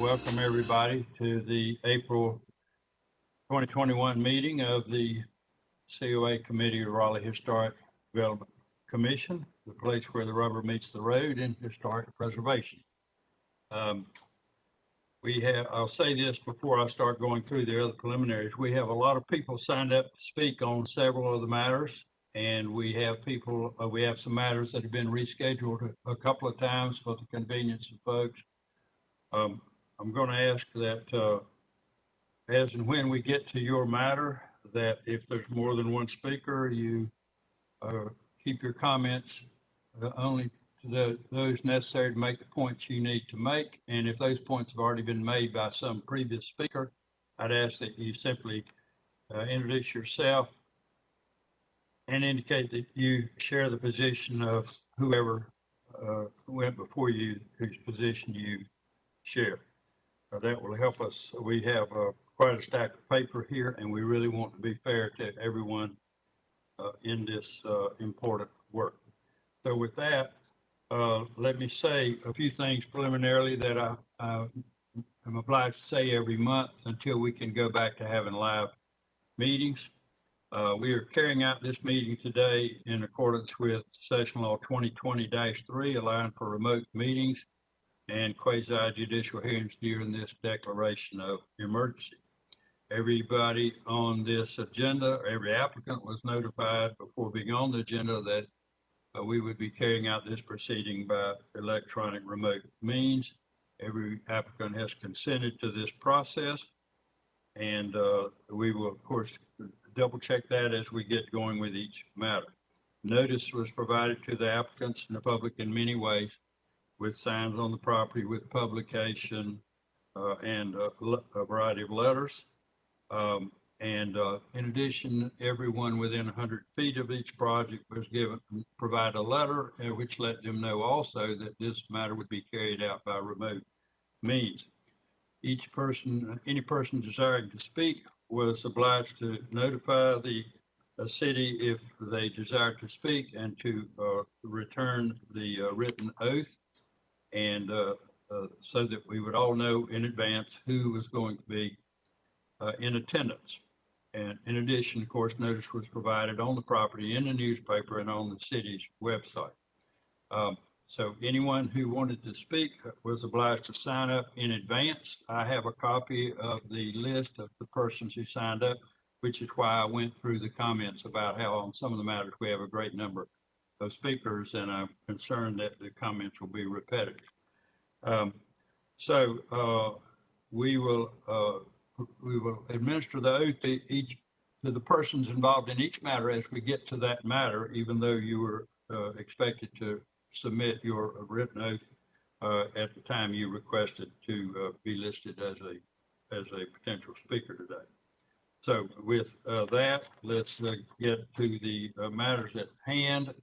welcome everybody to the April 2021 meeting of the COA Committee of Raleigh Historic Development Commission, the place where the rubber meets the road in historic preservation. I'll say this before I start going through the other preliminaries. We have a lot of people signed up to speak on several of the matters, and we have some matters that have been rescheduled a couple of times for the convenience of folks. I'm going to ask that as and when we get to your matter, that if there's more than one speaker, you keep your comments only to those necessary to make the points you need to make. And if those points have already been made by some previous speaker, I'd ask that you simply introduce yourself and indicate that you share the position of whoever went before you, whose position you share. That will help us. We have quite a stack of paper here, and we really want to be fair to everyone in this important work. So with that, let me say a few things preliminarily that I'm obliged to say every month until we can go back to having live meetings. We are carrying out this meeting today in accordance with Session Law 2020-3, allowing for remote meetings and quasi-judicial hearings during this declaration of emergency. Everybody on this agenda, every applicant was notified before being on the agenda that we would be carrying out this proceeding by electronic remote means. Every applicant has consented to this process, and we will, of course, double check that as we get going with each matter. Notice was provided to the applicants and the public in many ways, with signs on the property, with publication, and a variety of letters. In addition, everyone within 100 feet of each project was provided a letter which let them know also that this matter would be carried out by remote means. Any person desiring to speak was obliged to notify the city if they desired to speak and to return the written oath, and so that we would all know in advance who was going to be in attendance. And in addition, of course, notice was provided on the property, in the newspaper, and on the city's website. So anyone who wanted to speak was obliged to sign up in advance. I have a copy of the list of the persons who signed up, which is why I went through the comments about how on some of the matters we have a great number of speakers, and I'm concerned that the comments will be repetitive. We will administer the oath to the persons involved in each matter as we get to that matter, even though you were expected to submit your written oath at the time you requested to be listed as a potential speaker today. So with that, let's get to the matters at hand,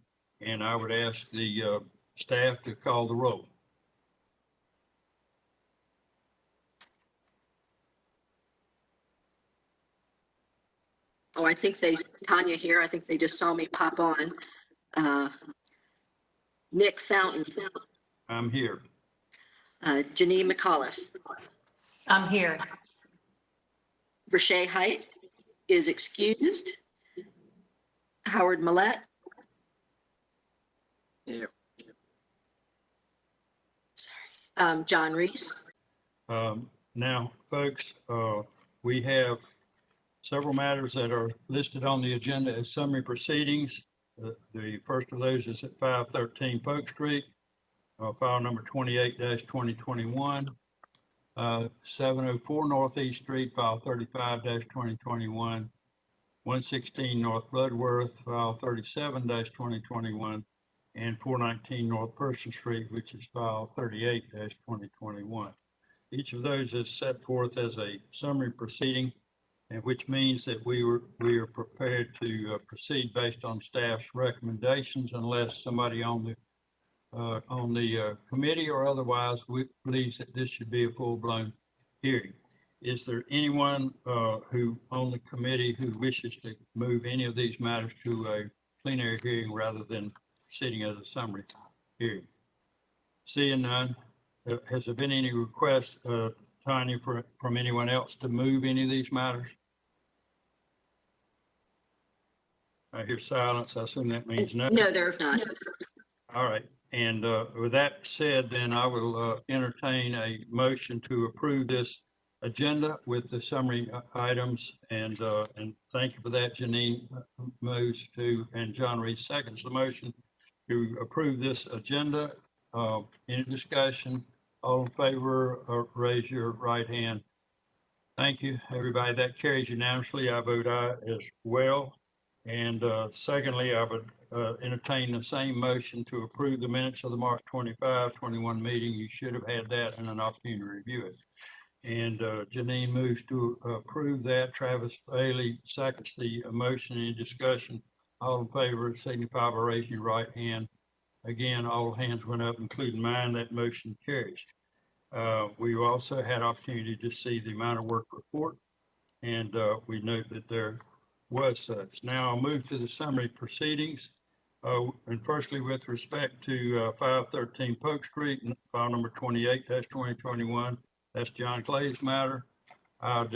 and I would ask the staff to call the roll. Oh, I think Tanya here, I think they just saw me pop on. Nick Fountain. I'm here. Janine McAuliffe. I'm here. Brashay Height is excused. Howard Millett. Here. Sorry. John Reese. Now, folks, we have several matters that are listed on the agenda as summary proceedings. The first of those is at 513 Polk Street, file number 28-2021. 704 Northeast Street, file 35-2021. 116 North Bloodworth, file 37-2021. And 419 North Person Street, which is file 38-2021. Each of those is set forth as a summary proceeding, and which means that we are prepared to proceed based on staff's recommendations, unless somebody on the committee or otherwise believes that this should be a full-blown hearing. Is there anyone who on the committee who wishes to move any of these matters to a plenary hearing rather than proceeding as a summary hearing? Seeing none, has there been any request Tanya, from anyone else to move any of these matters? I hear silence. I assume that means no. No, there have not. All right. And with that said, then I will entertain a motion to approve this agenda with the summary items. And thank you for that. Janine moves to, and John Reed seconds the motion to approve this agenda. Any discussion? All in favor, raise your right hand. Thank you, everybody. That carries unanimously. I vote aye as well. And secondly, I would entertain the same motion to approve the minutes of the March 25, 21 meeting. You should have had that and an opportunity to review it. And Janine moves to approve that. Travis Bailey seconds the motion. Any discussion? All in favor signify by raising your right hand. Again, all hands went up, including mine. That motion carries. We also had opportunity to see the amount of work report, and we note that there was such. Now I'll move to the summary proceedings. And firstly, with respect to 513 Polk Street, file number 28-2021, that's John Clay's matter. I'd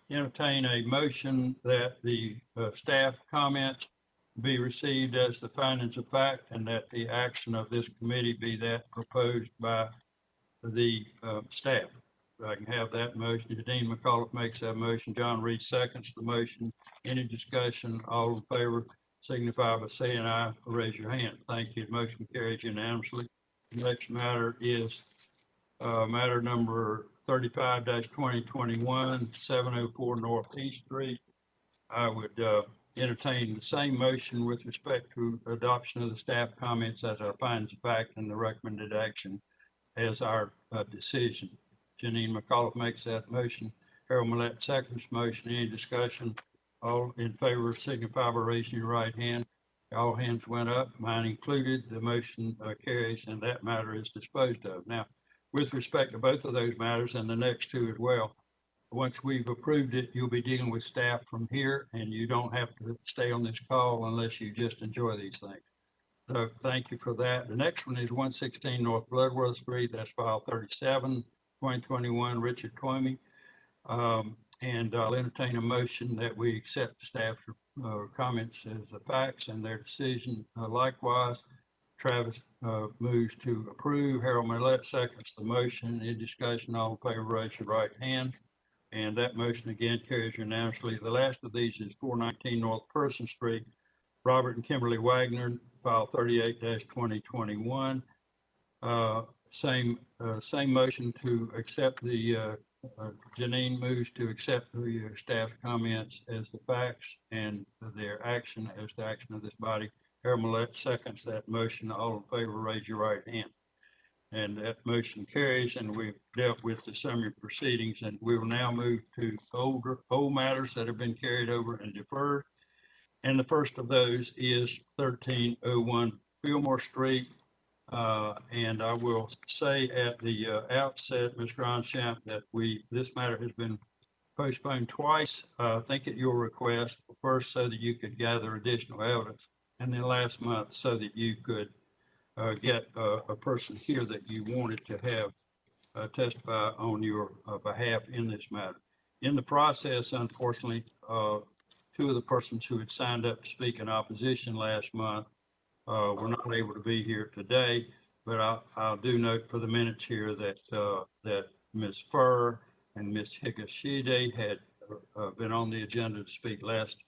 entertain a motion that the staff comments be received as the findings of fact, and that the action of this committee be that proposed by the staff. I can have that motion. Dean McAuliffe makes that motion. John Reed seconds the motion. Any discussion? All in favor signify by saying aye or raise your hand. Thank you. The motion carries unanimously. The next matter is matter number 35-2021, 704 Northeast Street. I would entertain the same motion with respect to adoption of the staff comments as our findings of fact and the recommended action as our decision. Janine McAuliffe makes that motion. Harold Millett seconds motion. Any discussion? All in favor signify by raising your right hand. All hands went up, mine included. The motion carries, and that matter is disposed of. Now, with respect to both of those matters and the next two as well, once we've approved it, you'll be dealing with staff from here, and you don't have to stay on this call unless you just enjoy these things. So thank you for that. The next one is 116 North Bloodworth Street. That's file 37-2021, Richard Twomey. And I'll entertain a motion that we accept the staff's comments as the facts and their decision. Likewise, Travis moves to approve. Harold Millett seconds the motion. Any discussion? All in favor, raise your right hand. And that motion again carries unanimously. The last of these is 419 North Person Street, Robert and Kimberly Wagner, file 38-2021. Same motion to accept the Janine moves to accept the staff comments as the facts and their action as the action of this body. Harold Millett seconds that motion. All in favor, raise your right hand. And that motion carries, and we've dealt with the summary proceedings, and we will now move to old matters that have been carried over and deferred. And the first of those is 1301 Fillmore Street. And I will say at the outset, Ms. Gronshamp, that this matter has been postponed twice. I think at your request, first so that you could gather additional evidence, and then last month so that you could get a person here that you wanted to have testify on your behalf in this matter. In the process, unfortunately, two of the persons who had signed up to speak in opposition last month were not able to be here today, but I do note for the minutes here that that Ms. Furr and Ms. Higashide had been on the agenda to speak last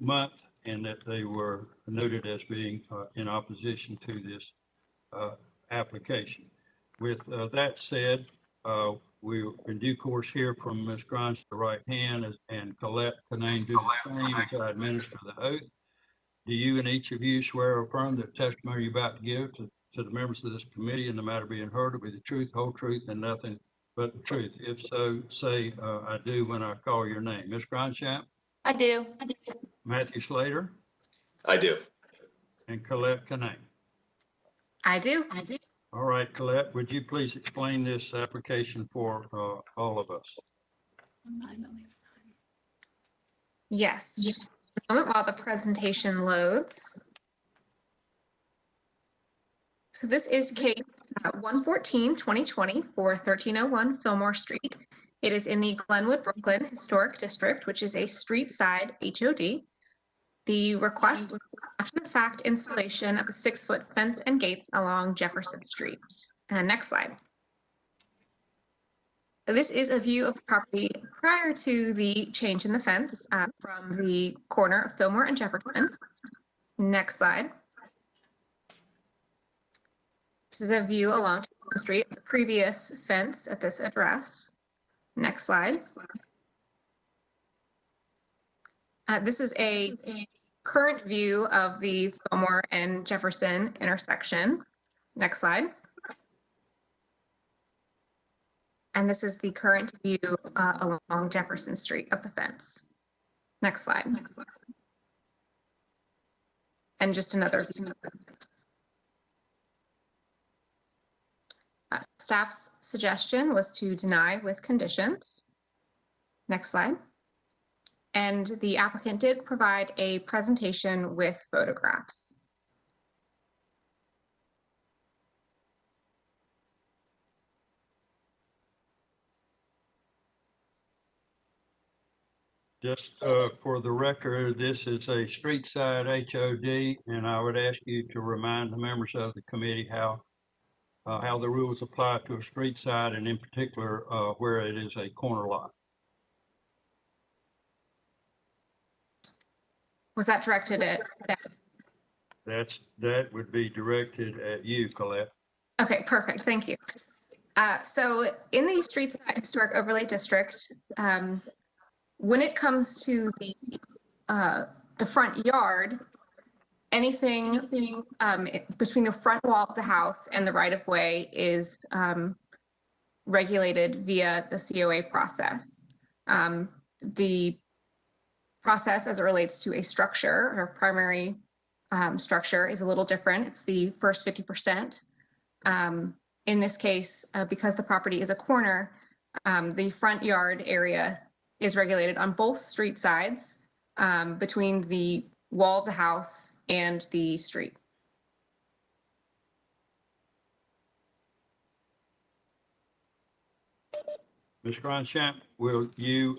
month, and that they were noted as being in opposition to this application. With that said, we'll in due course hear from Ms. Grimes to the right hand, and Colette Canane do the same as I administer the oath. Do you and each of you swear or affirm that testimony you're about to give to the members of this committee and the matter being heard will be the truth, whole truth, and nothing but the truth? If so, say I do when I call your name. Ms. Gronshamp? I do. Matthew Slater? I do. And Colette Canane? I do. All right, Colette, would you please explain this application for all of us? Yes, just a moment while the presentation loads. So this is case 114-2020 for 1301 Fillmore Street. It is in the Glenwood, Brooklyn Historic District, which is a street side HOD. The request after the fact installation of a 6-foot fence and gates along Jefferson Street. And next slide. This is a view of the property prior to the change in the fence from the corner of Fillmore and Jefferson. Next slide. This is a view along the street of the previous fence at this address. Next slide. This is a current view of the Fillmore and Jefferson intersection. Next slide. And this is the current view along Jefferson Street of the fence. Next slide. And just another view of the fence. Staff's suggestion was to deny with conditions. Next slide. And the applicant did provide a presentation with photographs. Just for the record, this is a street side HOD, and I would ask you to remind the members of the committee how the rules apply to a street side, and in particular where it is a corner lot. Was that directed at that? That would be directed at you, Colette. Okay, perfect. Thank you. So in the street side historic overlay district, when it comes to the front yard, anything between the front wall of the house and the right of way is regulated via the COA process. The process as it relates to a structure or primary structure is a little different. It's the first 50%. In this case, because the property is a corner, the front yard area is regulated on both street sides between the wall of the house and the street. Ms. Grandchamp, will you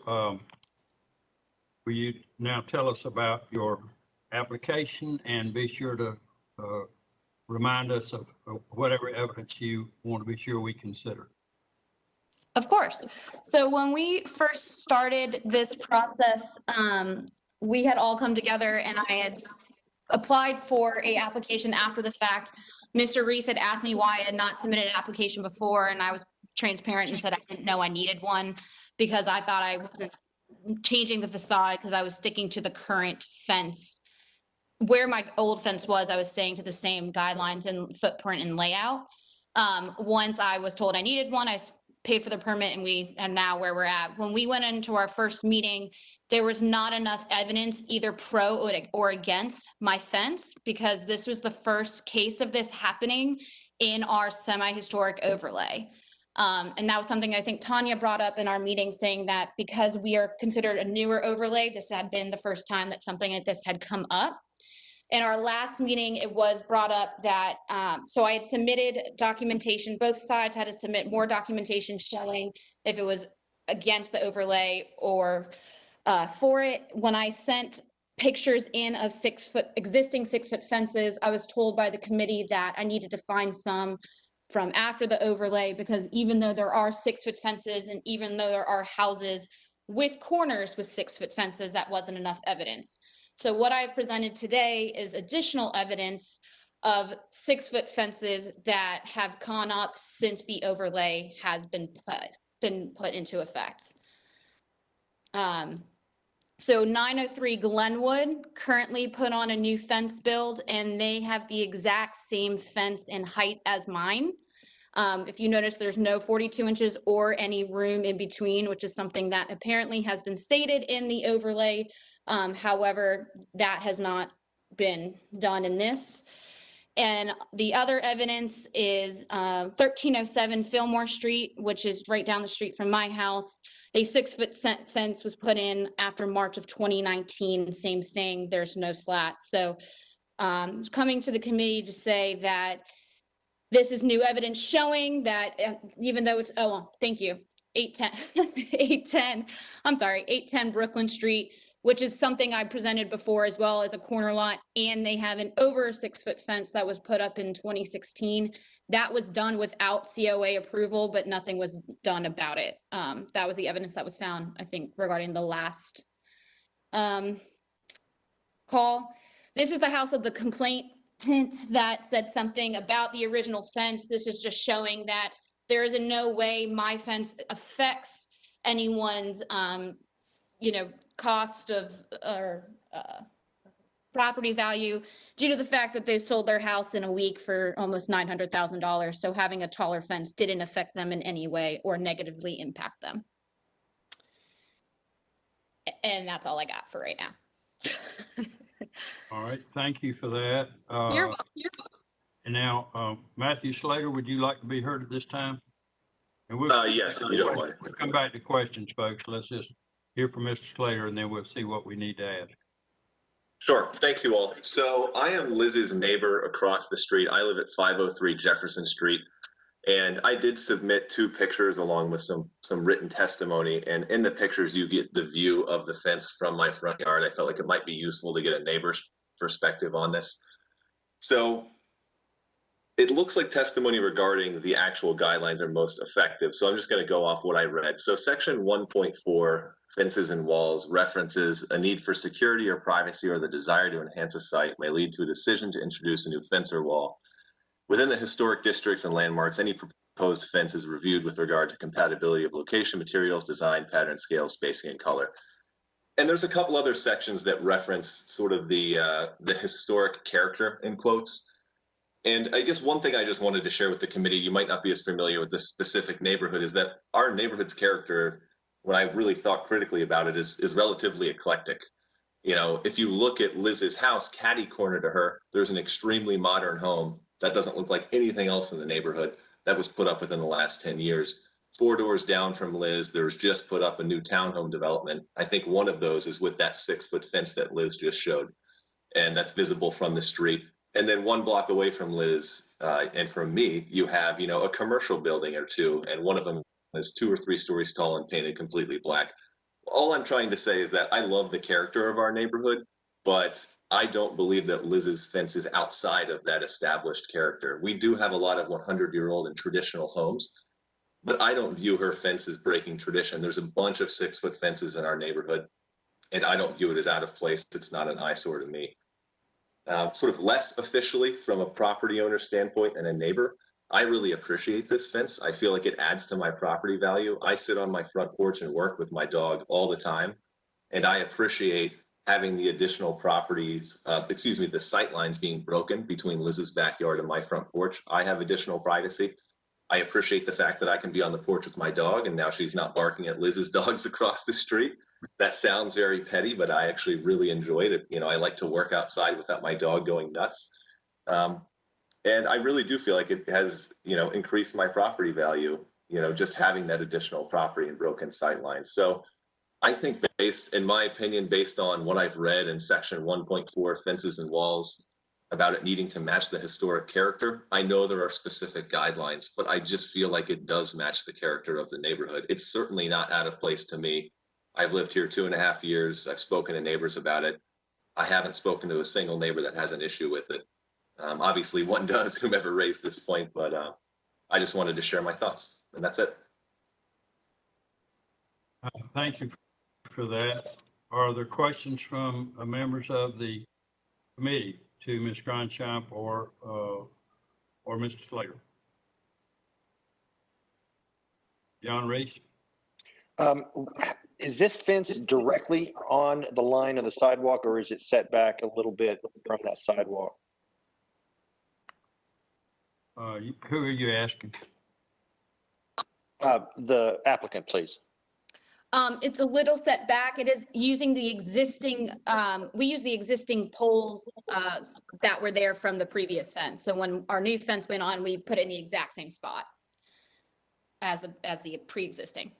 now tell us about your application and be sure to remind us of whatever evidence you want to be sure we consider? Of course. So when we first started this process, we had all come together and I had applied for a application after the fact. Mr. Reese had asked me why I had not submitted an application before, and I was transparent and said I didn't know I needed one because I thought I wasn't changing the facade because I was sticking to the current fence. Where my old fence was, I was staying to the same guidelines and footprint and layout. Once I was told I needed one, I paid for the permit, and now where we're at. When we went into our first meeting, there was not enough evidence either pro or against my fence because this was the first case of this happening in our semi-historic overlay. And that was something I think Tanya brought up in our meeting, saying that because we are considered a newer overlay, this had been the first time that something like this had come up. In our last meeting, it was brought up that, so I had submitted documentation, both sides had to submit more documentation showing if it was against the overlay or for it. When I sent pictures in of existing 6-foot fences, I was told by the committee that I needed to find some from after the overlay because even though there are 6-foot fences and even though there are houses with corners with 6-foot fences, that wasn't enough evidence. So what I've presented today is additional evidence of 6-foot fences that have gone up since the overlay has been put into effect. So 903 Glenwood currently put on a new fence build and they have the exact same fence and height as mine. If you notice, there's no 42 inches or any room in between, which is something that apparently has been stated in the overlay. However, that has not been done in this. And the other evidence is 1307 Fillmore Street, which is right down the street from my house. A 6-foot fence was put in after March of 2019. Same thing, there's no slats. So coming to the committee to say that this is new evidence showing that even though it's, thank you. 810 Brooklyn Street, which is something I presented before as well as a corner lot. And they have an over 6-foot fence that was put up in 2016. That was done without COA approval, but nothing was done about it. That was the evidence that was found, I think, regarding the last call. This is the house of the complainant that said something about the original fence. This is just showing that there is in no way my fence affects anyone's, cost of or property value due to the fact that they sold their house in a week for almost $900,000. So having a taller fence didn't affect them in any way or negatively impact them. And that's all I got for right now. All right, thank you for that. You're welcome. And now, Matthew Slater, would you like to be heard at this time? And we'll Yes, if you don't mind. we'll come back to questions, folks. Let's just hear from Mr. Slater, and then we'll see what we need to ask. Sure. Thanks, you all. So I am Liz's neighbor across the street. I live at 503 Jefferson Street. And I did submit 2 pictures along with some written testimony. And in the pictures, you get the view of the fence from my front yard. I felt like it might be useful to get a neighbor's perspective on this. So it looks like testimony regarding the actual guidelines are most effective. So I'm just going to go off what I read. So section 1.4, fences and walls, references a need for security or privacy or the desire to enhance a site may lead to a decision to introduce a new fence or wall. Within the historic districts and landmarks, any proposed fence is reviewed with regard to compatibility of location, materials, design, pattern, scale, spacing, and color. And there's a couple other sections that reference sort of the historic character in quotes. And I guess one thing I just wanted to share with the committee, you might not be as familiar with this specific neighborhood, is that our neighborhood's character, when I really thought critically about it, is relatively eclectic. You know, if you look at Liz's house, catty corner to her, there's an extremely modern home that doesn't look like anything else in the neighborhood that was put up within the last 10 years. 4 doors down from Liz, there's just put up a new townhome development. I think one of those is with that 6-foot fence that Liz just showed, and that's visible from the street. And then 1 block away from Liz and from me, you have, a commercial building or 2, and one of them is 2 or 3 stories tall and painted completely black. All I'm trying to say is that I love the character of our neighborhood, but I don't believe that Liz's fence is outside of that established character. We do have a lot of 100-year-old and traditional homes, but I don't view her fence as breaking tradition. There's a bunch of 6-foot fences in our neighborhood, and I don't view it as out of place. It's not an eyesore to me. Sort of less officially from a property owner standpoint and a neighbor, I really appreciate this fence. I feel like it adds to my property value. I sit on my front porch and work with my dog all the time, and I appreciate having the additional properties, the sight lines being broken between Liz's backyard and my front porch. I have additional privacy. I appreciate the fact that I can be on the porch with my dog, and now she's not barking at Liz's dogs across the street. That sounds very petty, but I actually really enjoyed it. I like to work outside without my dog going nuts. And I really do feel like it has, increased my property value, just having that additional property and broken sight lines. So I think in my opinion, based on what I've read in section 1.4, fences and walls, about it needing to match the historic character, I know there are specific guidelines, but I just feel like it does match the character of the neighborhood. It's certainly not out of place to me. I've lived here 2.5 years. I've spoken to neighbors about it. I haven't spoken to a single neighbor that has an issue with it. Obviously one does, whomever raised this point, but I just wanted to share my thoughts, and that's it. Thank you for that. Are there questions from members of the committee to Ms. Grandchamp or Mr. Slater? John Reese? Is this fence directly on the line of the sidewalk, or is it set back a little bit from that sidewalk? Who are you asking? The applicant, please. It's a little set back. It is using the existing, we use the existing poles that were there from the previous fence. So when our new fence went on, we put it in the exact same spot as the pre-existing.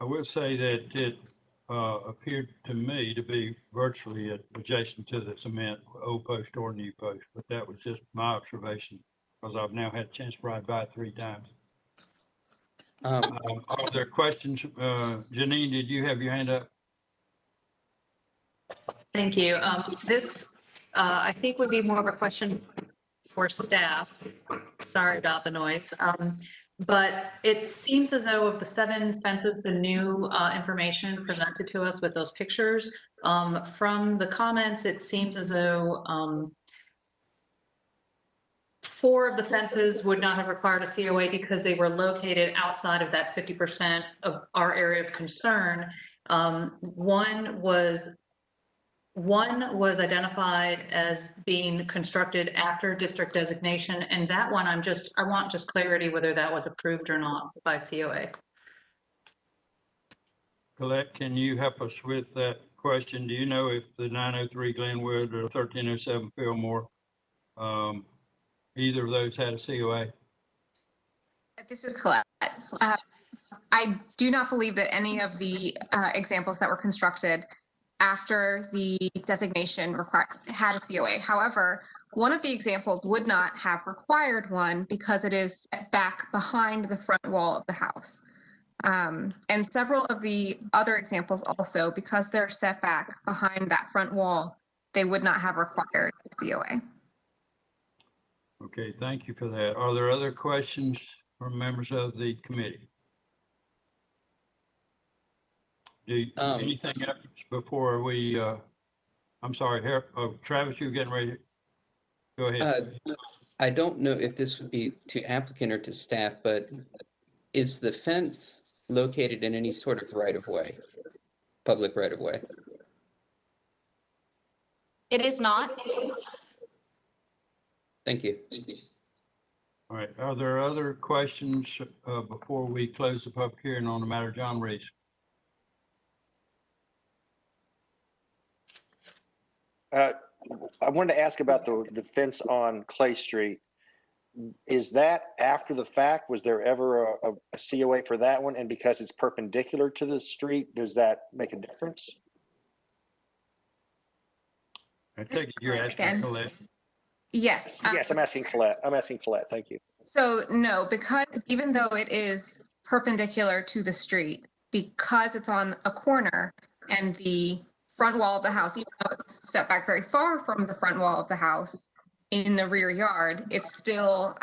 I will say that it appeared to me to be virtually adjacent to the cement, old post or new post, but that was just my observation because I've now had a chance to ride by it 3 times. Are there questions? Janine, did you have your hand up? Thank you. This, I think would be more of a question for staff. Sorry about the noise. But it seems as though of the 7 fences, the new information presented to us with those pictures, from the comments, it seems as though 4 of the fences would not have required a COA because they were located outside of that 50% of our area of concern. One was identified as being constructed after district designation, and that one I want just clarity whether that was approved or not by COA. Colette, can you help us with that question? Do you know if the 903 Glenwood or 1307 Fillmore, either of those had a COA? This is Colette. I do not believe that any of the examples that were constructed after the designation had a COA. However, one of the examples would not have required one because it is set back behind the front wall of the house. And several of the other examples also, because they're set back behind that front wall, they would not have required a COA. Okay, thank you for that. Are there other questions from members of the committee? Anything else before we, I'm sorry, Travis, you're getting ready. Go ahead. I don't know if this would be to applicant or to staff, but is the fence located in any sort of right-of-way, public right-of-way? It is not. Thank you. All right, are there other questions before we close the public hearing on the matter John raised? I wanted to ask about the fence on Clay Street. Is that after the fact? Was there ever a COA for that one? And because it's perpendicular to the street, does that make a difference? I take it you're asking Colette. Yes. Yes, I'm asking Colette. Thank you. So no, because even though it is perpendicular to the street, because it's on a corner and the front wall of the house, even though it's set back very far from the front wall of the house in the rear yard, it still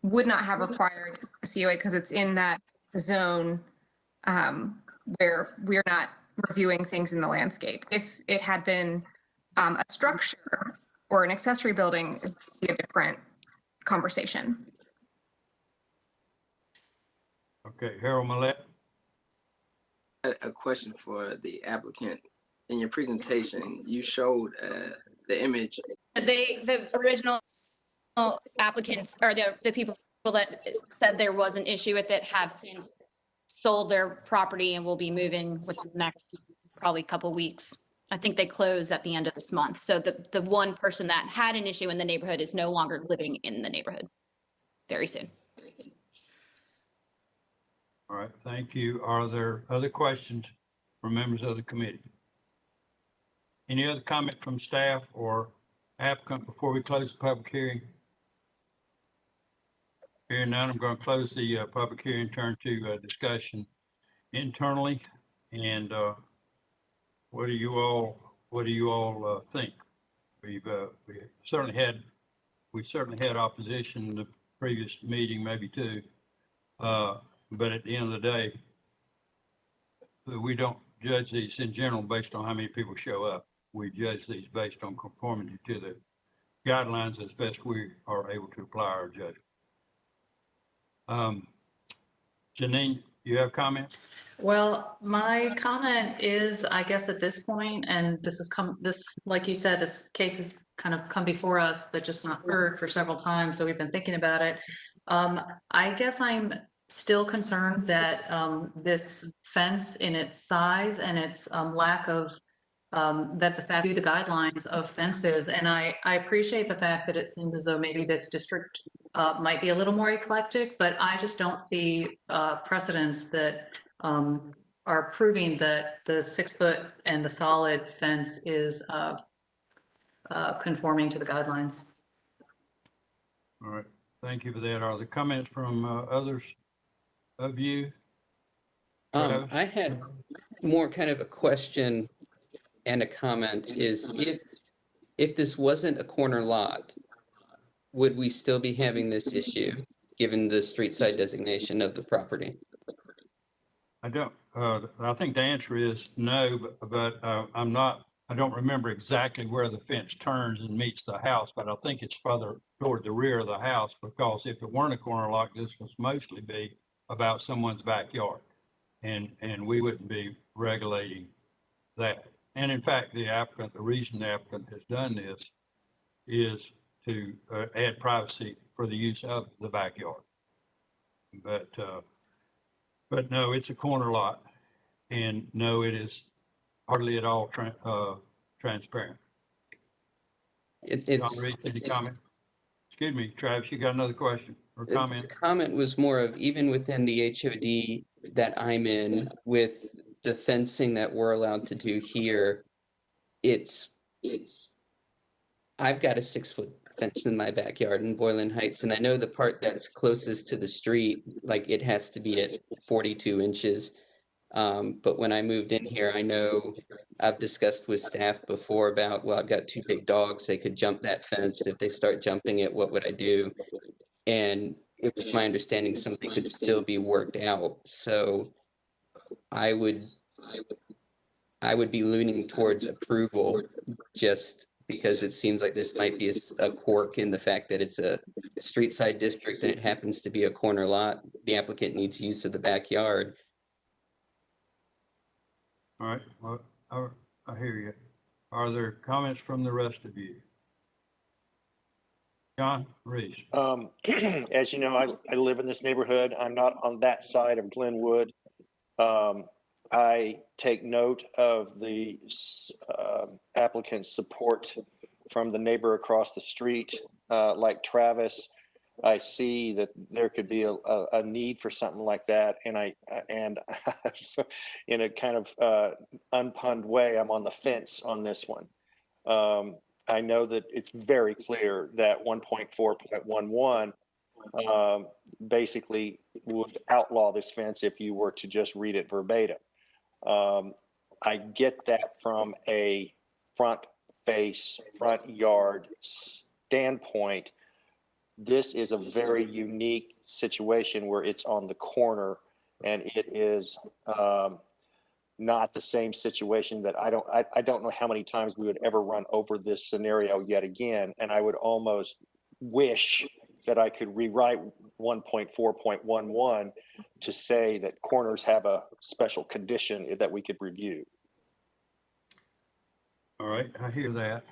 would not have required a COA because it's in that zone where we're not reviewing things in the landscape. If it had been a structure or an accessory building, it would be a different conversation. Okay, Harold Millett. A question for the applicant. In your presentation, you showed the image. The original applicants or the people that said there was an issue with it have since sold their property and will be moving within the next probably couple weeks. I think they close at the end of this month. So the one person that had an issue in the neighborhood is no longer living in the neighborhood very soon. All right, thank you. Are there other questions from members of the committee? Any other comment from staff or applicant before we close the public hearing? Hearing none, I'm going to close the public hearing, turn to discussion internally. And what do you all think? We certainly had opposition in the previous meeting, maybe two. But at the end of the day, we don't judge these in general based on how many people show up. We judge these based on conformity to the guidelines as best we are able to apply our judgment. Janine, you have comments? Well, my comment is, I guess at this point, and this, like you said, this case has kind of come before us, but just not heard for several times. So we've been thinking about it. I guess I'm still concerned that this fence in its size and its lack of that the fact of the guidelines of fences, and I appreciate the fact that it seems as though maybe this district might be a little more eclectic, but I just don't see precedents that are proving that the 6 foot and the solid fence is conforming to the guidelines. All right, thank you for that. Are there comments from others? of you? Travis? I had more kind of a question and a comment is if this wasn't a corner lot, would we still be having this issue given the street side designation of the property? I don't, I think the answer is no, but I don't remember exactly where the fence turns and meets the house, but I think it's further toward the rear of the house, because if it weren't a corner lot, this would mostly be about someone's backyard. And we wouldn't be regulating that. And in fact, the reason the applicant has done this is to add privacy for the use of the backyard. But no, it's a corner lot, and no, it is hardly at all transparent. John It's Reese, any comment? Excuse me, Travis, you got another question or the comment? comment was more of even within the HOD that I'm in with the fencing that we're allowed to do here, I've got a 6-foot fence in my backyard in Boylan Heights, and I know the part that's closest to the street, like it has to be at 42 inches. But when I moved in here, I know I've discussed with staff before about, well, I've got 2 big dogs. They could jump that fence. If they start jumping it, what would I do? And it was my understanding something could still be worked out. So I would be leaning towards approval just because it seems like this might be a quirk in the fact that it's a street side district and it happens to be a corner lot. The applicant needs use of the backyard. All right, well, I hear you. Are there comments from the rest of you? John Reese. As you know, I live in this neighborhood. I'm not on that side of Glenwood. I take note of the applicant's support from the neighbor across the street, like Travis. I see that there could be a need for something like that, and in a kind of unpunned way, I'm on the fence on this one. I know that it's very clear that 1.4.11 basically would outlaw this fence if you were to just read it verbatim. I get that from a front yard standpoint. This is a very unique situation where it's on the corner, and it is not the same situation that I don't know how many times we would ever run over this scenario yet again. And I would almost wish that I could rewrite 1.4.11 to say that corners have a special condition that we could review. All right, I hear that.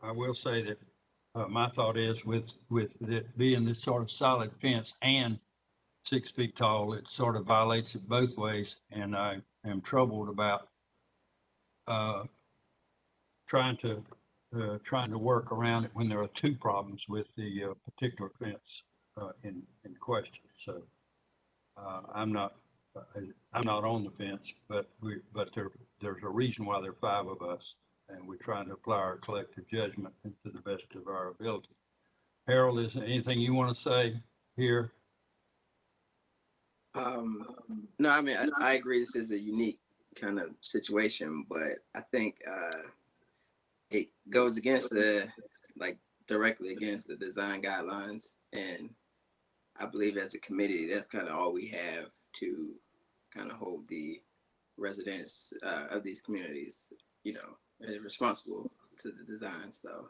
I will say that my thought is with it being this sort of solid fence and 6 feet tall, it sort of violates it both ways. And I am troubled about trying to work around it when there are 2 problems with the particular fence in question. So I'm not on the fence, but there's a reason why there are 5 of us, and we're trying to apply our collective judgment to the best of our ability. Harold, is there anything you want to say here? No, I mean, I agree. This is a unique kind of situation, but I think it goes against directly against the design guidelines. And I believe as a committee, that's kind of all we have to kind of hold the residents of these communities, responsible to the design. So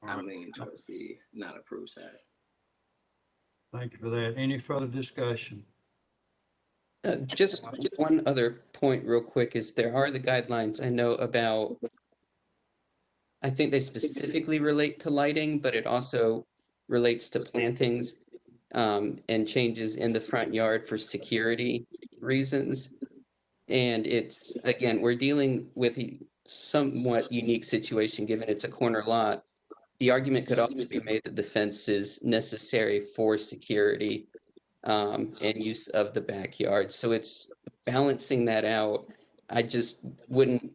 I'm leaning towards the not approved side. Thank you for that. Any further discussion? Just one other point real quick is there are the guidelines I know about. I think they specifically relate to lighting, but it also relates to plantings and changes in the front yard for security reasons. And it's, again, we're dealing with a somewhat unique situation given it's a corner lot. The argument could also be made that the fence is necessary for security and use of the backyard. So it's balancing that out. I just wouldn't,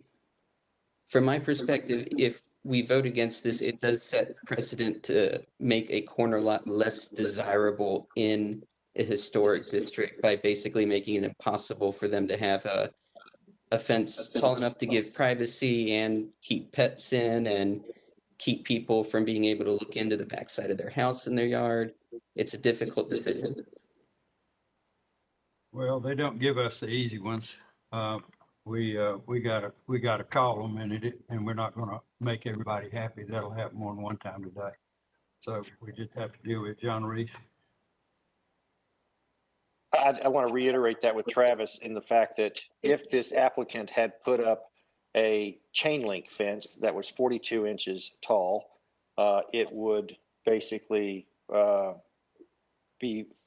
from my perspective, if we vote against this, it does set precedent to make a corner lot less desirable in a historic district by basically making it impossible for them to have a fence tall enough to give privacy and keep pets in and keep people from being able to look into the backside of their house and their yard. It's a difficult decision. Well, they don't give us the easy ones. We gotta call them, and we're not gonna make everybody happy. That'll happen more than one time today. So we just have to deal with John Reese. I want to reiterate that with Travis in the fact that if this applicant had put up a chain link fence that was 42 inches tall, it would basically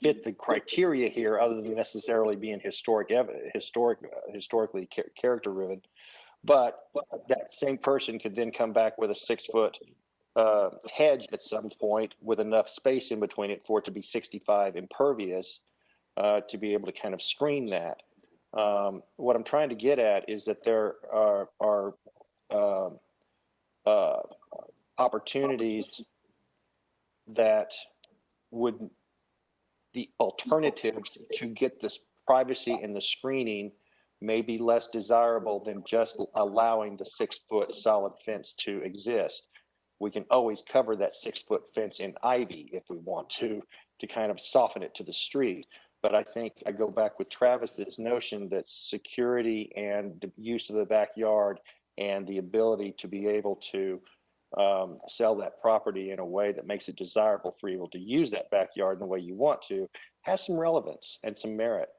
fit the criteria here, other than necessarily being historically character driven. But that same person could then come back with a 6-foot hedge at some point with enough space in between it for it to be 65 impervious, to be able to kind of screen that. What I'm trying to get at is that there are opportunities that would the alternatives to get this privacy and the screening may be less desirable than just allowing the 6-foot solid fence to exist. We can always cover that 6-foot fence in ivy if we want to kind of soften it to the street. But I think I go back with Travis's notion that security and the use of the backyard and the ability to be able to sell that property in a way that makes it desirable for you to use that backyard in the way you want to has some relevance and some merit.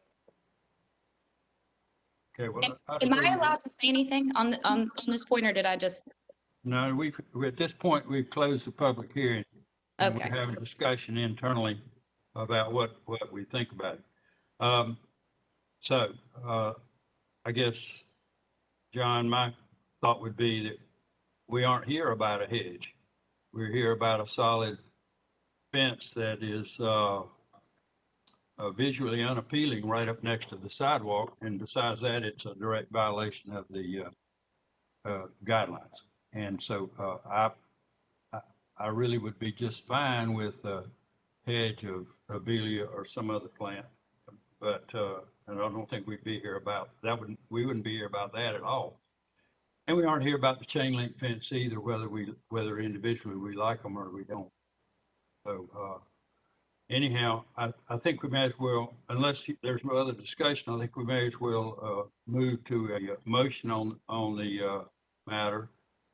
Okay, well. Am I allowed to say anything on this point, or did I just? No, at this point, we've closed the public hearing. And Okay. we're having a discussion internally about what we think about it. So I guess, John, my thought would be that we aren't here about a hedge. We're here about a solid fence that is visually unappealing right up next to the sidewalk. And besides that, it's a direct violation of the guidelines. And so I really would be just fine with a hedge of Abelia or some other plant. But and I don't think we'd be here about that. We wouldn't be here about that at all. And we aren't here about the chain link fence either, whether individually we like them or we don't. So anyhow, I think we may as well, unless there's no other discussion, I think we may as well move to a motion on the matter.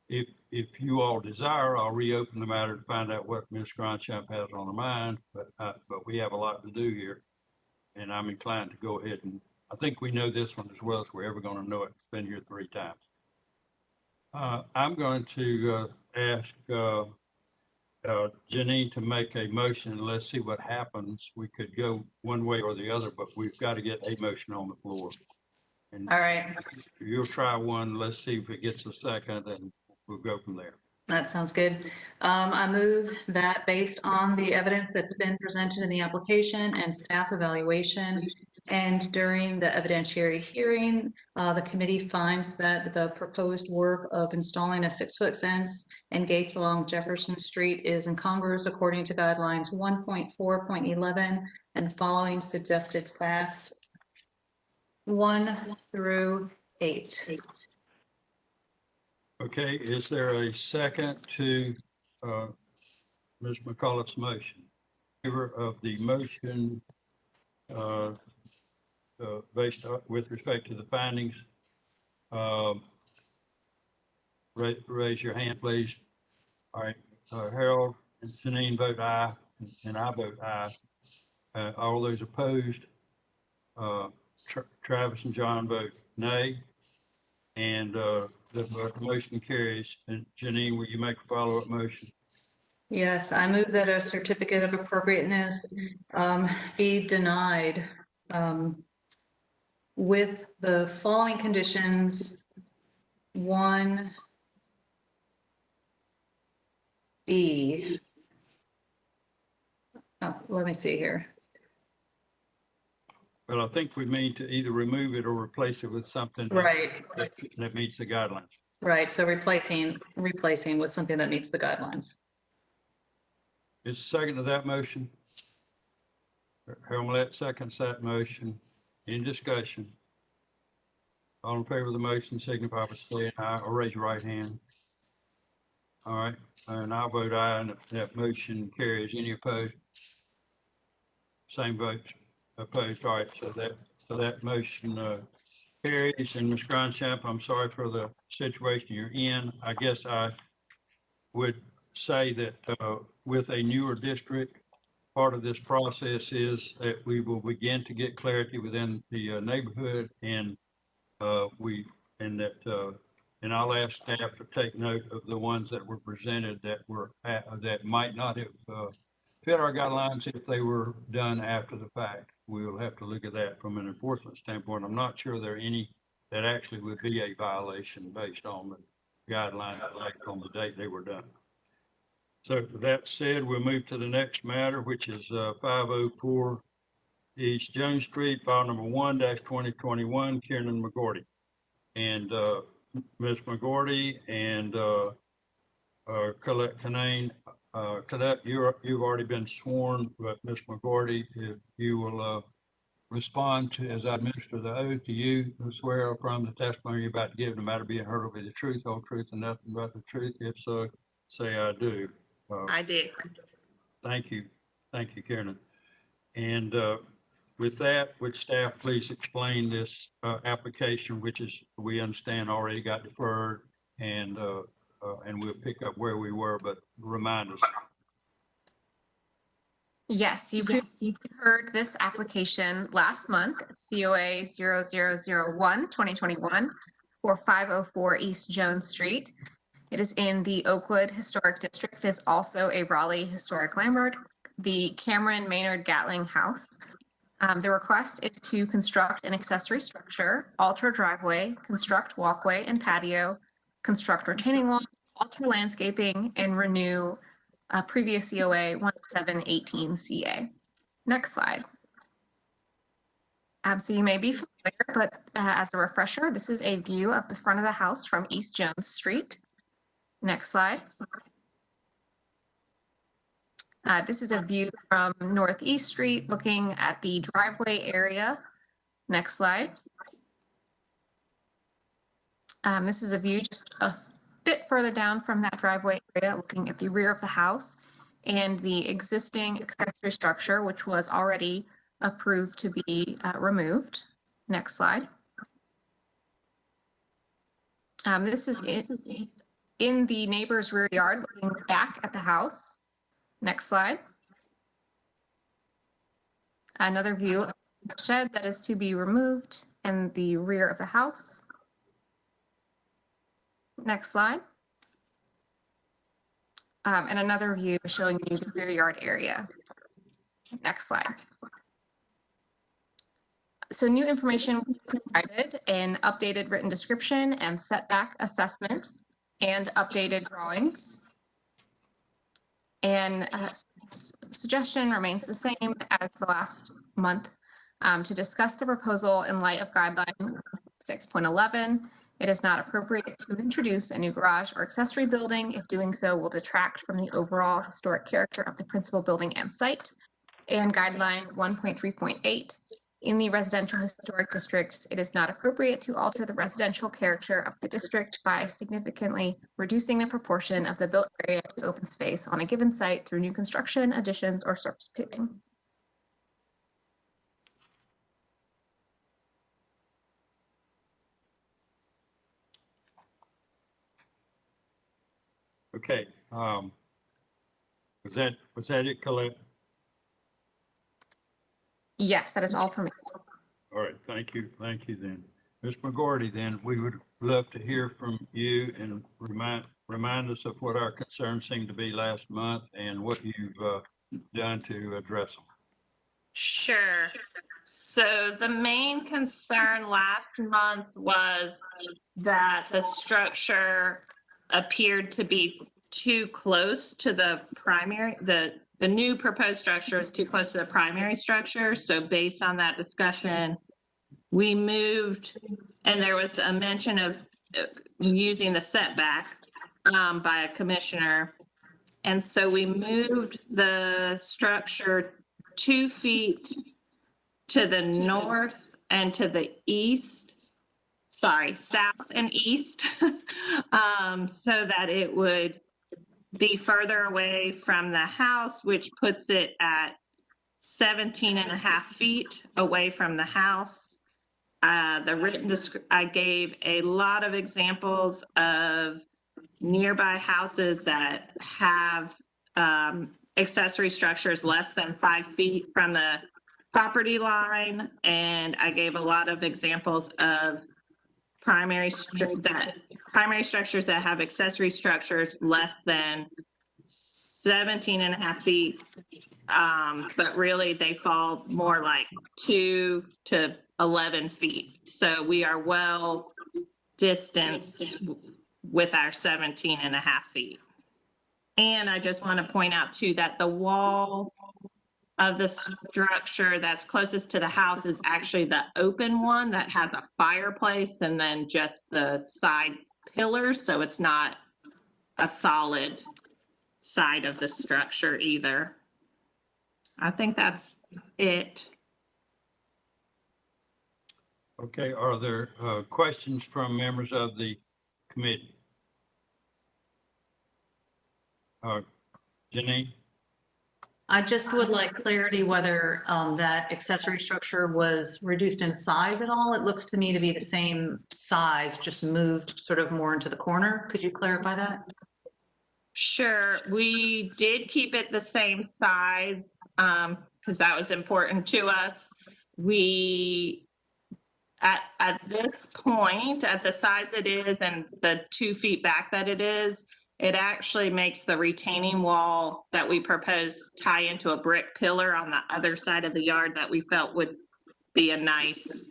If you all desire, I'll reopen the matter to find out what Ms. Gronshamp has on her mind, but we have a lot to do here, and I'm inclined to go ahead and, I think we know this one as well as we're ever going to know it. It's been here 3 times. I'm going to ask Janine to make a motion, and let's see what happens. We could go one way or the other, but we've got to get a motion on the floor. And All right, you'll try one. Let's see if it gets a second, and we'll go from there. that sounds good. I move that based on the evidence that's been presented in the application and staff evaluation, and during the evidentiary hearing, the committee finds that the proposed work of installing a 6-foot fence and gates along Jefferson Street is incongruous according to guidelines 1.4.11 and following suggested facts 1 through 8. Okay, is there a second to Ms. McCullough's motion? In favor of the motion based with respect to the findings, raise your hand, please. All right, Harold and Janine vote aye, and I vote aye. All those opposed, Travis and John vote nay. And the motion carries. And Janine, will you make a follow-up motion? Yes, I move that a certificate of appropriateness be denied with the following conditions. 1B. Oh, let me see here. Well, I think we mean to either remove it or replace it with something Right. that meets the guidelines. Right, so replacing with something that meets the guidelines. Is second to that motion? Harold Millette seconds that motion. Any discussion? All in favor of the motion signify by saying aye or raise your right hand. All right, and I'll vote aye, and that motion carries. Any opposed? Same votes opposed. All right, so that motion carries. And Ms. Grindchamp, I'm sorry for the situation you're in. I guess I would say that with a newer district, part of this process is that we will begin to get clarity within the neighborhood, and and I'll ask staff to take note of the ones that were presented that might not have fit our guidelines if they were done after the fact. We'll have to look at that from an enforcement standpoint. I'm not sure there are any that actually would be a violation based on the guidelines on the date they were done. So with that said, we'll move to the next matter, which is 504 East Jones Street, file number 1-2021, Kieran McGordy. And Ms. McGordy and Colette Canane. Colette, you've already been sworn, but Ms. McGordy, if you will respond to, as I administer the oath, to you who swear affirm the testimony you're about to give, no matter being heard will be the truth, whole truth, and nothing but the truth. If so, say I do. I do. Thank you. Thank you, Karen. And with that, would staff please explain this application, which is, we understand, already got deferred, and we'll pick up where we were, but remind us. Yes, you heard this application last month. It's COA 0001-2021 for 504 East Jones Street. It is in the Oakwood Historic District. It is also a Raleigh Historic Landmark, the Cameron Maynard Gatling House. The request is to construct an accessory structure, alter driveway, construct walkway and patio, construct retaining wall, alter landscaping, and renew previous COA 1718 CA. Next slide. So you may be familiar, but as a refresher, this is a view of the front of the house from East Jones Street. Next slide. This is a view from Northeast Street looking at the driveway area. Next slide. This is a view just a bit further down from that driveway area looking at the rear of the house and the existing accessory structure, which was already approved to be removed. Next slide. This is in the neighbor's rear yard looking back at the house. Next slide. Another view of the shed that is to be removed and the rear of the house. Next slide. And another view showing you the rear yard area. Next slide. So new information provided, an updated written description and setback assessment and updated drawings. And suggestion remains the same as the last month to discuss the proposal in light of guideline 6.11. It is not appropriate to introduce a new garage or accessory building if doing so will detract from the overall historic character of the principal building and site. And guideline 1.3.8. In the residential historic districts, it is not appropriate to alter the residential character of the district by significantly reducing the proportion of the built area to open space on a given site through new construction, additions, or surface paving. Okay. Was that it, Colette? Yes, that is all for me. All right, thank you then. Ms. McGordy, then we would love to hear from you and remind us of what our concerns seemed to be last month and what you've done to address them. Sure. So the main concern last month was that the structure appeared to be too close to the primary, the new proposed structure is too close to the primary structure. So based on that discussion, we moved, and there was a mention of using the setback by a commissioner. And so we moved the structure 2 feet to the north and to the east, south and east, so that it would be further away from the house, which puts it at 17 and a half feet away from the house. I gave a lot of examples of nearby houses that have accessory structures less than 5 feet from the property line. And I gave a lot of examples of primary structures that have accessory structures less than 17 and a half feet. But really they fall more like 2 to 11 feet. So we are well distanced with our 17 and a half feet. And I just want to point out too that the wall of the structure that's closest to the house is actually the open one that has a fireplace and then just the side pillars. So it's not a solid side of the structure either. I think that's it. Okay, are there questions from members of the committee? Janine? I just would like clarity whether that accessory structure was reduced in size at all. It looks to me to be the same size, just moved sort of more into the corner. Could you clarify that? Sure, we did keep it the same size because that was important to us. We, at this point, at the size it is and the 2 feet back that it is, it actually makes the retaining wall that we proposed tie into a brick pillar on the other side of the yard that we felt would be a nice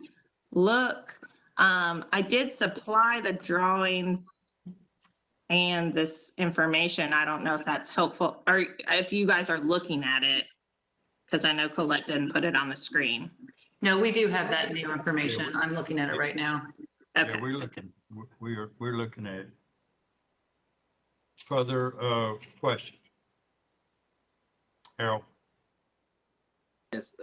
look. I did supply the drawings and this information. I don't know if that's helpful or if you guys are looking at it, because I know Colette didn't put it on the screen. No, we do have that new information. I'm looking at it right now. Okay. Yeah, we're looking at it. Further questions? Harold? Yes,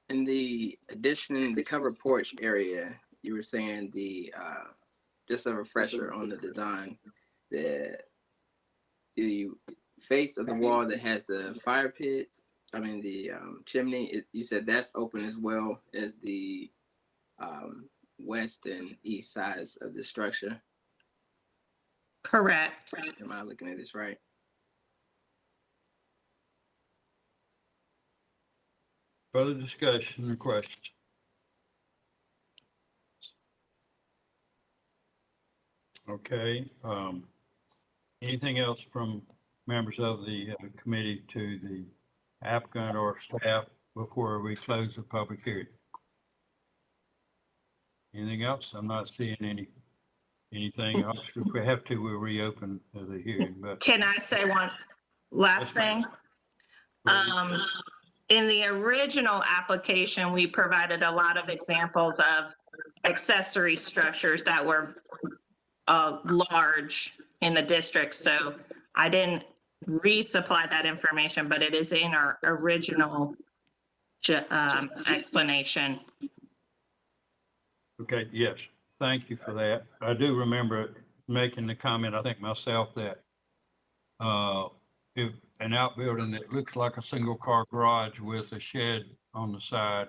in the addition, the covered porch area, you were saying just a refresher on the design, the face of the wall that has the fire pit, the chimney, you said that's open as well as the west and east sides of the structure. Correct. Am I looking at this right? Further discussion or questions? Okay. Anything else from members of the committee to the applicant or staff before we close the public hearing? Anything else? I'm not seeing anything else. If we have to, we'll reopen the hearing. But Can I say one last thing? In the original application, we provided a lot of examples of accessory structures that were large in the district. So I didn't resupply that information, but it is in our original explanation. okay, yes, thank you for that. I do remember making the comment, I think myself, that if an outbuilding that looks like a single car garage with a shed on the side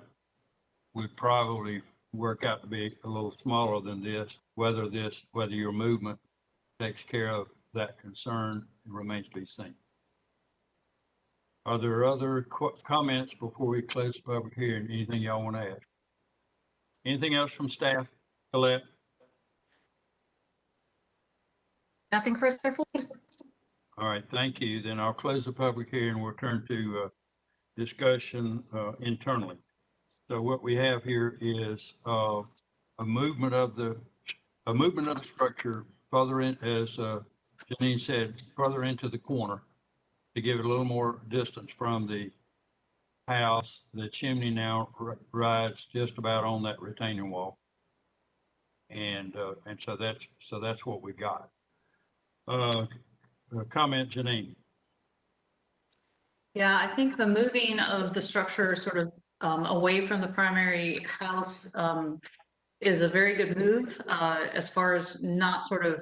would probably work out to be a little smaller than this, whether your movement takes care of that concern remains to be seen. Are there other comments before we close the public hearing? Anything y'all want to add? Anything else from staff? Colette? Nothing further for me. All right, thank you. Then I'll close the public hearing. We'll turn to discussion internally. So what we have here is a movement of the structure further in, as Janine said, further into the corner to give it a little more distance from the house. The chimney now rides just about on that retaining wall. And so that's what we got. Comment, Janine. Yeah, I think the moving of the structure sort of away from the primary house is a very good move as far as not sort of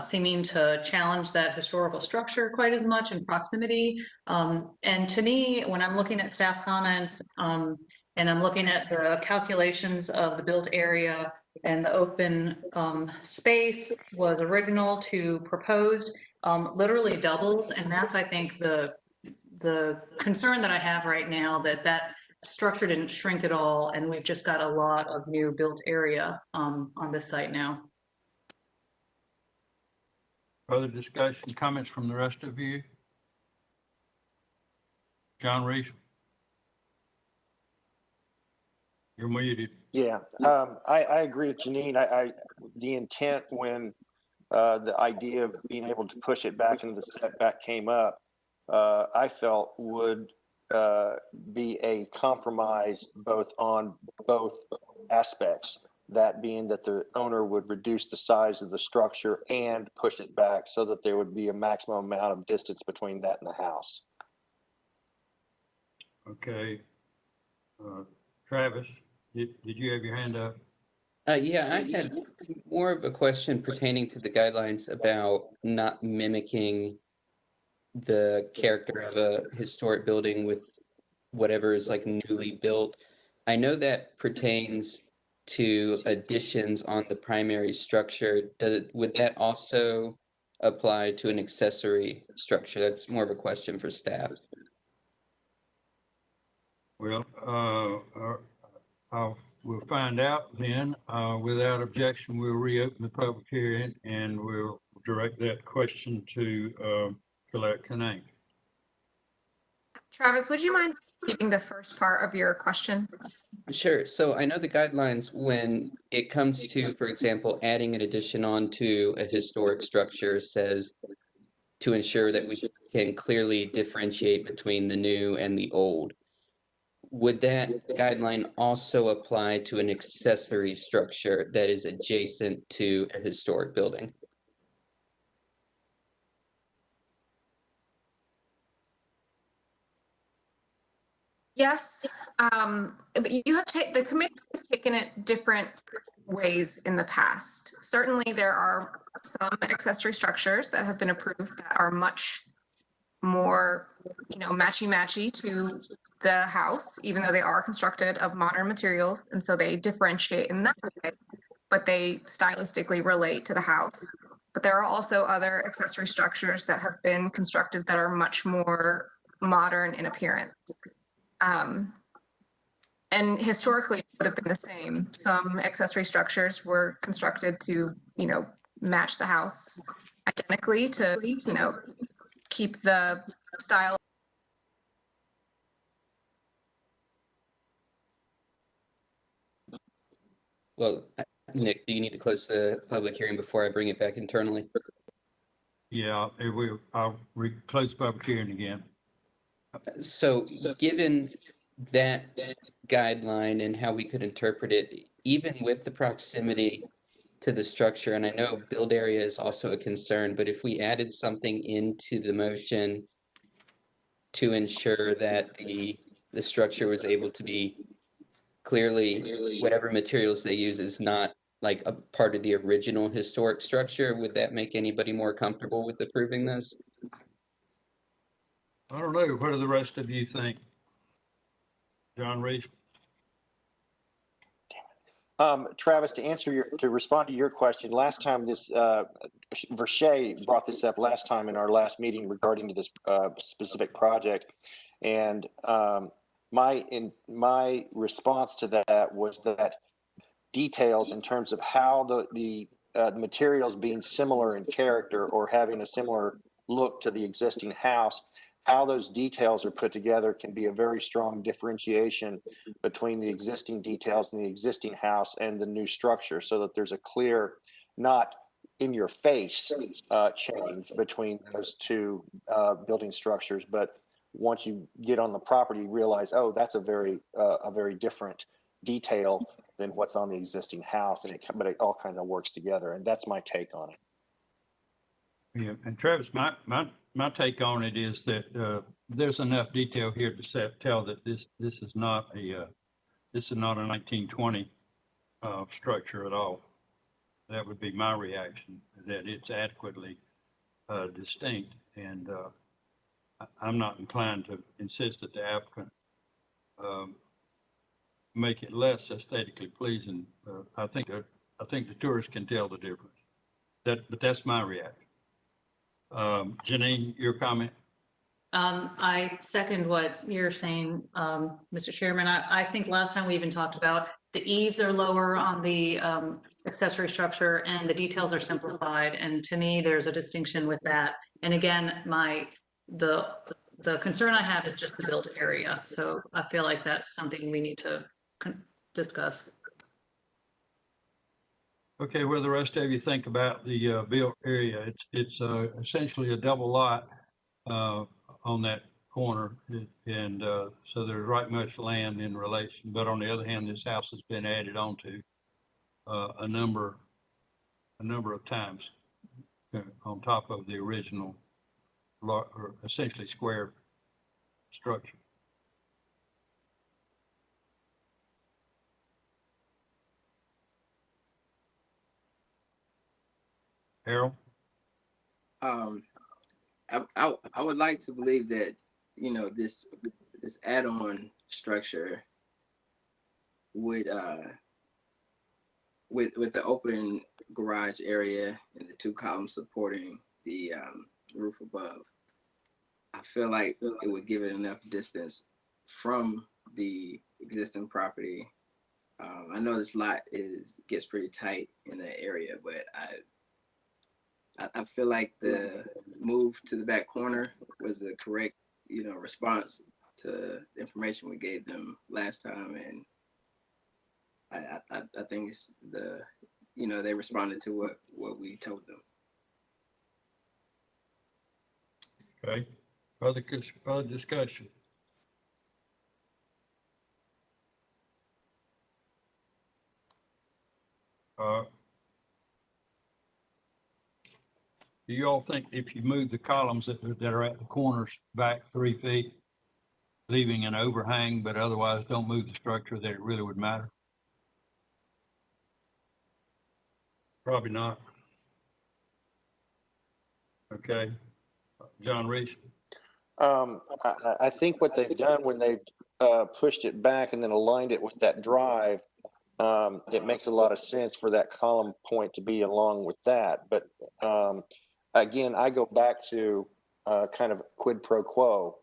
seeming to challenge that historical structure quite as much in proximity. And to me, when I'm looking at staff comments and I'm looking at the calculations of the built area and the open space was original to proposed, literally doubles. And that's, I think, the concern that I have right now, that structure didn't shrink at all, and we've just got a lot of new built area on this site now. Further discussion, comments from the rest of you? John Reese? You're muted. Yeah, I agree with Janine. The intent when the idea of being able to push it back into the setback came up, I felt would be a compromise on both aspects. That being that the owner would reduce the size of the structure and push it back so that there would be a maximum amount of distance between that and the house. Okay. Travis, did you have your hand up? Yeah, I had more of a question pertaining to the guidelines about not mimicking the character of a historic building with whatever is like newly built. I know that pertains to additions on the primary structure. Would that also apply to an accessory structure? That's more of a question for staff. Well, we'll find out then. Without objection, we'll reopen the public hearing and we'll direct that question to Colette Canang. Travis, would you mind repeating the first part of your question? Sure. So I know the guidelines when it comes to, for example, adding an addition onto a historic structure says to ensure that we can clearly differentiate between the new and the old. Would that guideline also apply to an accessory structure that is adjacent to a historic building? Yes, you have the committee has taken it different ways in the past. Certainly, there are some accessory structures that have been approved that are much more, matchy-matchy to the house, even though they are constructed of modern materials, and so they differentiate in that way, but they stylistically relate to the house. But there are also other accessory structures that have been constructed that are much more modern in appearance. And historically, it would have been the same. Some accessory structures were constructed to, match the house identically to, keep the style. Well, Nick, do you need to close the public hearing before I bring it back internally? Yeah, I'll close the public hearing again. So given that guideline and how we could interpret it, even with the proximity to the structure, and I know build area is also a concern, but if we added something into the motion to ensure that the structure was able to be clearly, whatever materials they use is not like a part of the original historic structure, would that make anybody more comfortable with approving this? I don't know. What do the rest of you think? John Reese? Travis, to respond to your question, last time this, Verche brought this up last time in our last meeting regarding to this specific project. And my response to that was that details in terms of how the materials being similar in character or having a similar look to the existing house, how those details are put together can be a very strong differentiation between the existing details in the existing house and the new structure, so that there's a clear, not in your face change between those two building structures. But once you get on the property, you realize, oh, that's a very different detail than what's on the existing house, but it all kind of works together, and that's my take on it. Yeah, and Travis, my take on it is that there's enough detail here to tell that this is not a 1920 structure at all. That would be my reaction, that it's adequately distinct, and I'm not inclined to insist that the applicant make it less aesthetically pleasing. I think the tourists can tell the difference. But that's my reaction. Janine, your comment? I second what you're saying, Mr. Chairman. I think last time we even talked about the eaves are lower on the accessory structure and the details are simplified. And to me, there's a distinction with that. And again, the concern I have is just the built area. So I feel like that's something we need to discuss. Okay, what do the rest of you think about the built area? It's essentially a double lot on that corner, and so there's right much land in relation. But on the other hand, this house has been added onto a number of times on top of the original, or essentially square structure. Harold? I would like to believe that, you know, this add-on structure would with the open garage area and the two columns supporting the roof above, I feel like it would give it enough distance from the existing property. I know this lot gets pretty tight in that area, but I feel like the move to the back corner was the correct, you know, response to the information we gave them last time, and I think it's you know, they responded to what we told them. Okay, other discussion? Do you all think if you move the columns that are at the corners back 3 feet, leaving an overhang, but otherwise don't move the structure, that it really would matter? Probably not. Okay, John Reese. I think what they've done when they've pushed it back and then aligned it with that drive, it makes a lot of sense for that column point to be along with that. But again, I go back to kind of quid pro quo.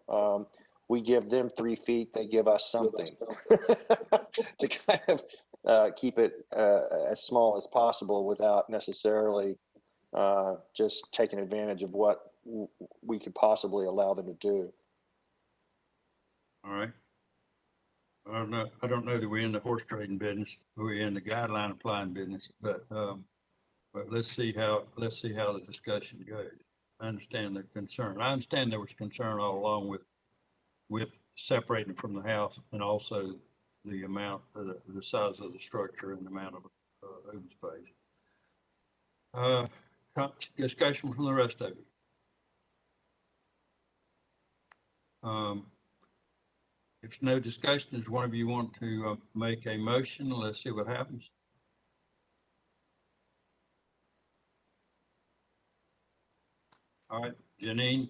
We give them 3 feet, they give us something to kind of keep it as small as possible without necessarily just taking advantage of what we could possibly allow them to do. All right. I don't know that we're in the horse trading business. We're in the guideline applying business, but let's see how the discussion goes. I understand the concern. I understand there was concern all along with separating from the house, and also the amount, the size of the structure and the amount of open space. Discussion from the rest of you. If no discussion, does one of you want to make a motion? Let's see what happens. All right, Janine.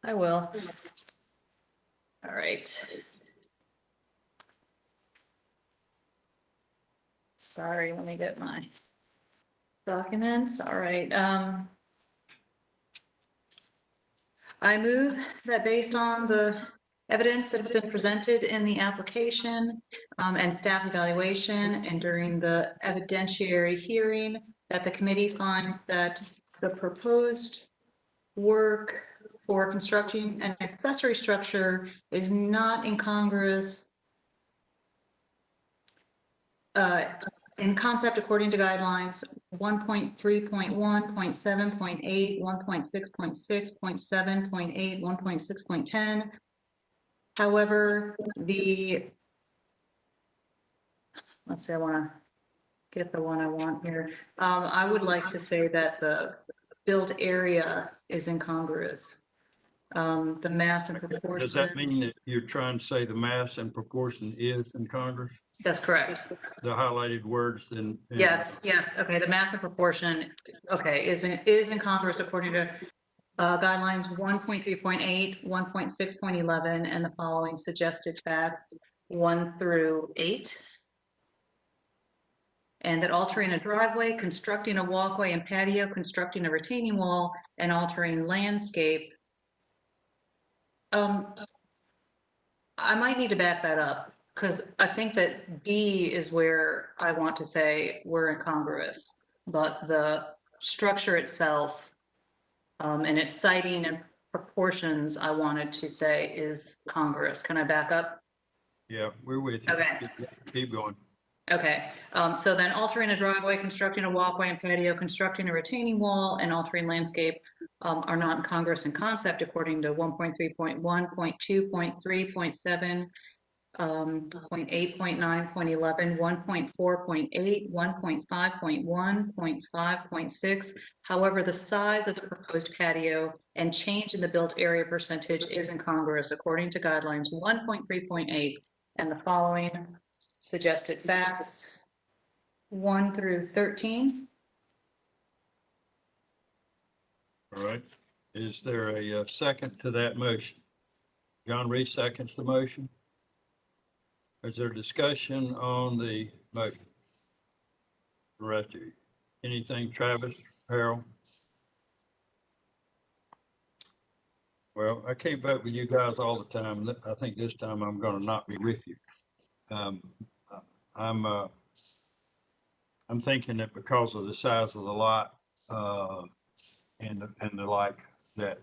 I will. All right. Sorry, let me get my documents. All right. I move that based on the evidence that's been presented in the application and staff evaluation and during the evidentiary hearing, that the committee finds that the proposed work for constructing an accessory structure is not incongruous in concept according to guidelines 1.3.1, 0.7, 0.8, 1.6.6, 0.7, 0.8, 1.6.10. However, the let's see, I want to get the one I want here. I would like to say that the built area is incongruous. The mass and proportion. Does that mean that you're trying to say the mass and proportion is in Congress? That's correct. The highlighted words in. Yes, yes, okay, the mass and proportion, okay, is in Congress according to guidelines 1.3.8, 1.6.11, and the following suggested facts 1 through 8. And that altering a driveway, constructing a walkway and patio, constructing a retaining wall, and altering landscape. I might need to back that up, because I think that B is where I want to say we're incongruous, but the structure itself and its siting and proportions, I wanted to say is congruous. Can I back up? Yeah, we're with you. Okay. Keep going. Okay, so then altering a driveway, constructing a walkway and patio, constructing a retaining wall, and altering landscape are not incongruous in concept according to 1.3.1, 0.2, 0.3, 0.7, 0.8, 0.9, 0.11, 1.4.8, 1.5.1, 0.5.6. However, the size of the proposed patio and change in the built area percentage is incongruous according to guidelines 1.3.8 and the following suggested facts 1 through 13. All right. Is there a second to that motion? John Reed seconds the motion. Is there discussion on the motion? The rest of you. Anything, Travis, Harold? Well, I can't vote with you guys all the time. I think this time I'm going to not be with you. I'm thinking that because of the size of the lot and the like, that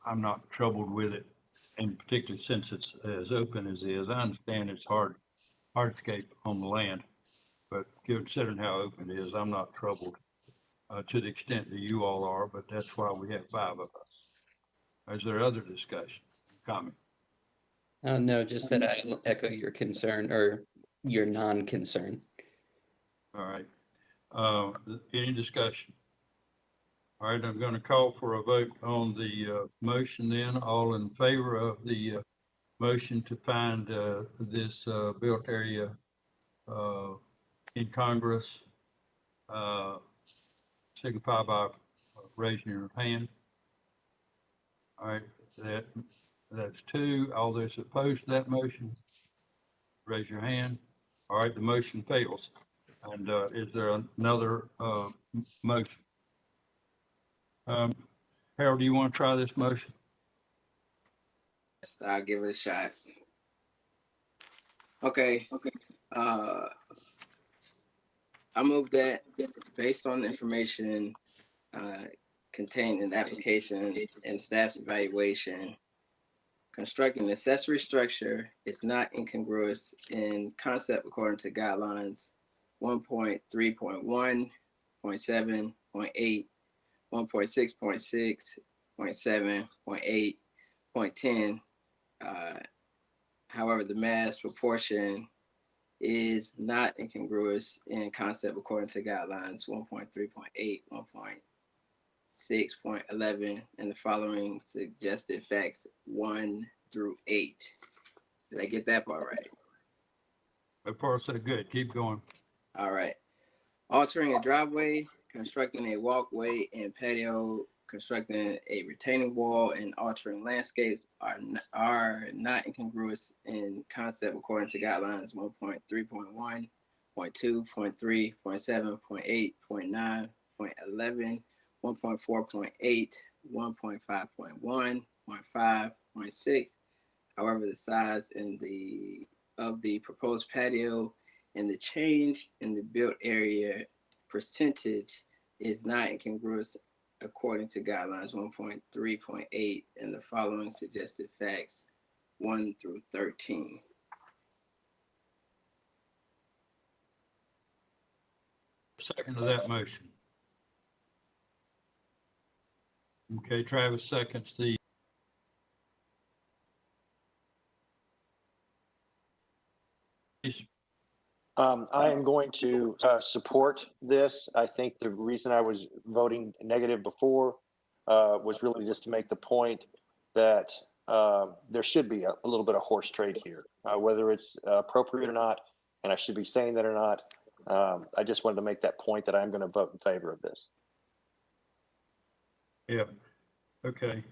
I'm not troubled with it, and particularly since it's as open as it is. I understand it's hardscape on the land, but considering how open it is, I'm not troubled to the extent that you all are. But that's why we have 5 of us. Is there other discussion, comment? No, just that I echo your concern or your non-concern. All right. Any discussion? All right, I'm going to call for a vote on the motion then. All in favor of the motion to find this built area incongruous, signify by raising your hand. All right, that's 2. All those opposed to that motion, raise your hand. All right, the motion fails. And is there another motion? Harold, do you want to try this motion? Yes, I'll give it a shot. Okay. I move that based on the information contained in the application and staff's evaluation, constructing an accessory structure is not incongruous in concept according to guidelines 1.3.1, 0.7, 0.8, 1.6.6, 0.7, 0.8, 0.10. However, the mass proportion is not incongruous in concept according to guidelines 1.3.8, 1.6.11, and the following suggested facts 1 through 8. Did I get that part right? That part said good. Keep going. All right. Altering a driveway, constructing a walkway and patio, constructing a retaining wall, and altering landscapes are not incongruous in concept according to guidelines 1.3.1, 0.2, 0.3, 0.7, 0.8, 0.9, 0.11, 1.4.8, 1.5.1, 0.5, 0.6. However, the size of the proposed patio and the change in the built area percentage is not incongruous according to guidelines 1.3.8 and the following suggested facts 1 through 13. Second to that motion. Okay, Travis seconds the. I am going to support this. I think the reason I was voting negative before was really just to make the point that there should be a little bit of horse trade here, whether it's appropriate or not, and I should be saying that or not. I just wanted to make that point that I'm going to vote in favor of this. Yeah, okay.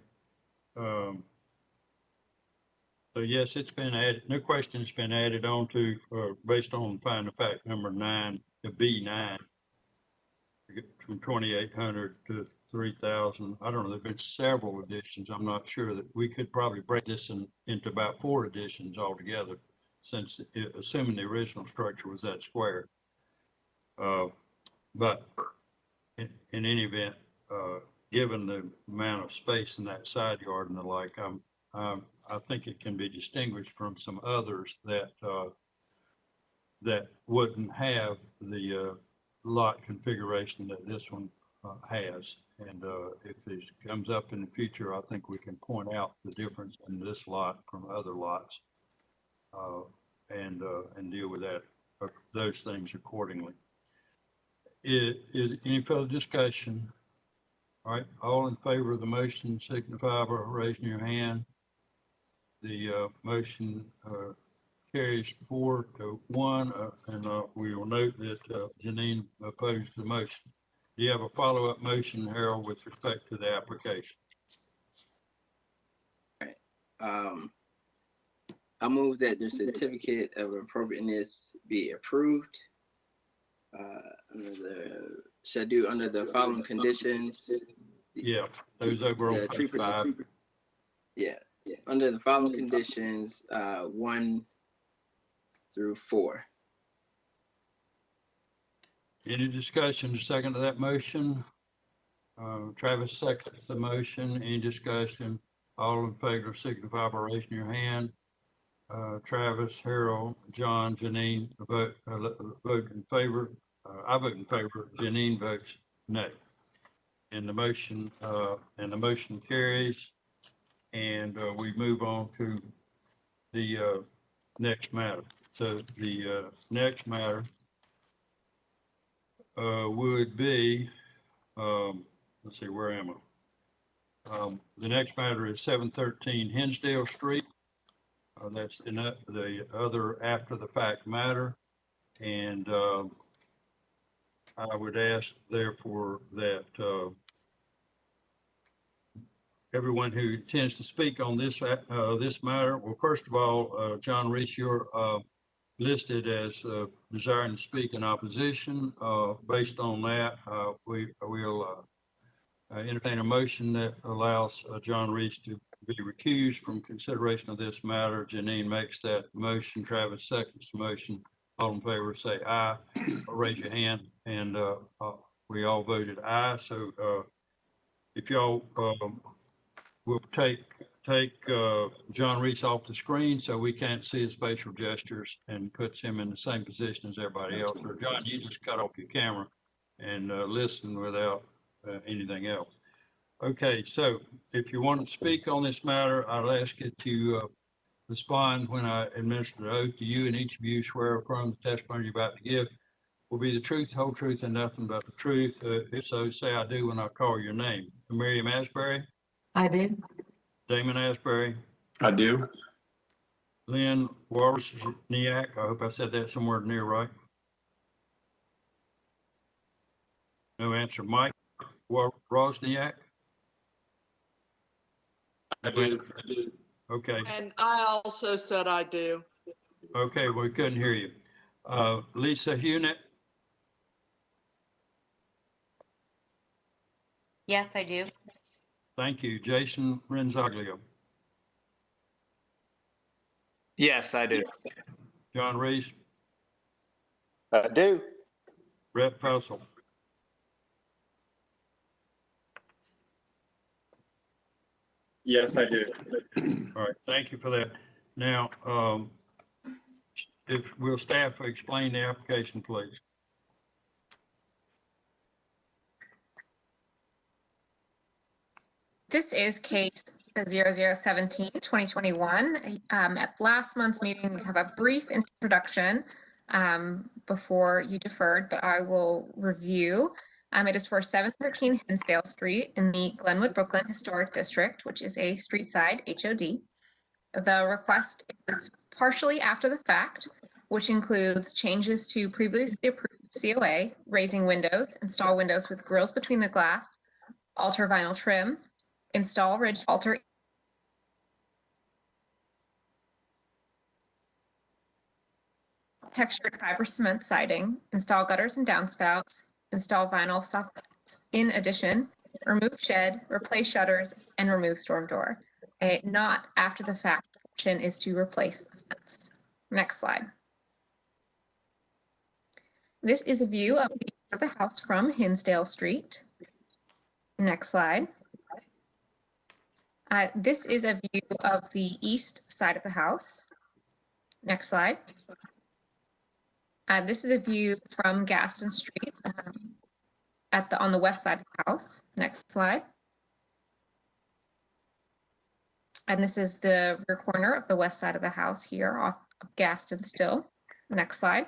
So yes, it's been added, no question, it's been added on to, based on finding fact number 9, the B9, from 2,800 to 3,000. I don't know, there've been several additions. I'm not sure that we could probably break this into about 4 additions altogether, since assuming the original structure was that square. But in any event, given the amount of space in that side yard and the like, I think it can be distinguished from some others that that wouldn't have the lot configuration that this one has. And if this comes up in the future, I think we can point out the difference in this lot from other lots and deal with that, those things accordingly. Is any further discussion? All right, all in favor of the motion signify by raising your hand. The motion carries 4-1, and we will note that Janine opposed the motion. Do you have a follow-up motion, Harold, with respect to the application? I move that the certificate of appropriateness be approved. Under the following conditions. Yeah, those over on page 5. Yeah, under the following conditions, 1 through 4. Any discussion to second to that motion? Travis seconds the motion. Any discussion? All in favor signify by raising your hand. Travis, Harold, John, Janine, vote in favor. I vote in favor. Janine votes no. And the motion carries. And we move on to the next matter. So the next matter would be, let's see, where am I? The next matter is 713 Hinsdale Street. That's the other after the fact matter. And I would ask therefore that everyone who intends to speak on this matter, well, first of all, John Reese, you're listed as desiring to speak in opposition. Based on that, we'll entertain a motion that allows John Reese to be recused from consideration of this matter. Janine makes that motion. Travis seconds the motion. All in favor say aye or raise your hand. And we all voted aye. So if y'all will take John Reese off the screen so we can't see his facial gestures, and puts him in the same position as everybody else. Or John, you just cut off your camera and listen without anything else. Okay, so if you want to speak on this matter, I'll ask you to respond when I administer the oath. To you and each of you swear or affirm the testimony you're about to give will be the truth, whole truth, and nothing but the truth. If so, say I do when I call your name. Miriam Asbury? I do. Damon Asbury? I do. Lynn Wawrczyniak, I hope I said that somewhere near right. No answer. Mike Wawrczyniak? I do. Okay. And I also said I do. Okay, we couldn't hear you. Lisa Hunick? Yes, I do. Thank you. Jason Renzaglio? Yes, I do. John Reese? I do. Brett Puzzle? Yes, I do. All right, thank you for that. Now, if will staff explain the application, please? This is case 0017, 2021. At last month's meeting, we have a brief introduction before you deferred, but I will review. It is for 713 Hinsdale Street in the Glenwood Brooklyn Historic District, which is a street side HOD. The request is partially after the fact, which includes changes to previously approved COA, raising windows, install windows with grills between the glass, alter vinyl trim, install ridge alter textured fiber cement siding, install gutters and downspouts, install vinyl soffits. In addition, remove shed, replace shutters, and remove storm door. A not after the fact option is to replace the fence. Next slide. This is a view of the house from Hinsdale Street. Next slide. This is a view of the east side of the house. Next slide. This is a view from Gaston Street on the west side of the house. Next slide. And this is the rear corner of the west side of the house here off of Gaston still. Next slide.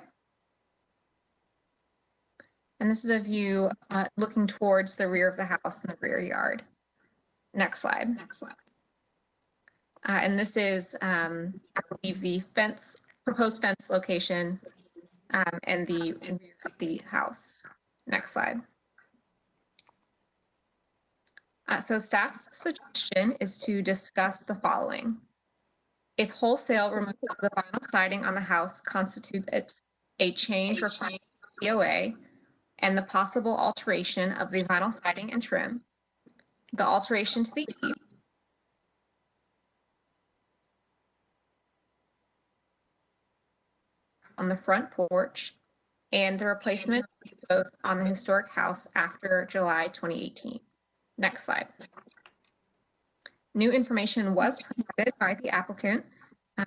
And this is a view looking towards the rear of the house in the rear yard. Next slide. And this is, I believe, the proposed fence location and the rear of the house. Next slide. So staff's suggestion is to discuss the following. If wholesale removal of the vinyl siding on the house constitutes a change requiring COA and the possible alteration of the vinyl siding and trim, the alteration to the eave, on the front porch, and the replacement proposed on the historic house after July 2018. Next slide. New information was provided by the applicant,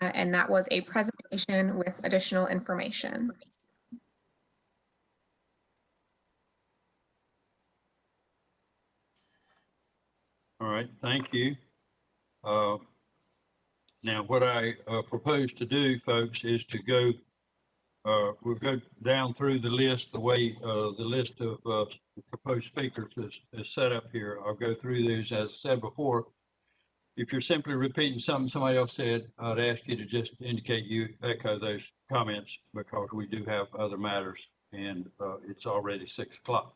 and that was a presentation with additional information. All right, thank you. Now, what I propose to do, folks, is to go, we'll go down through the list the way the list of proposed speakers is set up here. I'll go through these as I said before. If you're simply repeating something somebody else said, I'd ask you to just indicate you echo those comments because we do have other matters and it's already 6 o'clock.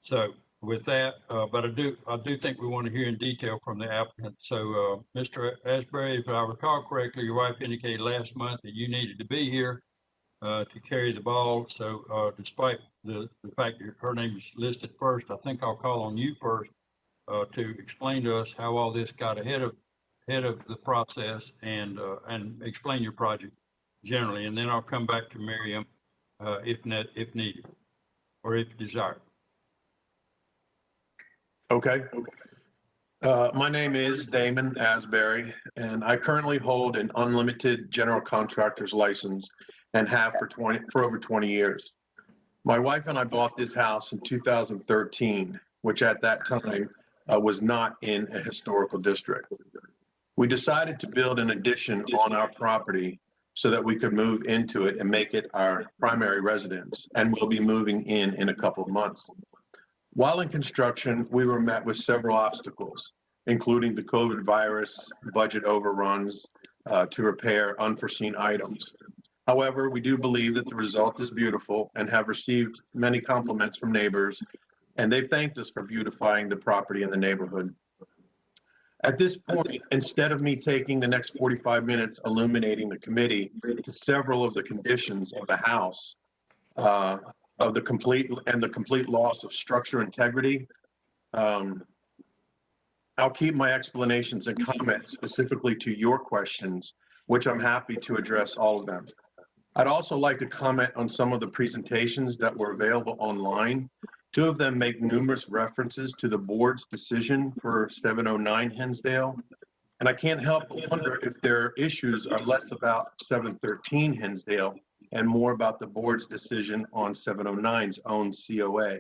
So with that, but I do think we want to hear in detail from the applicant. So Mr. Asbury, if I recall correctly, your wife indicated last month that you needed to be here to carry the ball. So despite the fact that her name is listed first, I think I'll call on you first to explain to us how all this got ahead of the process and explain your project generally, and then I'll come back to Miriam if needed or if desired. Okay. My name is Damon Asbury, and I currently hold an unlimited general contractor's license and have for over 20 years. My wife and I bought this house in 2013, which at that time was not in a historical district. We decided to build an addition on our property so that we could move into it and make it our primary residence, and we'll be moving in a couple of months. While in construction, we were met with several obstacles, including the COVID virus, budget overruns to repair unforeseen items. However, we do believe that the result is beautiful and have received many compliments from neighbors, and they've thanked us for beautifying the property in the neighborhood. At this point, instead of me taking the next 45 minutes illuminating the committee to several of the conditions of the house, of the complete loss of structure integrity, I'll keep my explanations and comments specifically to your questions, which I'm happy to address all of them. I'd also like to comment on some of the presentations that were available online. 2 of them make numerous references to the board's decision for 709 Hinsdale. And I can't help but wonder if their issues are less about 713 Hinsdale and more about the board's decision on 709's own COA.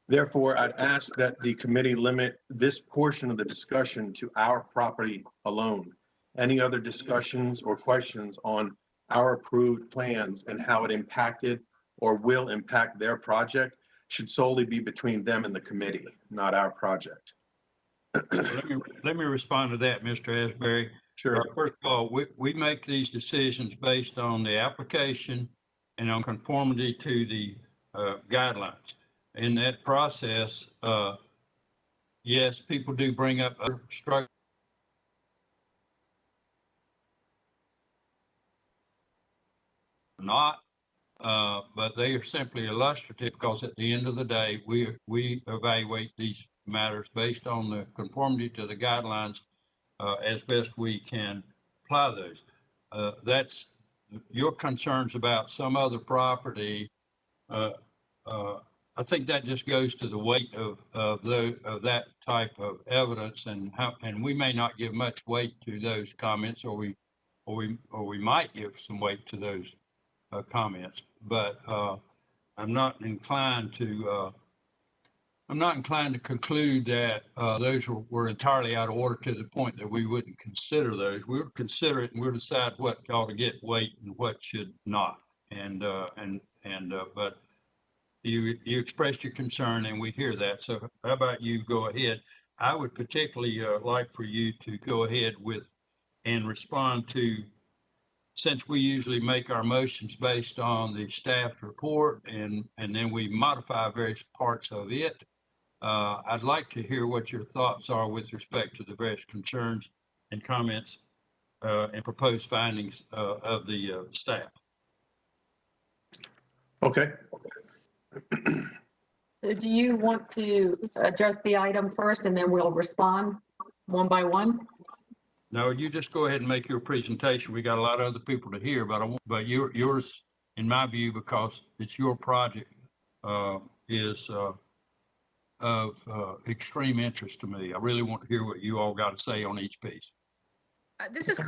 Therefore, I'd ask that the committee limit this portion of the discussion to our property alone. Any other discussions or questions on our approved plans and how it impacted or will impact their project should solely be between them and the committee, not our project. Let me respond to that, Mr. Asbury. Sure. First of all, we make these decisions based on the application and on conformity to the guidelines. In that process, yes, people do bring up other structures. Not, but they are simply illustrative because at the end of the day, we evaluate these matters based on the conformity to the guidelines as best we can apply those. That's your concerns about some other property. I think that just goes to the weight of that type of evidence and we may not give much weight to those comments or we might give some weight to those comments, but I'm not inclined to conclude that those were entirely out of order to the point that we wouldn't consider those. We'll consider it and we'll decide what ought to get weight and what should not. But you expressed your concern and we hear that. So how about you go ahead? I would particularly like for you to go ahead with and respond to, since we usually make our motions based on the staff report and then we modify various parts of it, I'd like to hear what your thoughts are with respect to the various concerns and comments and proposed findings of the staff. Okay. So do you want to address the item first and then we'll respond one by one? No, you just go ahead and make your presentation. We got a lot of other people to hear, but yours, in my view, because it's your project, is of extreme interest to me. I really want to hear what you all got to say on each piece. This is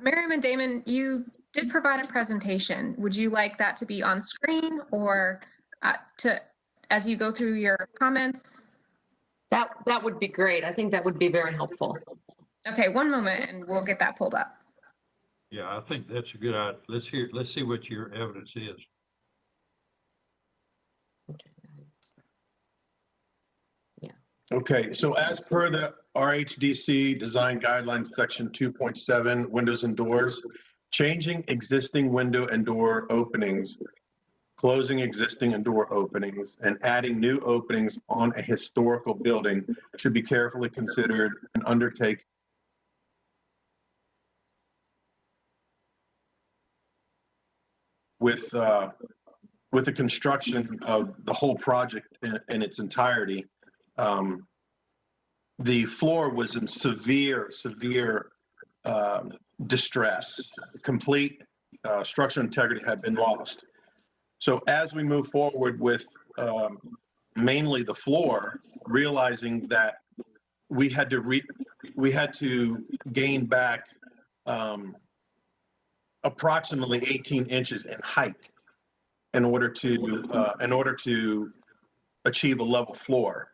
Miriam and Damon. You did provide a presentation. Would you like that to be on screen or as you go through your comments? That would be great. I think that would be very helpful. Okay, one moment and we'll get that pulled up. Yeah, I think that's a good idea. Let's see what your evidence is. Okay, so as per the RHDC Design Guidelines Section 2.7, windows and doors, changing existing window and door openings, closing existing and door openings, and adding new openings on a historical building should be carefully considered and undertaken with the construction of the whole project in its entirety. The floor was in severe distress. Complete structural integrity had been lost. So as we move forward with mainly the floor, realizing that we had to gain back approximately 18 inches in height in order to achieve a level floor.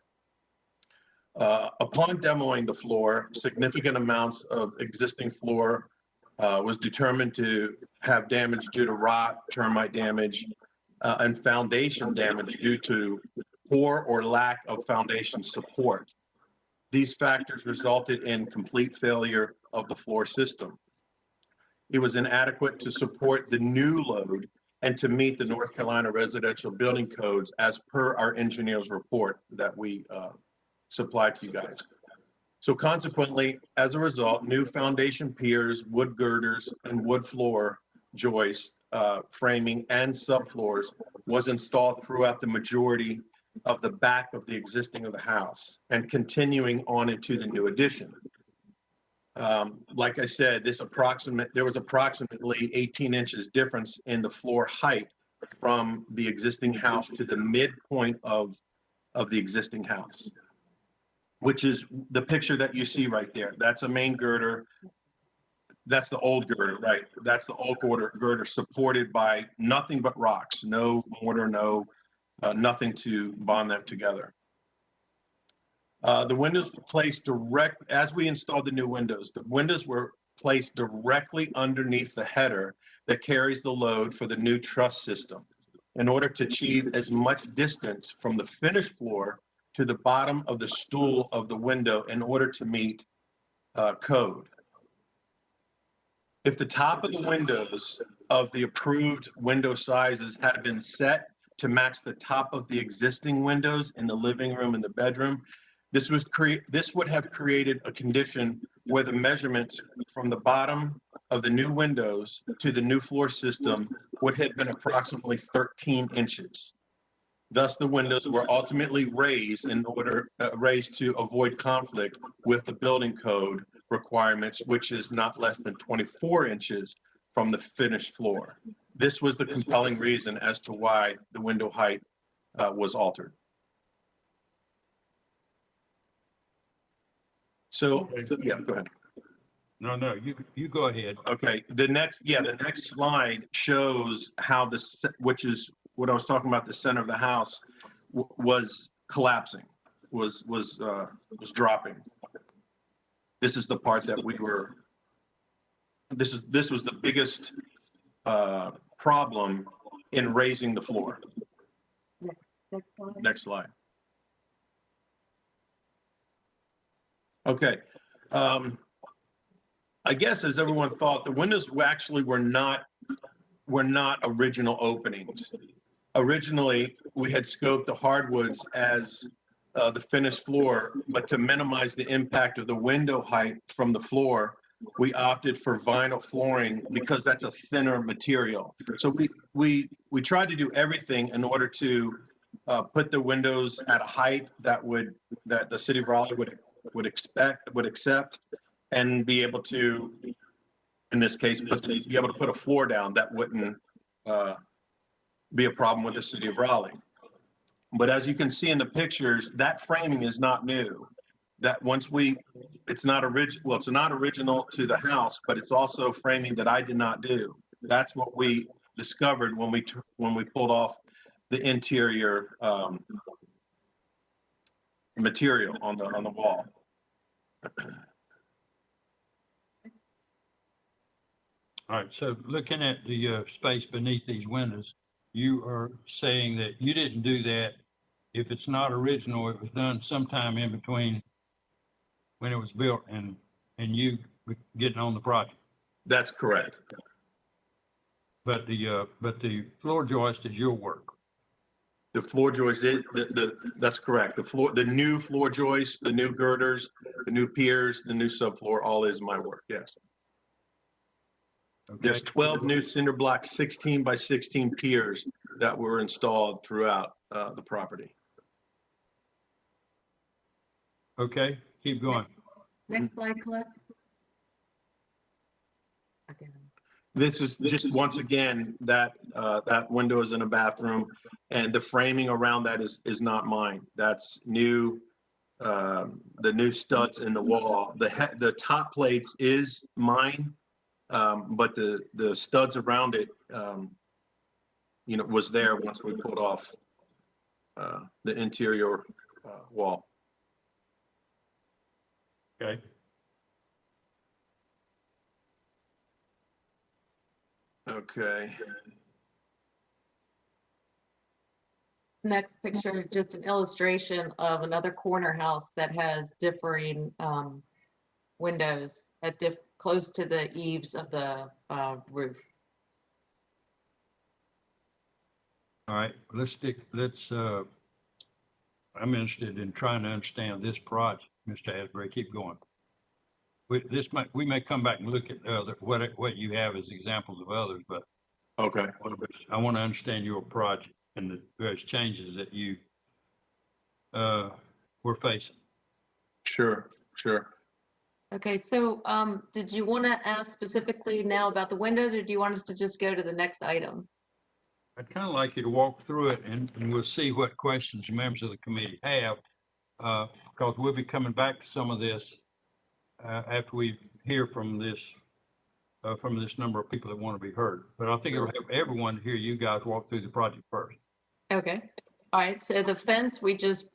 Upon demoing the floor, significant amounts of existing floor was determined to have damage due to rot, termite damage, and foundation damage due to poor or lack of foundation support. These factors resulted in complete failure of the floor system. It was inadequate to support the new load and to meet the North Carolina residential building codes as per our engineer's report that we supplied to you guys. So consequently, as a result, new foundation piers, wood girders, and wood floor joists, framing, and subfloors was installed throughout the majority of the back of the existing of the house and continuing on into the new addition. Like I said, there was approximately 18 inches difference in the floor height from the existing house to the midpoint of the existing house, which is the picture that you see right there. That's a main girder. That's the old girder, right? That's the old girder supported by nothing but rocks, no mortar, nothing to bond them together. The windows were placed direct, as we installed the new windows, the windows were placed directly underneath the header that carries the load for the new truss system in order to achieve as much distance from the finished floor to the bottom of the stool of the window in order to meet code. If the top of the windows of the approved window sizes had been set to match the top of the existing windows in the living room and the bedroom, this would have created a condition where the measurements from the bottom of the new windows to the new floor system would have been approximately 13 inches. Thus, the windows were ultimately raised to avoid conflict with the building code requirements, which is not less than 24 inches from the finished floor. This was the compelling reason as to why the window height was altered. So, yeah, go ahead. No, you go ahead. Okay, the next slide shows how which is what I was talking about, the center of the house was collapsing, was dropping. This is the part that this was the biggest problem in raising the floor. Next slide. Next slide. Okay. I guess as everyone thought, the windows actually were not original openings. Originally, we had scoped the hardwoods as the finished floor, but to minimize the impact of the window height from the floor, we opted for vinyl flooring because that's a thinner material. So we tried to do everything in order to put the windows at a height that the city of Raleigh would accept, and be able to, in this case, be able to put a floor down that wouldn't be a problem with the city of Raleigh. But as you can see in the pictures, that framing is not new. That it's not original to the house, but it's also framing that I did not do. That's what we discovered when we pulled off the interior material on the wall. All right, so looking at the space beneath these windows, you are saying that you didn't do that. If it's not original, it was done sometime in between when it was built and you getting on the project. That's correct. But the floor joist is your work. The floor joist is that's correct. The new floor joist, the new girders, the new piers, the new subfloor, all is my work. Yes. Okay. There's 12 new cinder block 16 by 16 piers that were installed throughout the property. Okay, keep going. Next slide, Colette. Okay. This is just, once again, that window is in a bathroom, and the framing around that is not mine. That's new, the new studs in the wall. The top plates is mine, but the studs around it, was there once we pulled off the interior wall. Okay. Okay. Next picture is just an illustration of another corner house that has differing windows at close to the eaves of the roof. All right, I'm interested in trying to understand this project, Mr. Asbury. Keep going. We may come back and look at what you have as examples of others, but okay, I want to understand your project and the various changes that you were facing. Sure. Okay, so did you want to ask specifically now about the windows, or do you want us to just go to the next item? I'd kind of like you to walk through it and we'll see what questions members of the committee have, because we'll be coming back to some of this after we hear from this number of people that want to be heard. But I think it'll help everyone to hear you guys walk through the project first. Okay, all right, so the fence, we just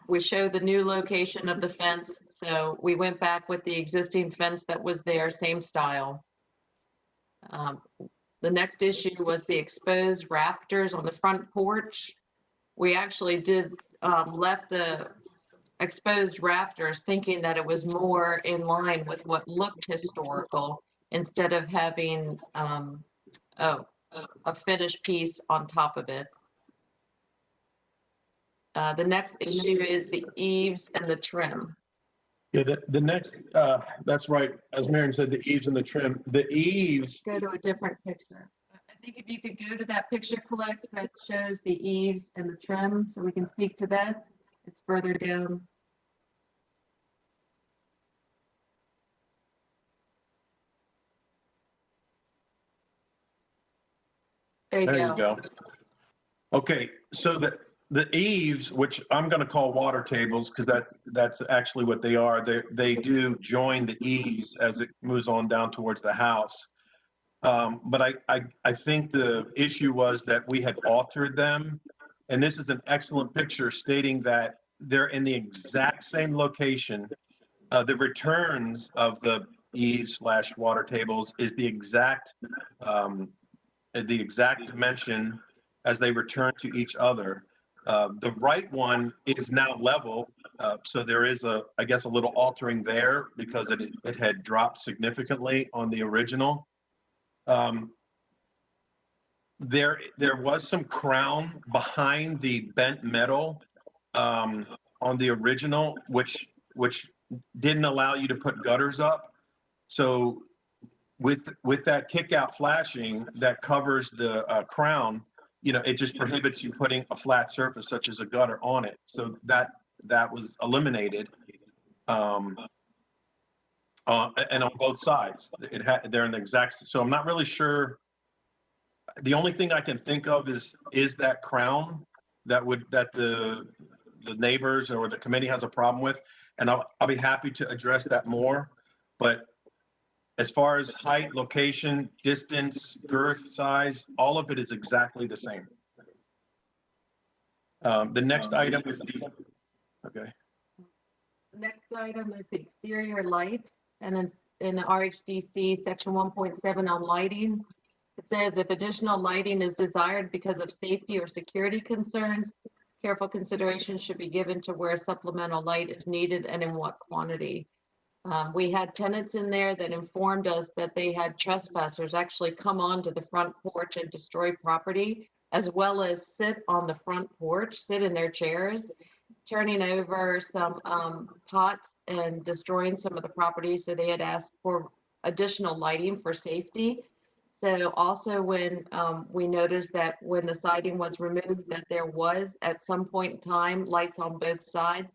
we show the new location of the fence. So we went back with the existing fence that was there, same style. The next issue was the exposed rafters on the front porch. We actually did left the exposed rafters thinking that it was more in line with what looked historical instead of having a finished piece on top of it. The next issue is the eaves and the trim. Yeah, the next, that's right. As Marion said, the eaves and the trim. The eaves, Go to a different picture. I think if you could go to that picture, Colette, that shows the eaves and the trim, so we can speak to that. It's further down. There there you you go. go. Okay, so the eaves, which I'm going to call water tables, because that's actually what they are. They do join the eaves as it moves on down towards the house. But I think the issue was that we had altered them, and this is an excellent picture stating that they're in the exact same location. The returns of the eaves / water tables is the exact dimension as they return to each other. The right one is now level, so there is I guess a little altering there because it had dropped significantly on the original. There was some crown behind the bent metal on the original, which didn't allow you to put gutters up. So with that kick out flashing that covers the crown, it just prohibits you putting a flat surface such as a gutter on it. So that was eliminated. And on both sides, they're in the exact. So I'm not really sure. The only thing I can think of is that crown that the neighbors or the committee has a problem with, and I'll be happy to address that more. But as far as height, location, distance, girth, size, all of it is exactly the same. The next item is okay. The next item is the exterior lights, and it's in the RHDC section 1.7 on lighting. It says if additional lighting is desired because of safety or security concerns, careful consideration should be given to where supplemental light is needed and in what quantity. We had tenants in there that informed us that they had trespassers actually come onto the front porch and destroy property, as well as sit on the front porch, sit in their chairs, turning over some pots and destroying some of the property. So they had asked for additional lighting for safety. So also when we noticed that when the siding was removed, that there was at some point in time lights on both sides.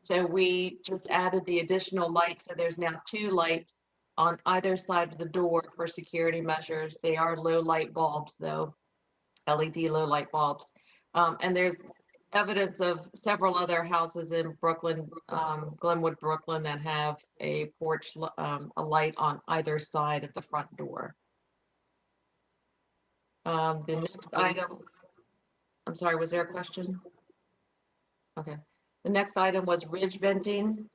So we just added the additional lights. So there's now 2 lights on either side of the door for security measures. They are low light bulbs though, LED low light bulbs. And there's evidence of several other houses in Brooklyn, Glenwood, Brooklyn, that have a porch, a light on either side of the front door. The next item, I'm sorry, was there a question? Okay. The next item was ridge venting.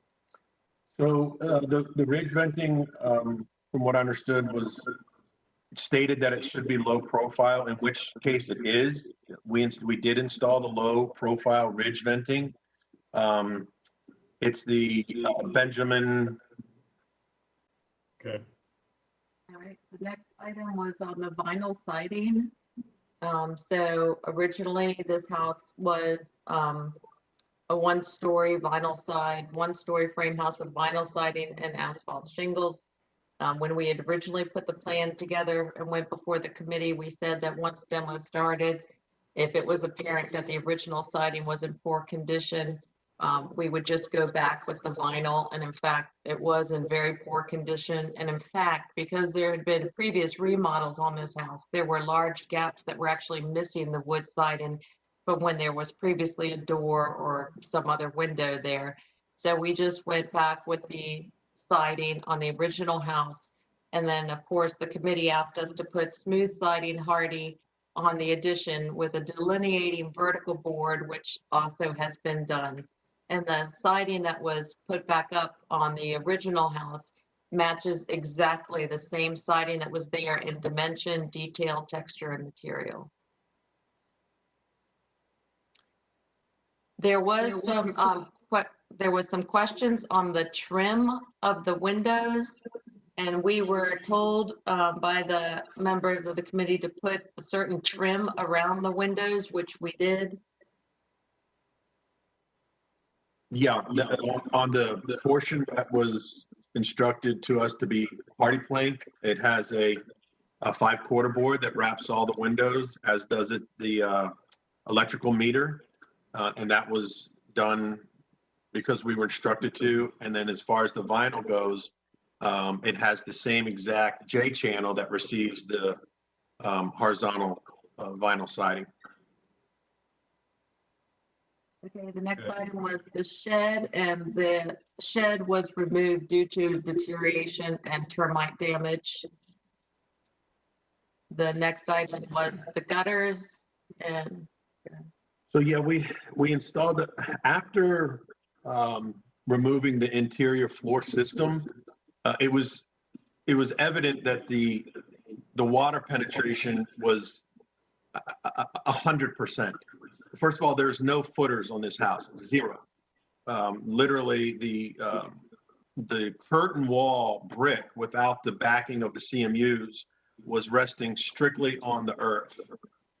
So the ridge venting, from what I understood, was stated that it should be low profile, in which case it is. We did install the low profile ridge venting. It's the Benjamin. Okay. All right, the next item was on the vinyl siding. So originally this house was a 1-story vinyl side, 1-story frame house with vinyl siding and asphalt shingles. When we had originally put the plan together and went before the committee, we said that once demo started, if it was apparent that the original siding was in poor condition, we would just go back with the vinyl. And in fact, it was in very poor condition. And in fact, because there had been previous remodels on this house, there were large gaps that were actually missing the wood siding, but when there was previously a door or some other window there. So we just went back with the siding on the original house. And then of course the committee asked us to put smooth siding hardy on the addition with a delineating vertical board, which also has been done. And the siding that was put back up on the original house matches exactly the same siding that was there in dimension, detail, texture, and material. There was some questions on the trim of the windows. And we were told by the members of the committee to put a certain trim around the windows, which we did. Yeah, on the portion that was instructed to us to be hardy plank, it has a 5/4 board that wraps all the windows, as does it the electrical meter. And that was done because we were instructed to. And then as far as the vinyl goes, it has the same exact J channel that receives the horizontal vinyl siding. Okay, the next item was the shed, and the shed was removed due to deterioration and termite damage. The next item was the gutters, and So yeah, we installed it after removing the interior floor system. It was evident that the water penetration was 100%. First of all, there's no footers on this house, zero. Literally the curtain wall brick without the backing of the CMUs was resting strictly on the earth.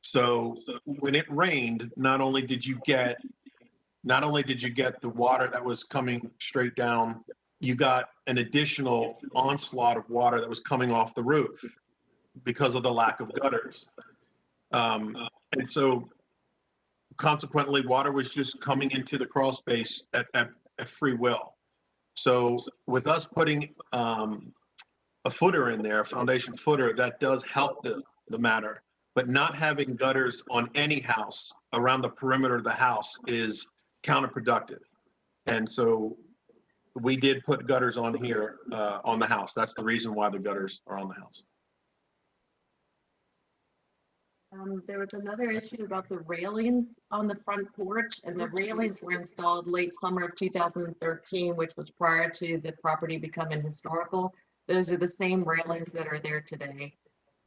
So when it rained, not only did you get the water that was coming straight down, you got an additional onslaught of water that was coming off the roof because of the lack of gutters. And so consequently, water was just coming into the crawl space at free will. So with us putting a footer in there, a foundation footer, that does help the matter. But not having gutters on any house around the perimeter of the house is counterproductive. And so we did put gutters on here on the house. That's the reason why the gutters are on the house. there was another issue about the railings on the front porch, and the railings were installed late summer of 2013, which was prior to the property becoming historical. Those are the same railings that are there today.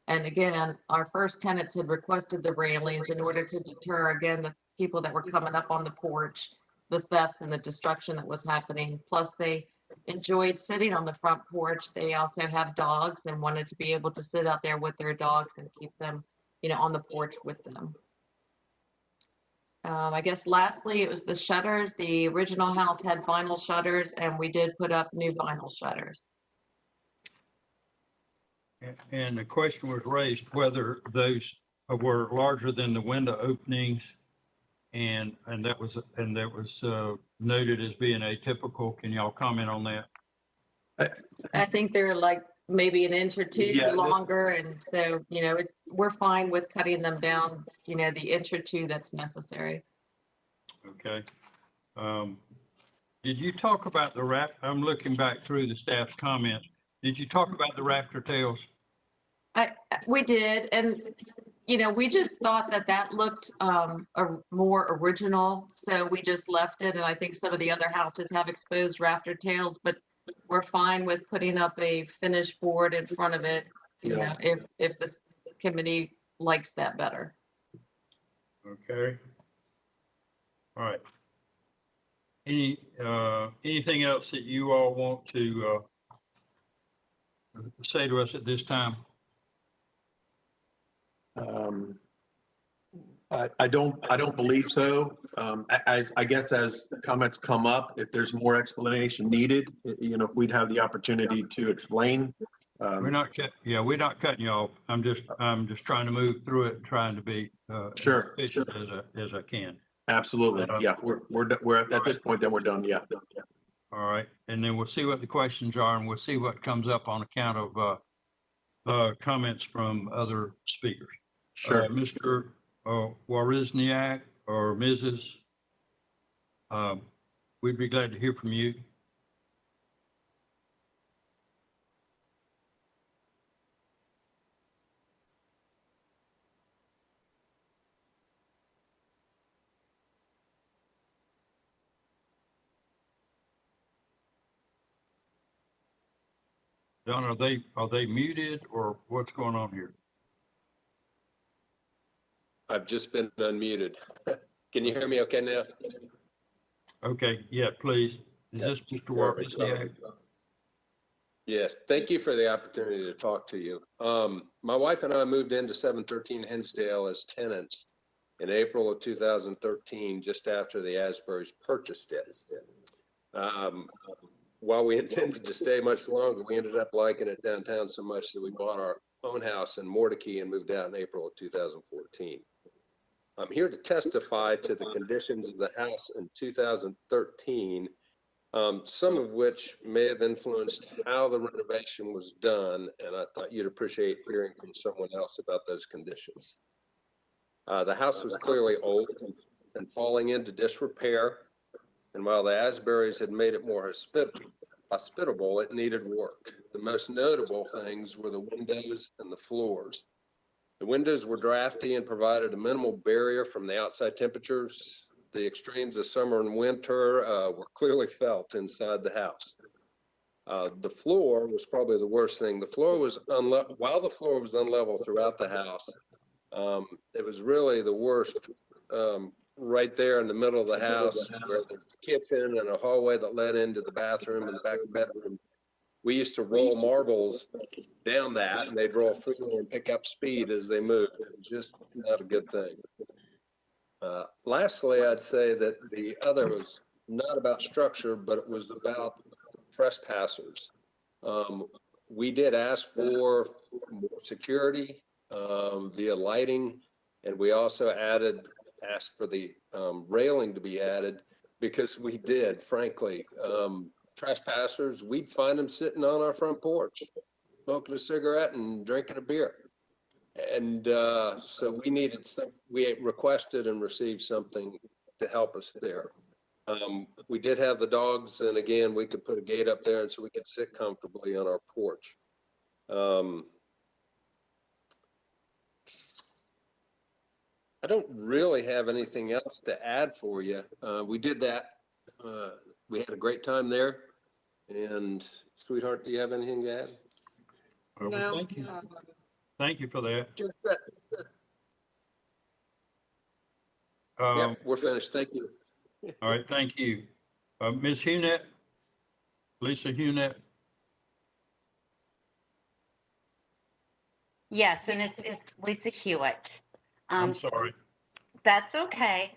And again, our first tenants had requested the railings in order to deter, again, the people that were coming up on the porch, the theft and the destruction that was happening. Plus, they enjoyed sitting on the front porch. They also have dogs and wanted to be able to sit out there with their dogs and keep them, on the porch with them. I guess lastly, it was the shutters. The original house had vinyl shutters, and we did put up new vinyl shutters. And the question was raised whether those were larger than the window openings, and that was noted as being atypical. Can y'all comment on that? I think they're like maybe an inch or two longer, and so we're fine with cutting them down. The inch or two that's necessary. Okay. Did you talk about the wrap? I'm looking back through the staff's comments. Did you talk about the rafter tails? We did, and we just thought that looked more original, so we just left it. And I think some of the other houses have exposed rafter tails, but we're fine with putting up a finished board in front of it. If the committee likes that better. Okay. All right. Anything else that you all want to say to us at this time? I don't believe so. I guess as comments come up, if there's more explanation needed, if we'd have the opportunity to explain. We're not cutting you off. I'm just trying to move through it, trying to be Sure. as efficient as I can. Absolutely. Yeah, we're at this point, then we're done. Yeah. All right, and then we'll see what the questions are, and we'll see what comes up on account of comments from other speakers. Sure. Mr. Warizniak or Mrs. We'd be glad to hear from you. Don, are they muted or what's going on here? I've just been unmuted. Can you hear me okay now? Okay, yeah, please. Is this Mr. Worthless? Yeah. Yes, thank you for the opportunity to talk to you. My wife and I moved into 713 Hinsdale as tenants in April of 2013, just after the Asburys purchased it. While we intended to stay much longer, we ended up liking it downtown so much that we bought our own house in Mordecai and moved out in April of 2014. I'm here to testify to the conditions of the house in 2013, some of which may have influenced how the renovation was done, and I thought you'd appreciate hearing from someone else about those conditions. The house was clearly old and falling into disrepair, and while the Asburys had made it more hospitable, it needed work. The most notable things were the windows and the floors. The windows were drafty and provided a minimal barrier from the outside temperatures. The extremes of summer and winter were clearly felt inside the house. The floor was probably the worst thing. The floor was while the floor was unlevel throughout the house, it was really the worst right there in the middle of the house where the kitchen and a hallway that led into the bathroom and the back bedroom. We used to roll marbles down that, and they'd roll freely and pick up speed as they moved. It was just not a good thing. Lastly, I'd say that the other was not about structure, but it was about trespassers. We did ask for more security via lighting, and we also asked for the railing to be added because we did, frankly. Trespassers, we'd find them sitting on our front porch, smoking a cigarette and drinking a beer. And so we requested and received something to help us there. We did have the dogs, and again, we could put a gate up there and so we could sit comfortably on our porch. I don't really have anything else to add for you. We did that. We had a great time there. And sweetheart, do you have anything to add? Well, No, thank you. Thank you for that. just that, Yeah, we're finished. Thank you. All right, thank you. Ms. Hunett, Lisa Hunett. Yes, and it's Lisa Hewitt. I'm sorry. That's okay.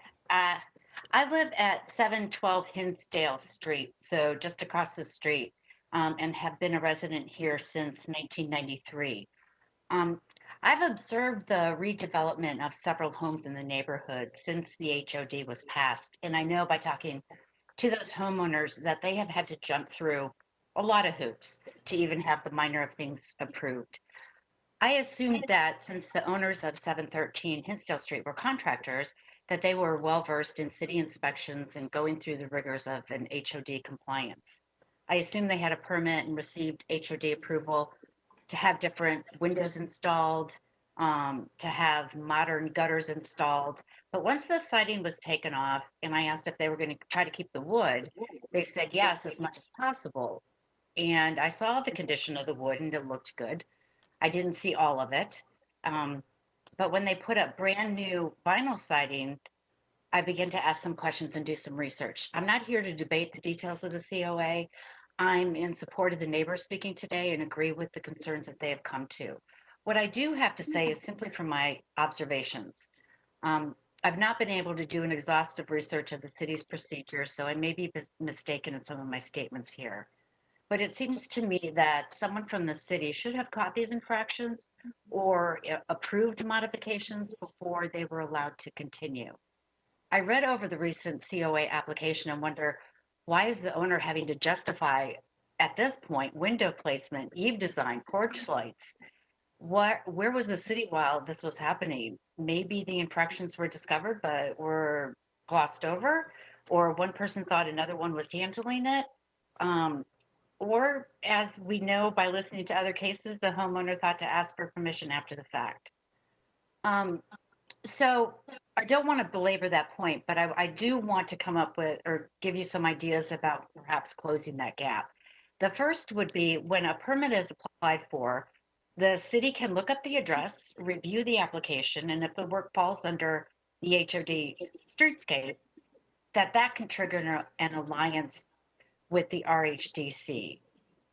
I live at 712 Hinsdale Street, so just across the street, and have been a resident here since 1993. I've observed the redevelopment of several homes in the neighborhood since the HOD was passed, and I know by talking to those homeowners that they have had to jump through a lot of hoops to even have the minor of things approved. I assumed that since the owners of 713 Hinsdale Street were contractors, that they were well versed in city inspections and going through the rigors of an HOD compliance. I assumed they had a permit and received HOD approval to have different windows installed, to have modern gutters installed. But once the siding was taken off and I asked if they were going to try to keep the wood, they said yes, as much as possible. And I saw the condition of the wood and it looked good. I didn't see all of it. But when they put up brand new vinyl siding, I began to ask some questions and do some research. I'm not here to debate the details of the COA. I'm in support of the neighbors speaking today and agree with the concerns that they have come to. What I do have to say is simply from my observations. I've not been able to do an exhaustive research of the city's procedures, so I may be mistaken in some of my statements here. But it seems to me that someone from the city should have caught these infractions or approved modifications before they were allowed to continue. I read over the recent COA application and wonder, why is the owner having to justify, at this point, window placement, eave design, porch lights? Where was the city while this was happening? Maybe the infractions were discovered but were glossed over, or one person thought another one was handling it. Or, as we know by listening to other cases, the homeowner thought to ask for permission after the fact. So I don't want to belabor that point, but I do want to come up with or give you some ideas about perhaps closing that gap. The first would be when a permit is applied for, the city can look up the address, review the application, and if the work falls under the HOD streetscape, that can trigger an alliance with the RHDC.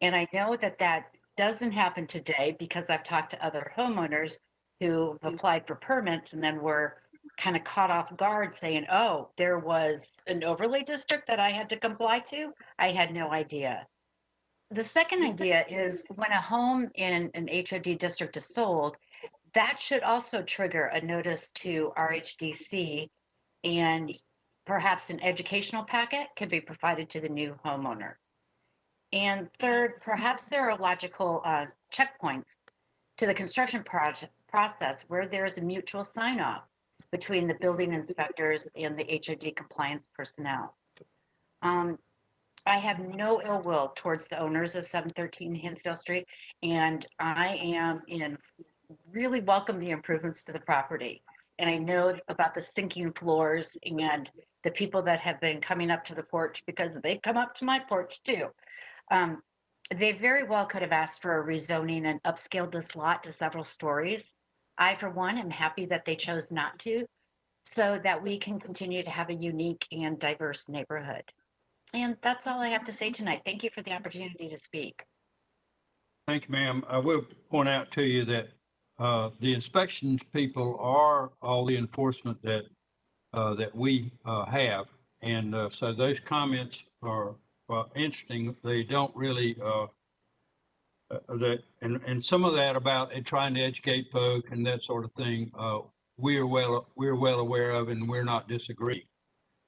And I know that doesn't happen today because I've talked to other homeowners who applied for permits and then were kind of caught off guard saying, oh, there was an overlay district that I had to comply to. I had no idea. The second idea is when a home in an HOD district is sold, that should also trigger a notice to RHDC, and perhaps an educational packet can be provided to the new homeowner. And third, perhaps there are logical checkpoints to the construction process where there is a mutual sign-off between the building inspectors and the HOD compliance personnel. I have no ill will towards the owners of 713 Hinsdale Street, and I really welcome the improvements to the property. And I know about the sinking floors and the people that have been coming up to the porch because they come up to my porch too. They very well could have asked for a rezoning and upscaled this lot to several stories. I, for one, am happy that they chose not to, so that we can continue to have a unique and diverse neighborhood. And that's all I have to say tonight. Thank you for the opportunity to speak. Thank you, ma'am. I will point out to you that the inspections people are all the enforcement that we have. And so those comments are interesting. They don't really, and some of that about trying to educate folk and that sort of thing, we're well aware of, and we're not disagreeing.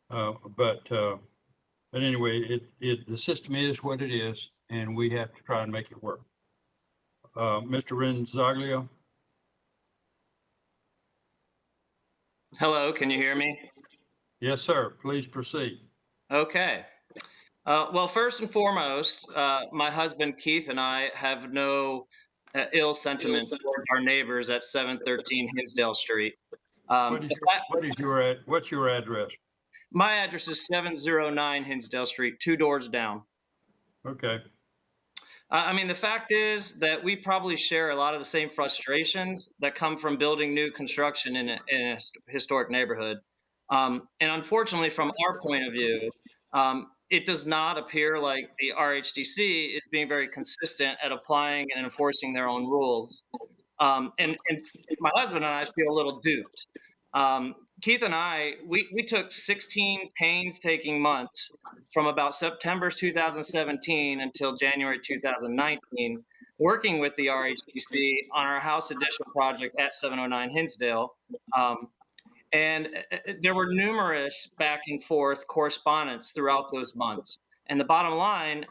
But anyway, the system is what it is, and we have to try and make it work. Mr. Renzaglio? Hello, can you hear me? Yes, sir. Please proceed. Okay. Well, first and foremost, my husband Keith and I have no ill sentiment towards our neighbors at 713 Hinsdale Street. What's your address? My address is 709 Hinsdale Street, 2 doors down. Okay. I mean, the fact is that we probably share a lot of the same frustrations that come from building new construction in a historic neighborhood. And unfortunately, from our point of view, it does not appear like the RHDC is being very consistent at applying and enforcing their own rules. And my husband and I feel a little duped. Keith and I, we took 16 painstaking months from about September 2017 until January 2019, working with the RHDC on our house addition project at 709 Hinsdale. And there were numerous back and forth correspondence throughout those months. And the bottom line,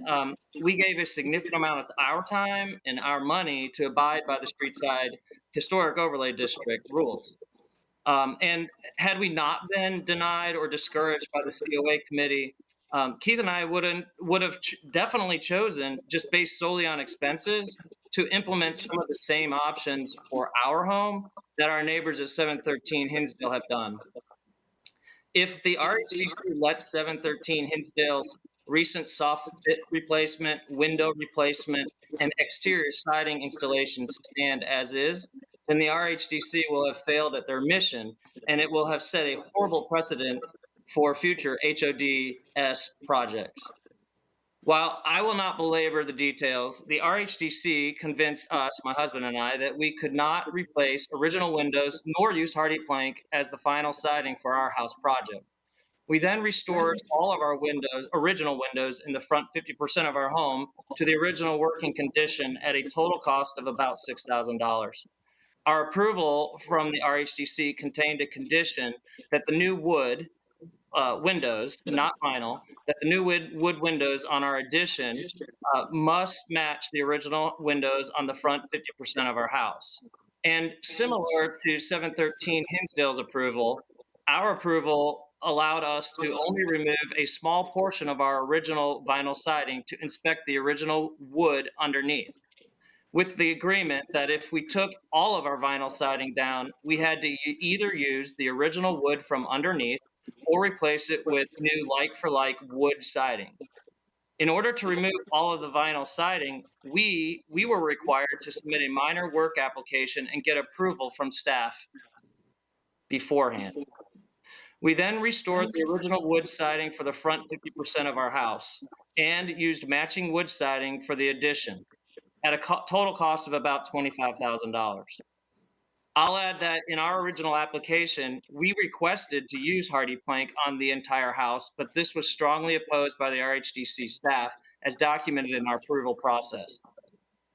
we gave a significant amount of our time and our money to abide by the Streetside Historic Overlay District rules. And had we not been denied or discouraged by the COA committee, Keith and I would have definitely chosen, just based solely on expenses, to implement some of the same options for our home that our neighbors at 713 Hinsdale have done. If the RHDC lets 713 Hinsdale's recent soft fit replacement, window replacement, and exterior siding installations stand as is, then the RHDC will have failed at their mission, and it will have set a horrible precedent for future HODS projects. While I will not belabor the details, the RHDC convinced us, my husband and I, that we could not replace original windows nor use hardy plank as the final siding for our house project. We then restored all of our original windows in the front 50% of our home to the original working condition at a total cost of about $6,000. Our approval from the RHDC contained a condition that the new wood windows, not vinyl, that the new wood windows on our addition must match the original windows on the front 50% of our house. And similar to 713 Hinsdale's approval, our approval allowed us to only remove a small portion of our original vinyl siding to inspect the original wood underneath, with the agreement that if we took all of our vinyl siding down, we had to either use the original wood from underneath or replace it with new like-for-like wood siding. In order to remove all of the vinyl siding, we were required to submit a minor work application and get approval from staff beforehand. We then restored the original wood siding for the front 50% of our house and used matching wood siding for the addition at a total cost of about $25,000. I'll add that in our original application, we requested to use hardy plank on the entire house, but this was strongly opposed by the RHDC staff as documented in our approval process.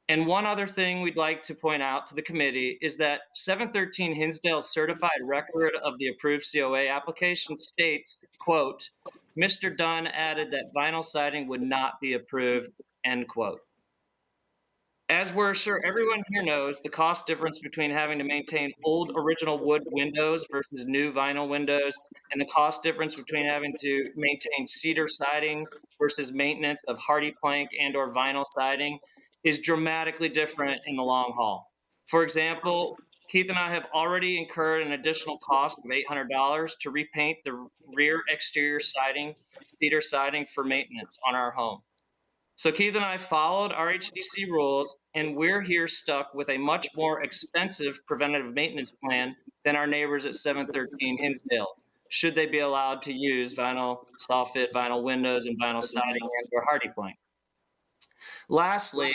And one other thing we'd like to point out to the committee is that 713 Hinsdale's certified record of the approved COA application states, quote, Mr. Dunn added that vinyl siding would not be approved, end quote. As we're sure everyone here knows, the cost difference between having to maintain old original wood windows versus new vinyl windows, and the cost difference between having to maintain cedar siding versus maintenance of hardy plank and or vinyl siding is dramatically different in the long haul. For example, Keith and I have already incurred an additional cost of $800 to repaint the rear exterior siding, cedar siding for maintenance on our home. So Keith and I followed RHDC rules, and we're here stuck with a much more expensive preventative maintenance plan than our neighbors at 713 Hinsdale, should they be allowed to use vinyl, soft fit vinyl windows and vinyl siding and or hardy plank. Lastly,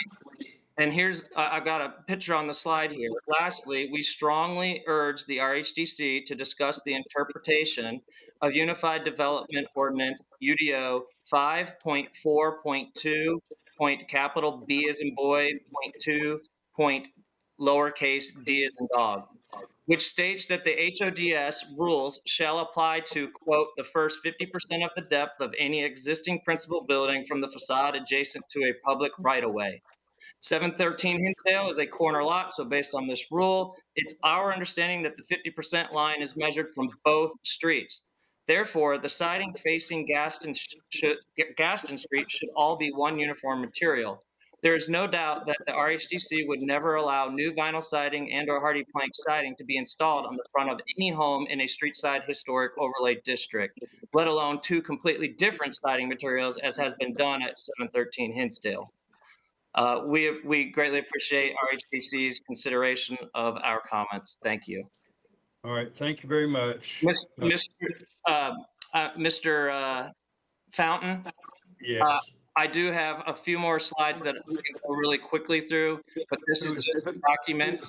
and here's, I've got a picture on the slide here. Lastly, we strongly urge the RHDC to discuss the interpretation of Unified Development Ordinance UDO 5.4.2. Capital B as in boy, .2, lowercase d as in dog, which states that the HODS rules shall apply to, quote, the first 50% of the depth of any existing principal building from the facade adjacent to a public right-of-way. 713 Hinsdale is a corner lot, so based on this rule, it's our understanding that the 50% line is measured from both streets. Therefore, the siding facing Gaston Street should all be one uniform material. There is no doubt that the RHDC would never allow new vinyl siding and or hardy plank siding to be installed on the front of any home in a street side historic overlay district, let alone two completely different siding materials as has been done at 713 Hinsdale. We greatly appreciate RHDC's consideration of our comments. Thank you. All right, thank you very much. Mr. Fountain? Yes. I do have a few more slides that we can go really quickly through, but this is just a document.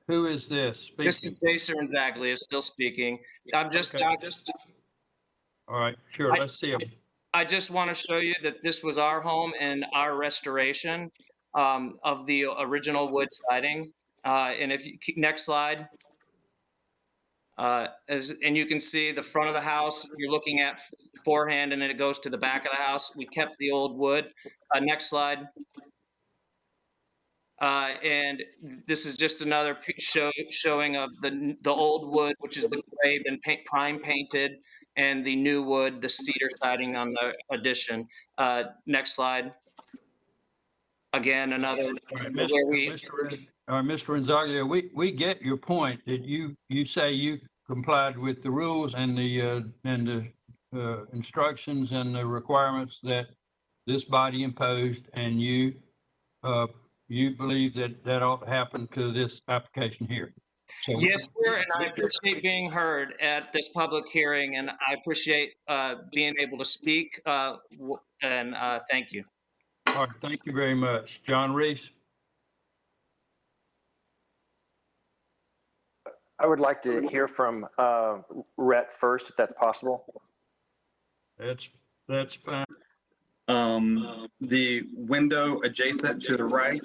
Who is this speaking? This is Jason Zaglia is still speaking. I'm just, Okay. All right, sure, let's see him. I just want to show you that this was our home and our restoration of the original wood siding. And if you next slide. And you can see the front of the house, you're looking at forehand, and then it goes to the back of the house. We kept the old wood. Next slide. And this is just another showing of the old wood, which is the gray and prime painted, and the new wood, the cedar siding on the addition. Next slide. Again, another. All right, Mr. Renzaglia, we get your point that you say you complied with the rules and the instructions and the requirements that this body imposed, and you believe that ought to happen to this application here. So, yes, sir, and I appreciate being heard at this public hearing, and I appreciate being able to speak, and thank you. All right, thank you very much. John Reese? I would like to hear from Rhett first, if that's possible. That's fine. The window adjacent to the right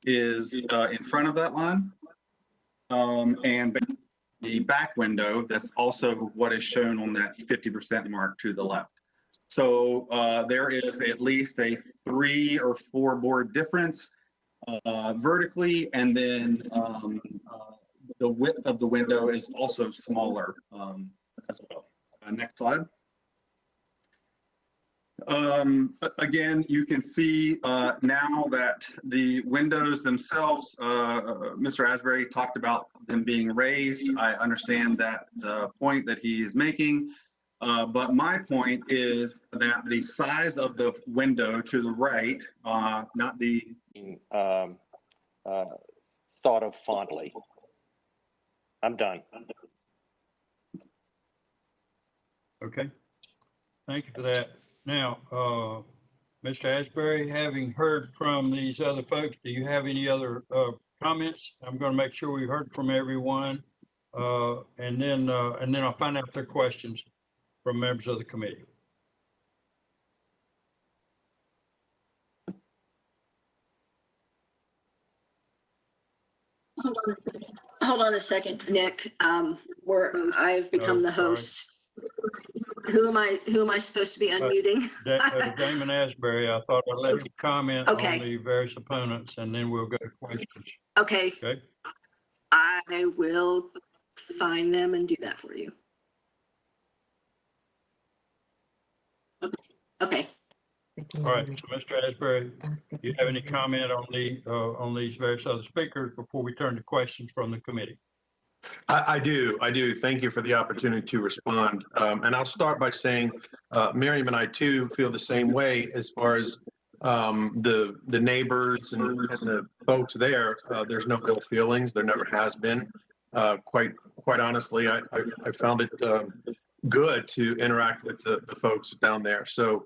is in front of that line. And the back window, that's also what is shown on that 50% mark to the left. So there is at least a 3 or 4 board difference vertically, and then the width of the window is also smaller as well. Next slide. Again, you can see now that the windows themselves, Mr. Asbury talked about them being raised. I understand that point that he is making. But my point is that the size of the window to the right, not the, Um, thought of fondly. I'm done. Okay. Thank you for that. Now, Mr. Asbury, having heard from these other folks, do you have any other comments? I'm going to make sure we heard from everyone. And then I'll find out if there are questions from members of the committee. Hold on a second, Nick. I've become the sorry. host. Who am I supposed to be unmuting? Damon Asbury, I thought I'd let him comment on Okay. the various opponents, and then we'll go to questions. Okay, Okay? I will find them and do that for you. Okay. All right, so Mr. Asbury, do you have any comment on these various other speakers before we turn to questions from the committee? I do. Thank you for the opportunity to respond. And I'll start by saying, Miriam and I too feel the same way as far as the neighbors and the folks there. There's no ill feelings. There never has been. Quite honestly, I found it good to interact with the folks down there. So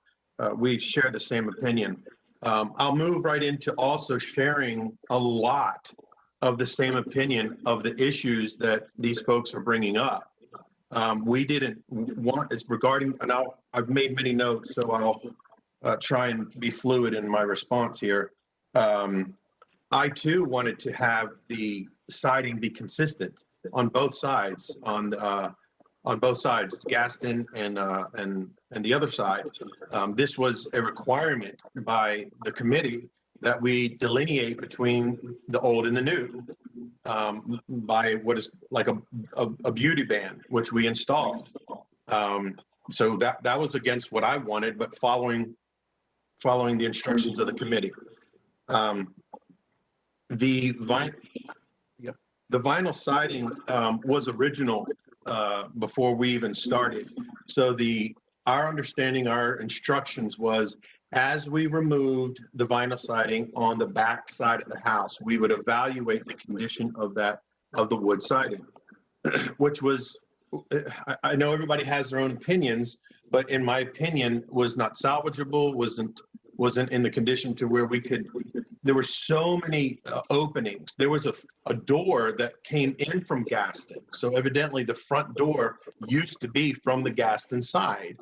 we share the same opinion. I'll move right into also sharing a lot of the same opinion of the issues that these folks are bringing up. We didn't want, as regarding, and I've made many notes, so I'll try and be fluid in my response here. I too wanted to have the siding be consistent on both sides, on both sides, Gaston and the other side. This was a requirement by the committee that we delineate between the old and the new by what is like a beauty band, which we installed. So that was against what I wanted, but following the instructions of the committee. The vinyl siding was original before we even started. So our understanding, our instructions was, as we removed the vinyl siding on the back side of the house, we would evaluate the condition of the wood siding, which was, I know everybody has their own opinions, but in my opinion, was not salvageable, wasn't in the condition to where we could. There were so many openings. There was a door that came in from Gaston. So evidently the front door used to be from the Gaston side.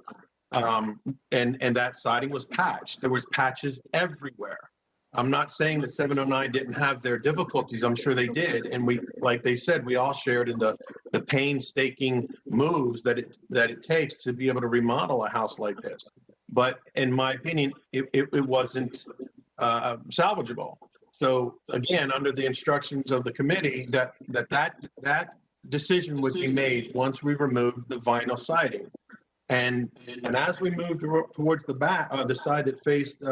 And that siding was patched. There was patches everywhere. I'm not saying that 709 didn't have their difficulties. I'm sure they did. And we, like they said, we all shared in the painstaking moves that it takes to be able to remodel a house like this. But in my opinion, it wasn't salvageable. So again, under the instructions of the committee, that decision would be made once we removed the vinyl siding. And as we moved towards the back, the side that faced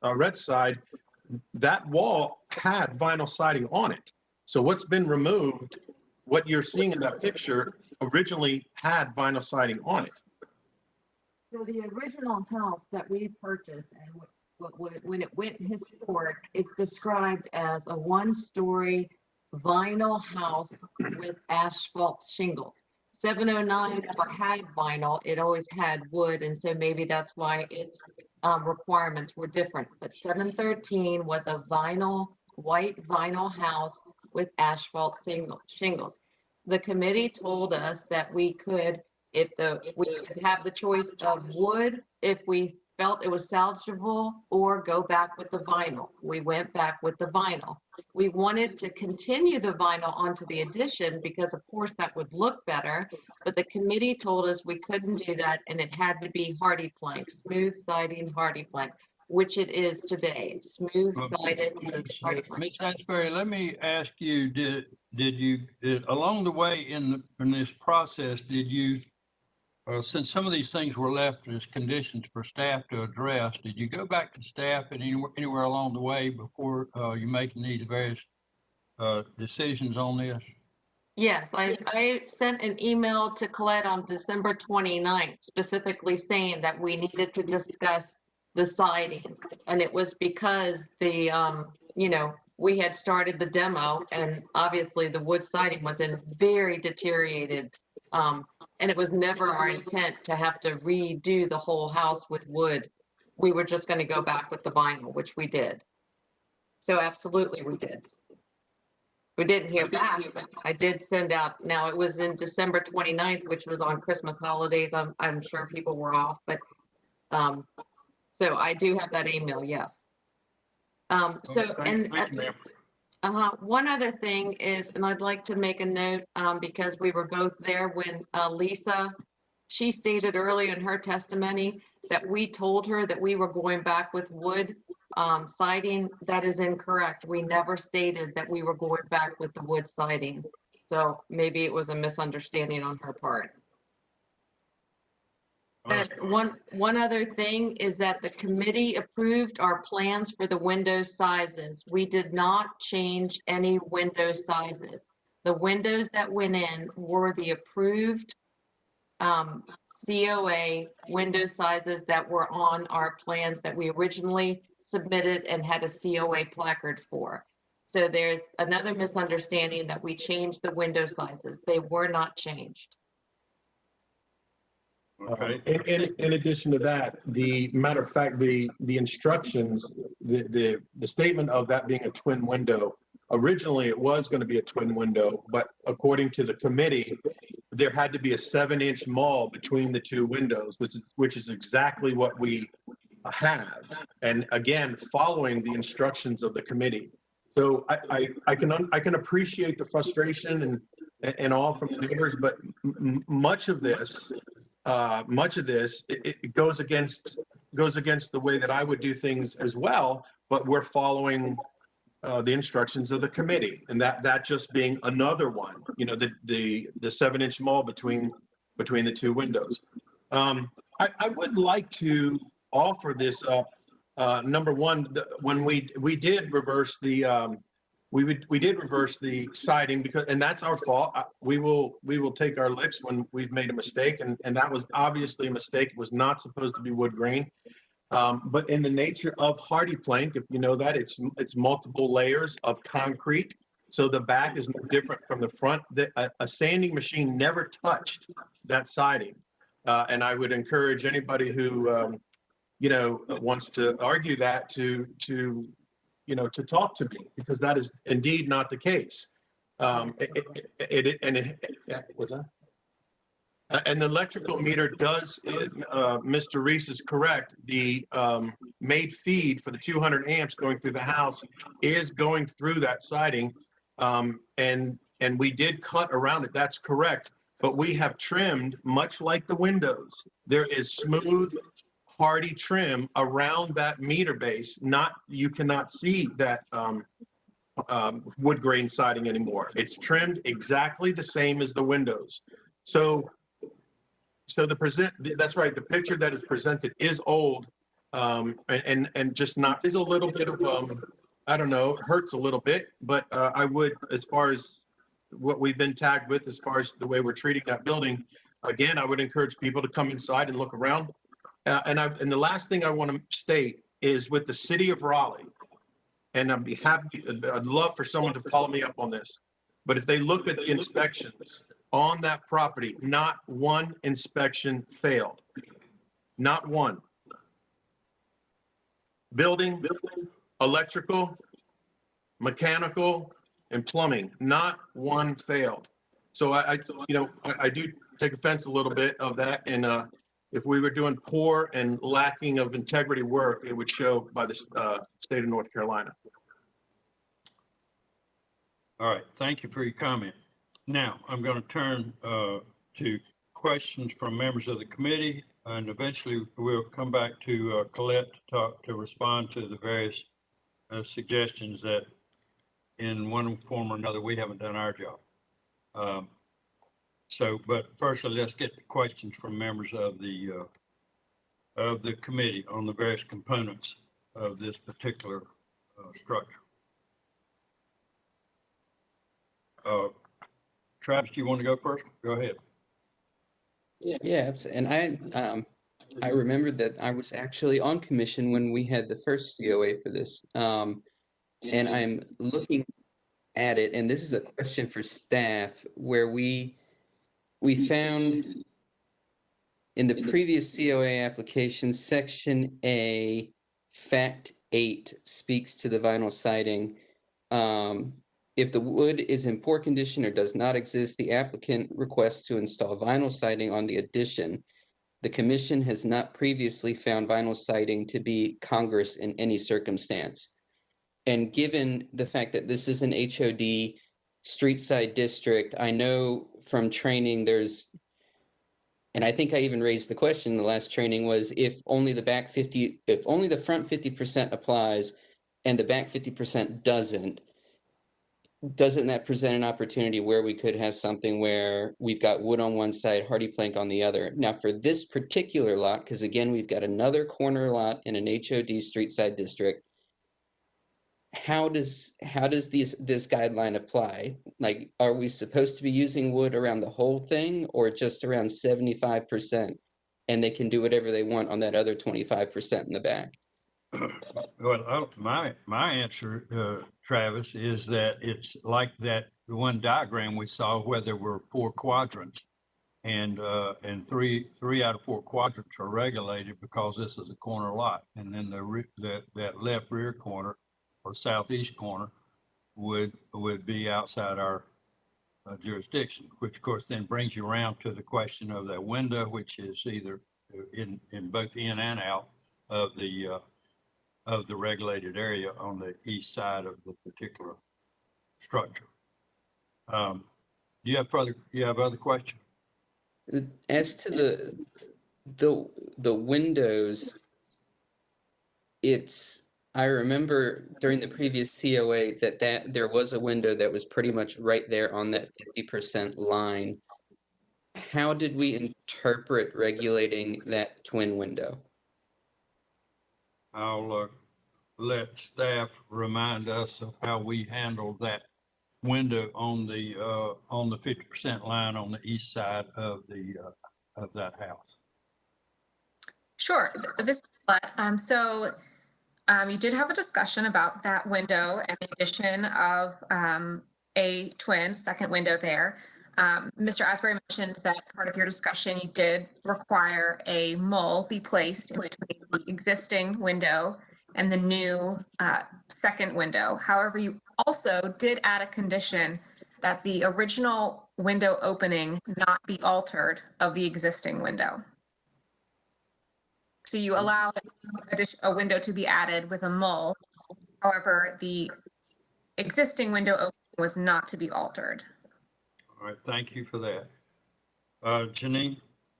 red side, that wall had vinyl siding on it. So what's been removed, what you're seeing in that picture, originally had vinyl siding on it. So the original house that we purchased and when it went historic, it's described as a one-story vinyl house with asphalt shingles. 709 never had vinyl, it always had wood, and so maybe that's why its requirements were different. But 713 was a white vinyl house with asphalt shingles. The committee told us that we could have the choice of wood if we felt it was salvageable, or go back with the vinyl. We went back with the vinyl. We wanted to continue the vinyl onto the addition because of course that would look better, but the committee told us we couldn't do that and it had to be hardy plank, smooth siding hardy plank, which it is today. It's smooth sided hardy plank. Ms. Asbury, let me ask you, did along the way in this process, did you, since some of these things were left as conditions for staff to address, did you go back to staff and anywhere along the way before you making these various decisions on this? Yes, I sent an email to Colette on December 29th, specifically saying that we needed to discuss the siding. And it was because we had started the demo and obviously the wood siding was in very deteriorated. And it was never our intent to have to redo the whole house with wood. We were just going to go back with the vinyl, which we did. So absolutely we did. We didn't hear back, but I did send out, now it was in December 29th, which was on Christmas holidays. I'm sure people were off, but, so I do have that email, yes. Thank you, ma'am. One other thing is, and I'd like to make a note, because we were both there when, Lisa, she stated earlier in her testimony that we told her that we were going back with wood siding. That is incorrect. We never stated that we were going back with the wood siding. So maybe it was a misunderstanding on her part. One other thing is that the committee approved our plans for the window sizes. We did not change any window sizes. The windows that went in were the approved COA window sizes that were on our plans that we originally submitted and had a COA placard for. So there's another misunderstanding that we changed the window sizes. They were not changed. Okay. In addition to that, the matter of fact, the instructions, the statement of that being a twin window, originally it was going to be a twin window, but according to the committee, there had to be a 7-inch maul between the two windows, which is exactly what we have. And again, following the instructions of the committee. So I can appreciate the frustration and all from the neighbors, but much of this it goes against the way that I would do things as well. But we're following the instructions of the committee, and that just being another one. You know, the 7-inch maul between the two windows. I would like to offer this up. Number one, when we did reverse the we did reverse the siding because, and that's our fault. We will take our licks when we've made a mistake, and that was obviously a mistake. It was not supposed to be wood grain. But in the nature of hardy plank, if you know that, it's multiple layers of concrete. So the back is no different from the front. A sanding machine never touched that siding. And I would encourage anybody who wants to argue that to talk to me, because that is indeed not the case. What's that? An electrical meter does, Mr. Reese is correct. The made feed for the 200 amps going through the house is going through that siding. And we did cut around it. That's correct. But we have trimmed, much like the windows. There is smooth, hardy trim around that meter base. You cannot see that wood grain siding anymore. It's trimmed exactly the same as the windows. So that's right. The picture that is presented is old, and just not, is a little bit of I don't know, it hurts a little bit. But I would, as far as what we've been tagged with, as far as the way we're treating that building, again, I would encourage people to come inside and look around. And the last thing I want to state is with the city of Raleigh, and I'd love for someone to follow me up on this. But if they look at the inspections on that property, not one inspection failed. Not one. Building, electrical, mechanical, and plumbing, not one failed. So I do take offense a little bit of that. And if we were doing poor and lacking of integrity work, it would show by the state of North Carolina. All right, thank you for your comment. Now, I'm going to turn to questions from members of the committee, and eventually we'll come back to Colette to respond to the various suggestions that in one form or another we haven't done our job. But firstly, let's get the questions from members of the committee on the various components of this particular structure. Travis, do you want to go first? Go ahead. Yeah, and I remembered that I was actually on commission when we had the first COA for this. And I'm looking at it, and this is a question for staff, where we found in the previous COA application, Section A, Fact 8 speaks to the vinyl siding. If the wood is in poor condition or does not exist, the applicant requests to install vinyl siding on the addition. The commission has not previously found vinyl siding to be congruous in any circumstance. And given the fact that this is an HOD street side district, I know from training there's, and I think I even raised the question in the last training, was if only the front 50% applies and the back 50% doesn't that present an opportunity where we could have something where we've got wood on one side, hardy plank on the other? Now for this particular lot, because again, we've got another corner lot in an HOD street side district, how does this guideline apply? Like, are we supposed to be using wood around the whole thing or just around 75%? And they can do whatever they want on that other 25% in the back? Well, my answer, Travis, is that it's like the one diagram we saw where there were 4 quadrants, and three out of 4 quadrants are regulated because this is a corner lot, and then that left rear corner or southeast corner would be outside our jurisdiction, which of course then brings you around to the question of that window, which is either in both in and out of the regulated area on the east side of the particular structure. Do you have other questions? As to the windows, I remember during the previous COA that there was a window that was pretty much right there on that 50% line. How did we interpret regulating that twin window? I'll let staff remind us of how we handled that window on the 50% line on the east side of that house. Sure. You did have a discussion about that window and the addition of a twin second window there. Mr. Asbury mentioned that part of your discussion, you did require a mull be placed in between the existing window and the new second window. However, you also did add a condition that the original window opening not be altered of the existing window. So you allow a window to be added with a mull. However, the existing window opening was not to be altered. All right, thank you for that. Janine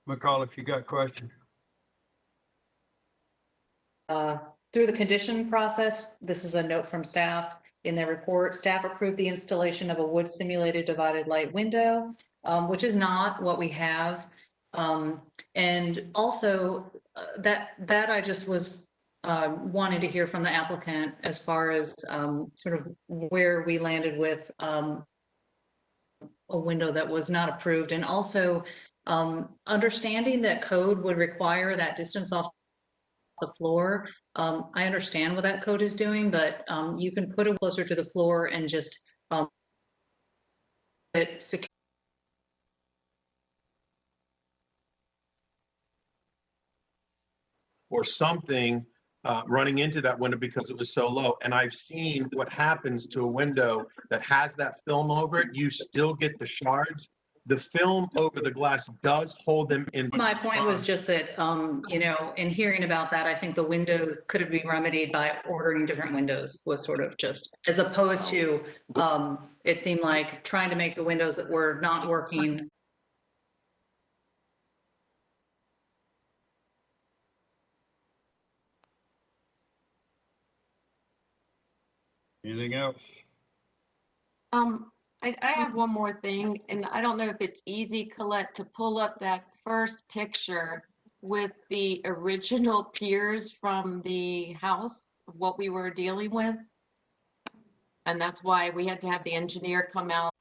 McCall, if you got questions. Through the condition process, this is a note from staff in their report. Staff approved the installation of a wood simulated divided light window, which is not what we have. And also that I just was wanting to hear from the applicant as far as sort of where we landed with a window that was not approved, and also understanding that code would require that distance off the floor. I understand what that code is doing, but you can put it closer to the floor and just it secure. Or something running into that window because it was so low. And I've seen what happens to a window that has that film over it. You still get the shards. The film over the glass does hold them in. My point was just that, you know, in hearing about that, I think the windows could have been remedied by ordering different windows, was sort of just, as opposed to, it seemed like trying to make the windows that were not working. Anything else? I have one more thing, and I don't know if it's easy, Colette, to pull up that first picture with the original piers from the house, what we were dealing with. And that's why we had to have the engineer come out.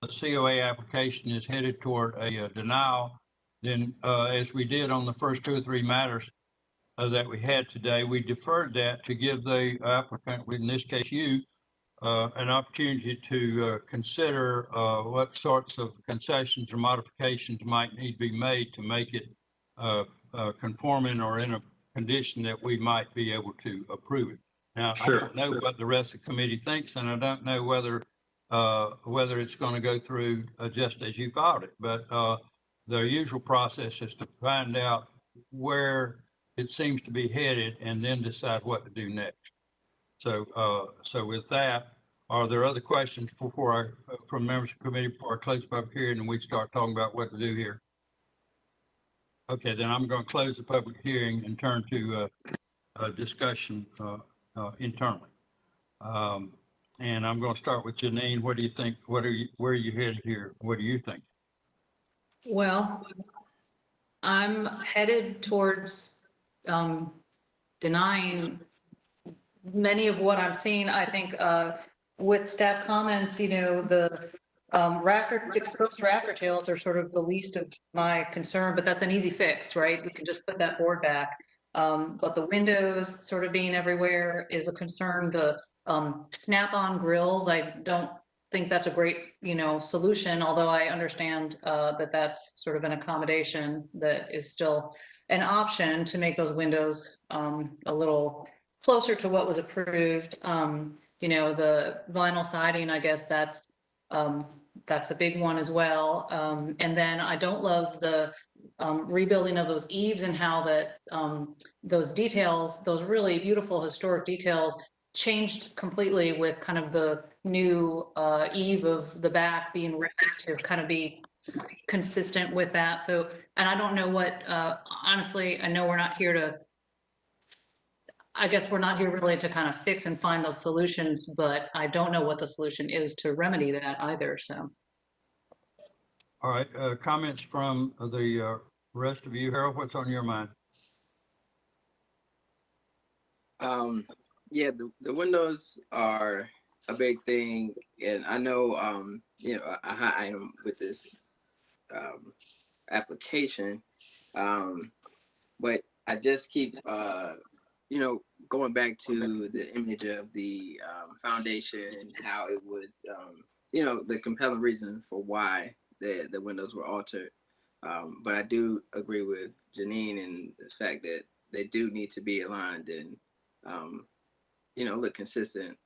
the COA application is headed toward a denial, then as we did on the first 2 or 3 matters that we had today, we deferred that to give the applicant, in this case you, an opportunity to consider what sorts of concessions or modifications might need to be made to make it conforming or in a condition that we might be able to approve it. Now, I don't know what the rest of the committee thinks, and I don't know whether it's going to go through just as you filed it. But the usual process is to find out where it seems to be headed and then decide what to do next. So with that, are there other questions from members of the committee before I close the public hearing and we start talking about what to do here? Okay, then I'm going to close the public hearing and turn to a discussion internally. And I'm going to start with Janine. What do you think? Where are you headed here? What do you think? Well, I'm headed towards denying many of what I'm seeing. I think with staff comments, you know, the exposed rafter tails are sort of the least of my concern, but that's an easy fix, right? We can just put that board back. But the windows sort of being everywhere is a concern. The snap-on grills, I don't think that's a great, you know, solution, although I understand that that's sort of an accommodation that is still an option to make those windows a little closer to what was approved. You know, the vinyl siding, I guess that's a big one as well. And then I don't love the rebuilding of those eaves and how that those details, those really beautiful historic details changed completely with kind of the new eave of the back being raised to kind of be consistent with that. So, and I don't know what, honestly, I know we're not here to, I guess we're not here really to kind of fix and find those solutions, but I don't know what the solution is to remedy that either, so. All right, comments from the rest of you. Harold, what's on your mind? Yeah, the windows are a big thing, and I know you know, a hot item with this application, but I just keep you know, going back to the image of the foundation and how it was you know, the compelling reason for why the windows were altered. But I do agree with Janine in the fact that they do need to be aligned and you know, look consistent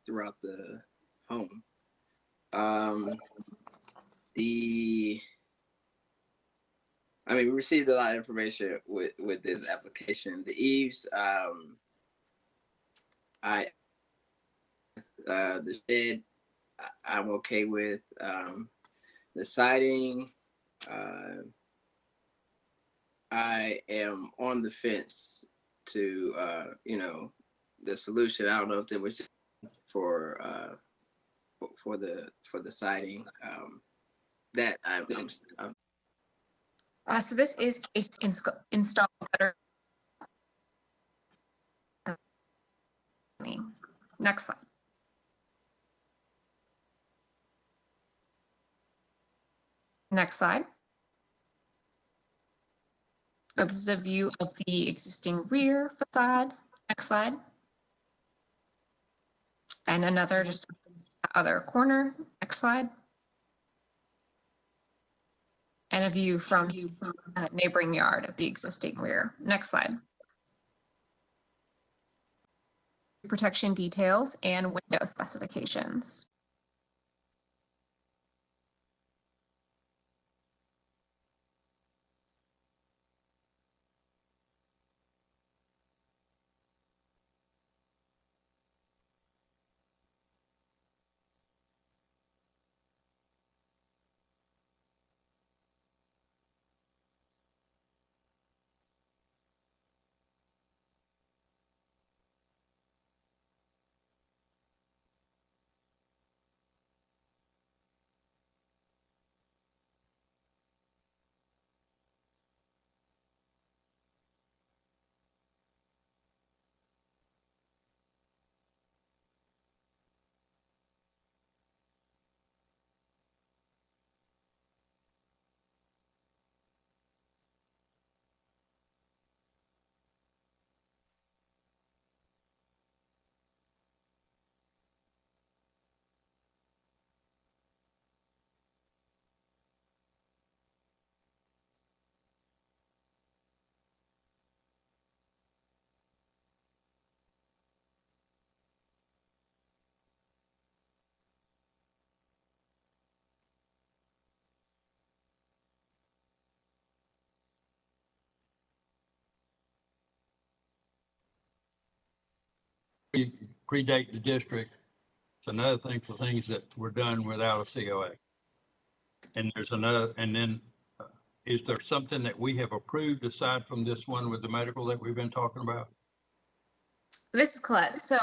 throughout the home. I mean, we received a lot of information with this application. The eaves, the shed, I'm okay with. The siding, I am on the fence to you know, the solution. I don't know if there was for the siding that I'm So this is case install gutter. Next slide. Next slide. This is a view of the existing rear facade. Next slide. And another just other corner. Next slide. And a view from neighboring yard of the existing rear. Next slide. Protection details and window specifications. predate the district. It's another thing for things that were done without a COA. And there's another, and then is there something that we have approved aside from this one with the medical that we've been talking about? This is Colette. So,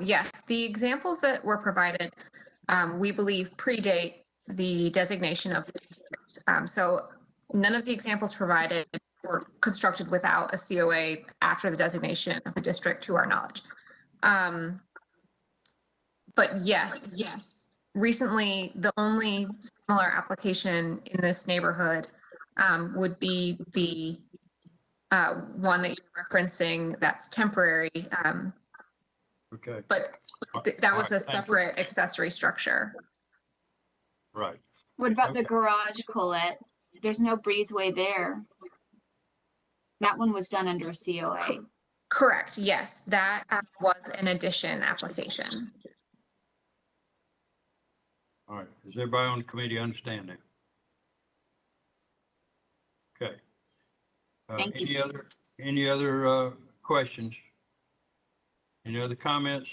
yes, the examples that were provided, we believe predate the designation of the district. So none of the examples provided were constructed without a COA after the designation of the district, to our knowledge. But yes, recently, the only similar application in this neighborhood would be the one that you're referencing that's temporary. Okay. But that was All a right, thank you. separate accessory structure. Right. What about the Okay. garage, Colette? There's no breezeway there. That one was done under a COA. Correct, yes, that was an addition application. All right. Does everybody on the committee understand that? Okay. Thank you. Any other questions? Any other comments?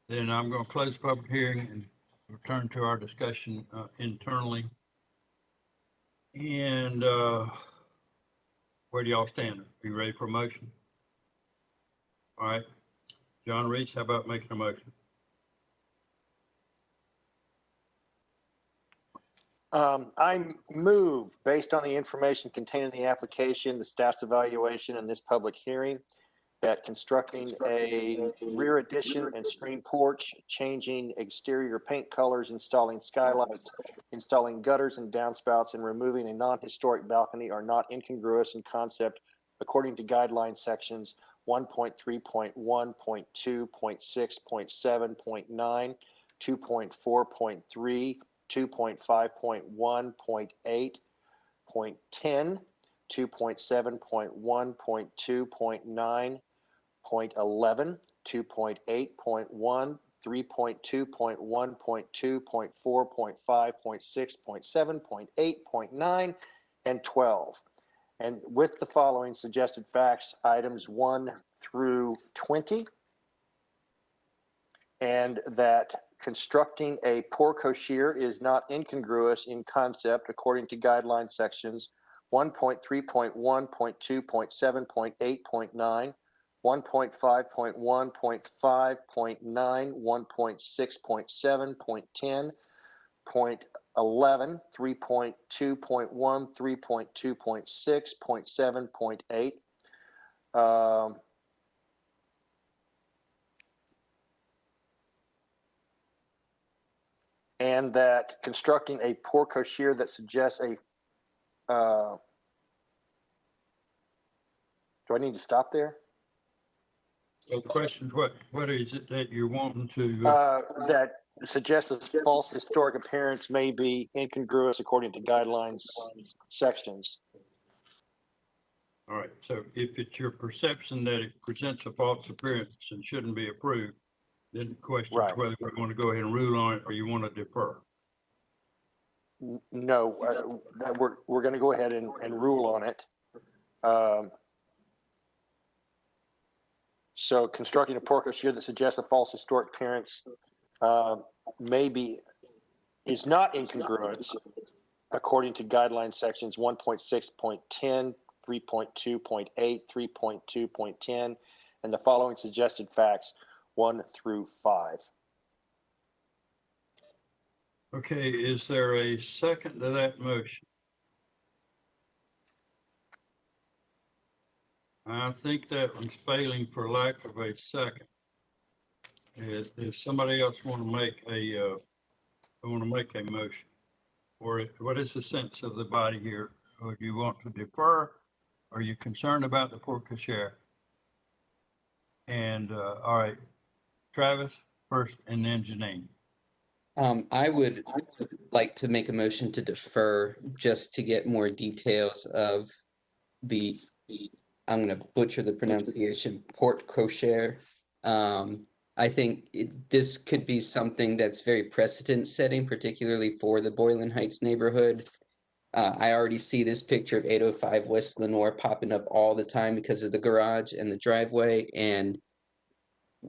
Then I'm going to close the public hearing and return to our discussion internally. And where do y'all stand? Are you ready for a motion? All right. John Reese, how about making a motion? I move, based on the information contained in the application, the staff's evaluation, and this public hearing, that constructing a rear addition and screen porch, changing exterior paint colors, installing skylights, installing gutters and downspouts, and removing a non-historic balcony are not incongruous in concept according to guideline sections 1.3.1.2.6.7.9, 2.4.3, 2.5.1.8, 0.10, 2.7.1.2.9, 0.11, 2.8.1, 3.2.1.2, 0.4, 0.5, 0.6, 0.7, 0.8, 0.9, and 12. And with the following suggested facts, items 1 through 20, and that constructing a porte-cochere is not incongruous in concept according to guideline sections 1.3.1.2.7.8.9, 1.5.1.5.9, 1.6.7.10, 0.11, 3.2.1, 3.2.6, 0.7.8. And that constructing a porte-cochere that suggests a, do I need to stop there? So the question is what is it that you're wanting to? That suggests a false historic appearance may be incongruous according to guidelines sections. All right, so if it's your perception that it presents a false appearance and shouldn't be approved, then the question is whether we want to go ahead and rule on it or you want to defer. No, we're going to go ahead and rule on it. So constructing a porte-cochere that suggests a false historic appearance is not incongruent according to guideline sections 1.6.10, 3.2.8, 3.2.10, and the following suggested facts 1 through 5. Okay, is there a second to that motion? I think that one's failing for lack of a second. If somebody else want to make a motion, or what is the sense of the body here? Or do you want to defer? Are you concerned about the porte-cochere? And all right, Travis first, and then Janine. I would like to make a motion to defer just to get more details of the I'm going to butcher the pronunciation, porte-cochere. I think this could be something that's very precedent setting, particularly for the Boylan Heights neighborhood. I already see this picture of 805 West Lenore popping up all the time because of the garage and the driveway. And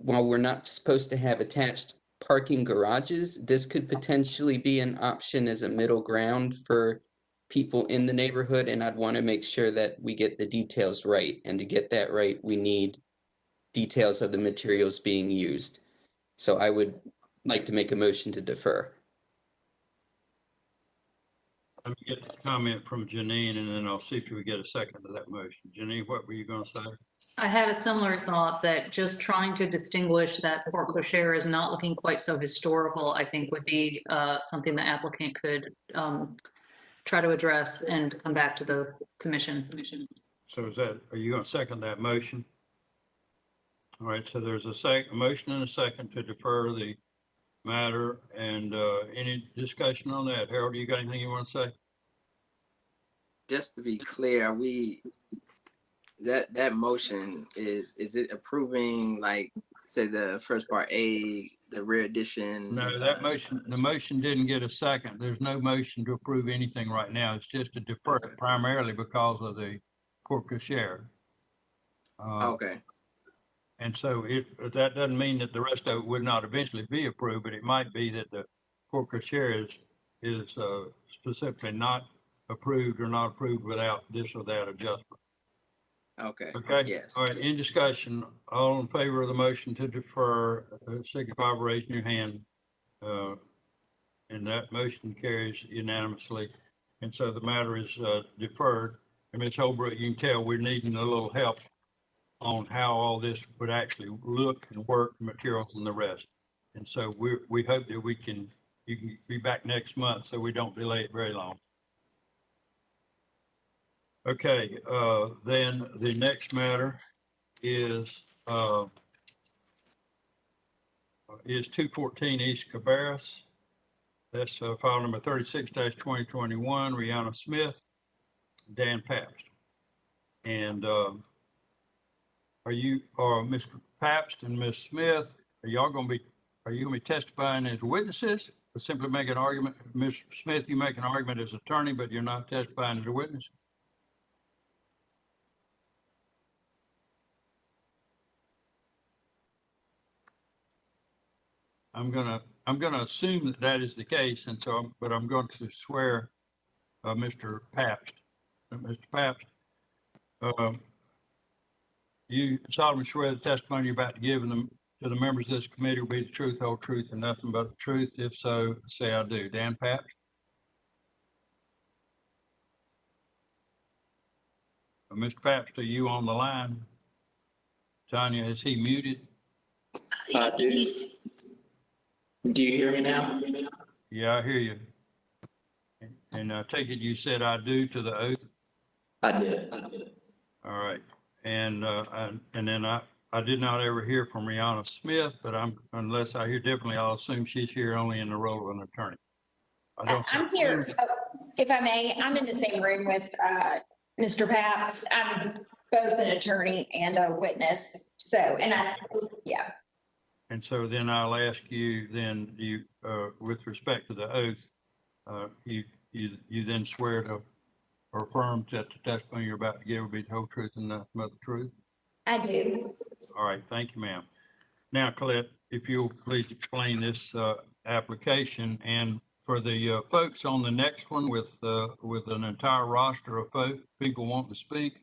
while we're not supposed to have attached parking garages, this could potentially be an option as a middle ground for people in the neighborhood. And I'd want to make sure that we get the details right. And to get that right, we need details of the materials being used. So I would like to make a motion to defer. Let me get a comment from Janine, and then I'll see if we get a second to that motion. Janine, what were you going to say? I had a similar thought that just trying to distinguish that porte cochere is not looking quite so historical, I think would be something the applicant could try to address and come back to the commission. So are you going to second that motion? All right, so there's a motion and a second to defer the matter, and any discussion on that? Harold, you got anything you want to say? Just to be clear, that motion is it approving, like, say, the first part A, the rear addition? No, the motion didn't get a second. There's no motion to approve anything right now. It's just to defer it primarily because of the porte cochere. Okay. And so that doesn't mean that the rest of it would not eventually be approved, but it might be that the porte cochere is specifically not approved or not approved without this or that adjustment. Okay. Okay. Yes. All right. In discussion, all in favor of the motion to defer, signify by raising your hand. And that motion carries unanimously. And so the matter is deferred. And Ms. Holbrook, you can tell we're needing a little help on how all this would actually look and work, materials and the rest. And so we hope that you can be back next month so we don't delay it very long. Okay, then the next matter is 214 East Cabarrus. That's file number 36-2021, Rihanna Smith, Dan Pabst. And Mr. Pabst and Ms. Smith, are you going to be testifying as witnesses or simply make an argument? Ms. Smith, you make an argument as attorney, but you're not testifying as a witness? I'm gonna assume that is the case, and so but I'm going to swear Mr. Pabst. Mr. Pabst, you solemnly swear the testimony you're about to give to the members of this committee will be the truth, whole truth, and nothing but the truth. If so, say I do. Dan Pabst? Mr. Pabst, are you on the line? Tanya, is he muted? Do you hear me now? Yeah, I hear you. And I take it you said I do to the oath? I did. All right. And then I did not ever hear from Rihanna Smith, but unless I hear differently, I'll assume she's here only in the role of an attorney. I'm here, if I may, I'm in the same room with Mr. Pabst. I'm both an attorney and a witness. So, yeah. And so then I'll ask you then, with respect to the oath, you then swear to or affirm that the testimony you're about to give will be the whole truth and nothing but the truth? I do. All right, thank you, ma'am. Now, Colette, if you'll please explain this application, and for the folks on the next one with an entire roster of people wanting to speak,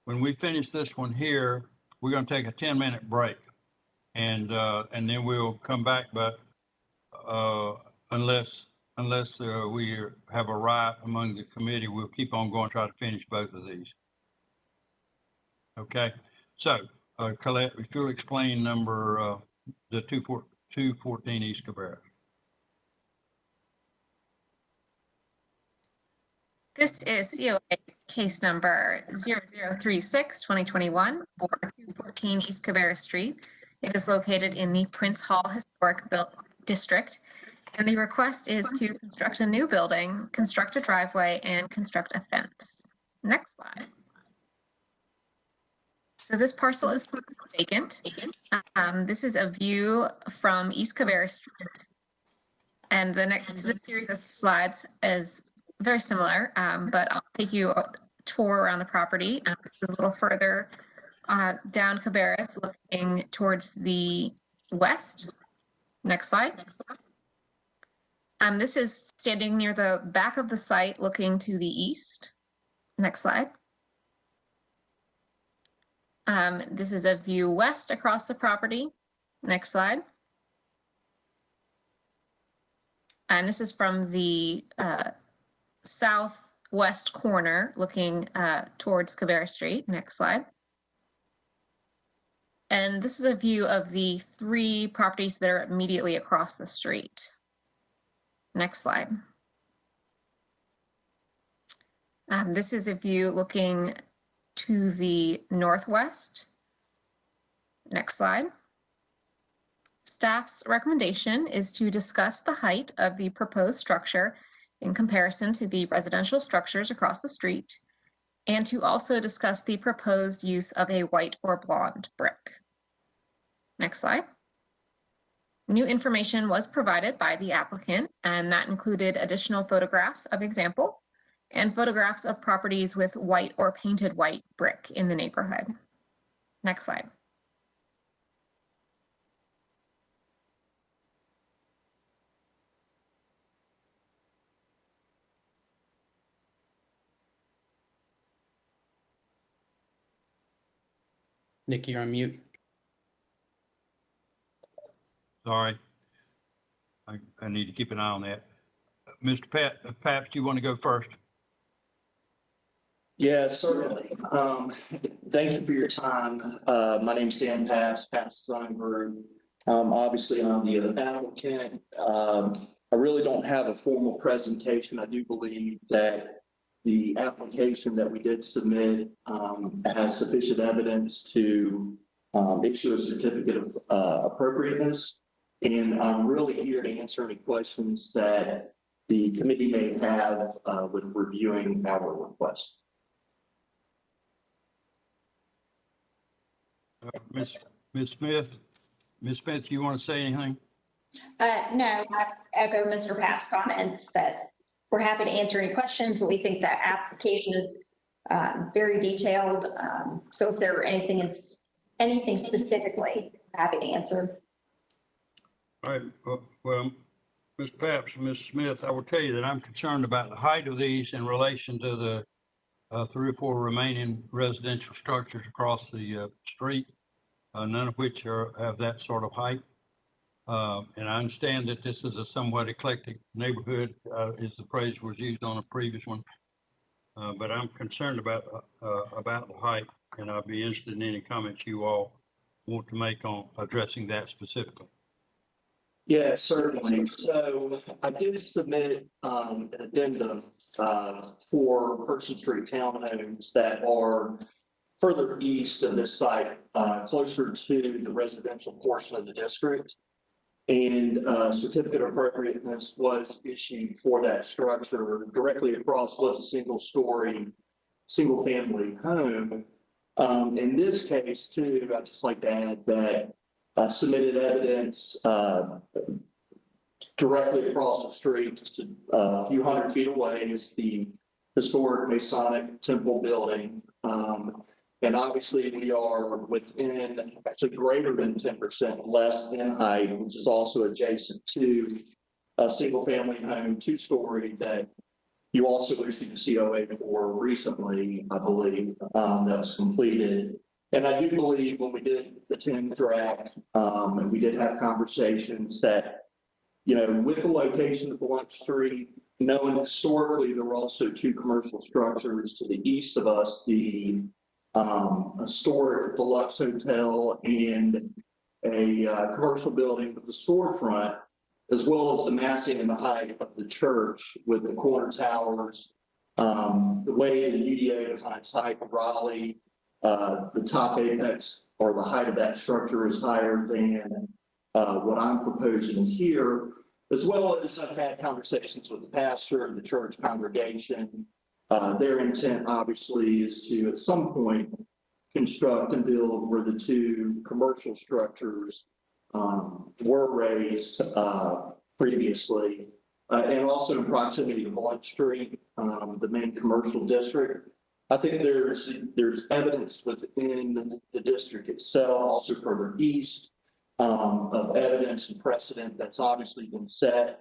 when we finish this one here, we're going to take a 10-minute break. And then we'll come back, but unless we have a riot among the committee, we'll keep on going, try to finish both of these. Okay, so Colette, if you'll explain the 214 East Cabarrus. This is COA case number 0036-2021 for 214 East Cabarrus Street. It is located in the Prince Hall Historic District, and the request is to construct a new building, construct a driveway, and construct a fence. Next slide. So this parcel is vacant. This is a view from East Cabarrus Street, and this series of slides is very similar, but I'll take you a tour around the property. A little further down Cabarrus, looking towards the west. Next slide. This is standing near the back of the site, looking to the east. Next slide. This is a view west across the property. Next slide. And this is from the southwest corner, looking towards Cabarrus Street. Next slide. And this is a view of the 3 properties that are immediately across the street. Next slide. This is a view looking to the northwest. Next slide. Staff's recommendation is to discuss the height of the proposed structure in comparison to the residential structures across the street, and to also discuss the proposed use of a white or blonde brick. Next slide. New information was provided by the applicant, and that included additional photographs of examples and photographs of properties with white or painted white brick in the neighborhood. Next slide. Nick, you're on mute. Sorry. I need to keep an eye on that. Mr. Paps, do you want to go first? Yeah, certainly. Thank you for your time. My name's Dan Paps, Paps Design Group. Obviously, I'm the applicant. I really don't have a formal presentation. I do believe that the application that we did submit has sufficient evidence to issue a certificate of appropriateness. And I'm really here to answer any questions that the committee may have with reviewing our request. Ms. Smith, you want to say anything? No, I echo Mr. Papp's comments that we're happy to answer any questions, but we think that application is very detailed. So if there are anything specifically, happy to answer. All right. Well, Mr. Paps and Ms. Smith, I will tell you that I'm concerned about the height of these in relation to the 3 or 4 remaining residential structures across the street, none of which have that sort of height. And I understand that this is a somewhat eclectic neighborhood, as the phrase was used on a previous one. But I'm concerned about the height, and I'd be interested in any comments you all want to make on addressing that specifically. Yeah, certainly. So I did submit an addendum for Person Street townhomes that are further east of this site, closer to the residential portion of the district. And certificate of appropriateness was issued for that structure. Directly across was a single-family home. In this case, too, I'd just like to add that submitted evidence directly across the street, just a few hundred feet away, is the historic Masonic Temple building. And obviously we are within, actually greater than 10% less in height, which is also adjacent to a single family home, 2-story that you also issued a COA for recently, I believe, that was completed. And I do believe when we did the 10 track, and we did have conversations that, you know, with the location of Blunt Street, knowing historically there were also 2 commercial structures to the east of us, the historic deluxe hotel and a commercial building with the storefront, as well as the massing and the height of the church with the corner towers, the way the UDA defines height in Raleigh, the top apex or the height of that structure is higher than what I'm proposing here, as well as I've had conversations with the pastor and the church congregation. Their intent obviously is to at some point construct and build where the 2 commercial structures were raised previously, and also in proximity to Blunt Street, the main commercial district. I think there's evidence within the district itself, also further east, of evidence and precedent that's obviously been set,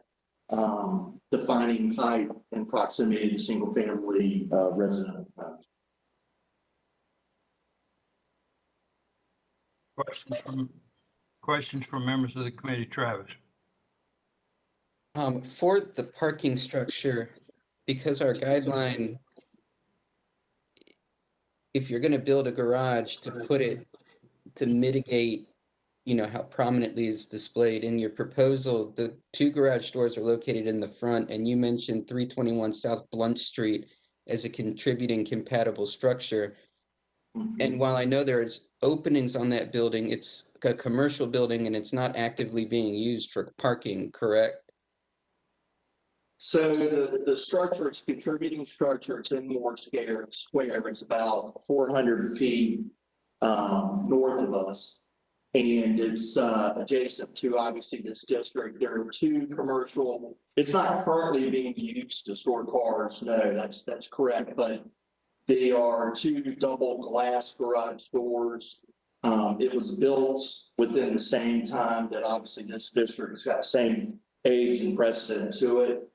defining height and proximity to single family resident homes. Questions from members of the committee, Travis? For the parking structure, because our guideline, if you're gonna build a garage to put it, to mitigate, you know, how prominently it's displayed in your proposal, the 2 garage doors are located in the front, and you mentioned 321 South Blunt Street as a contributing compatible structure. And while I know there's openings on that building, it's a commercial building and it's not actively being used for parking, correct? So the structure, it's a contributing structure. It's in Moore Square. It's about 400 feet north of us. And it's adjacent to, obviously, this district. There are 2 commercial, it's not currently being used to store cars. No, that's correct. But they are 2 double glass garage doors. It was built within the same time that obviously this district's got the same age and precedent to it.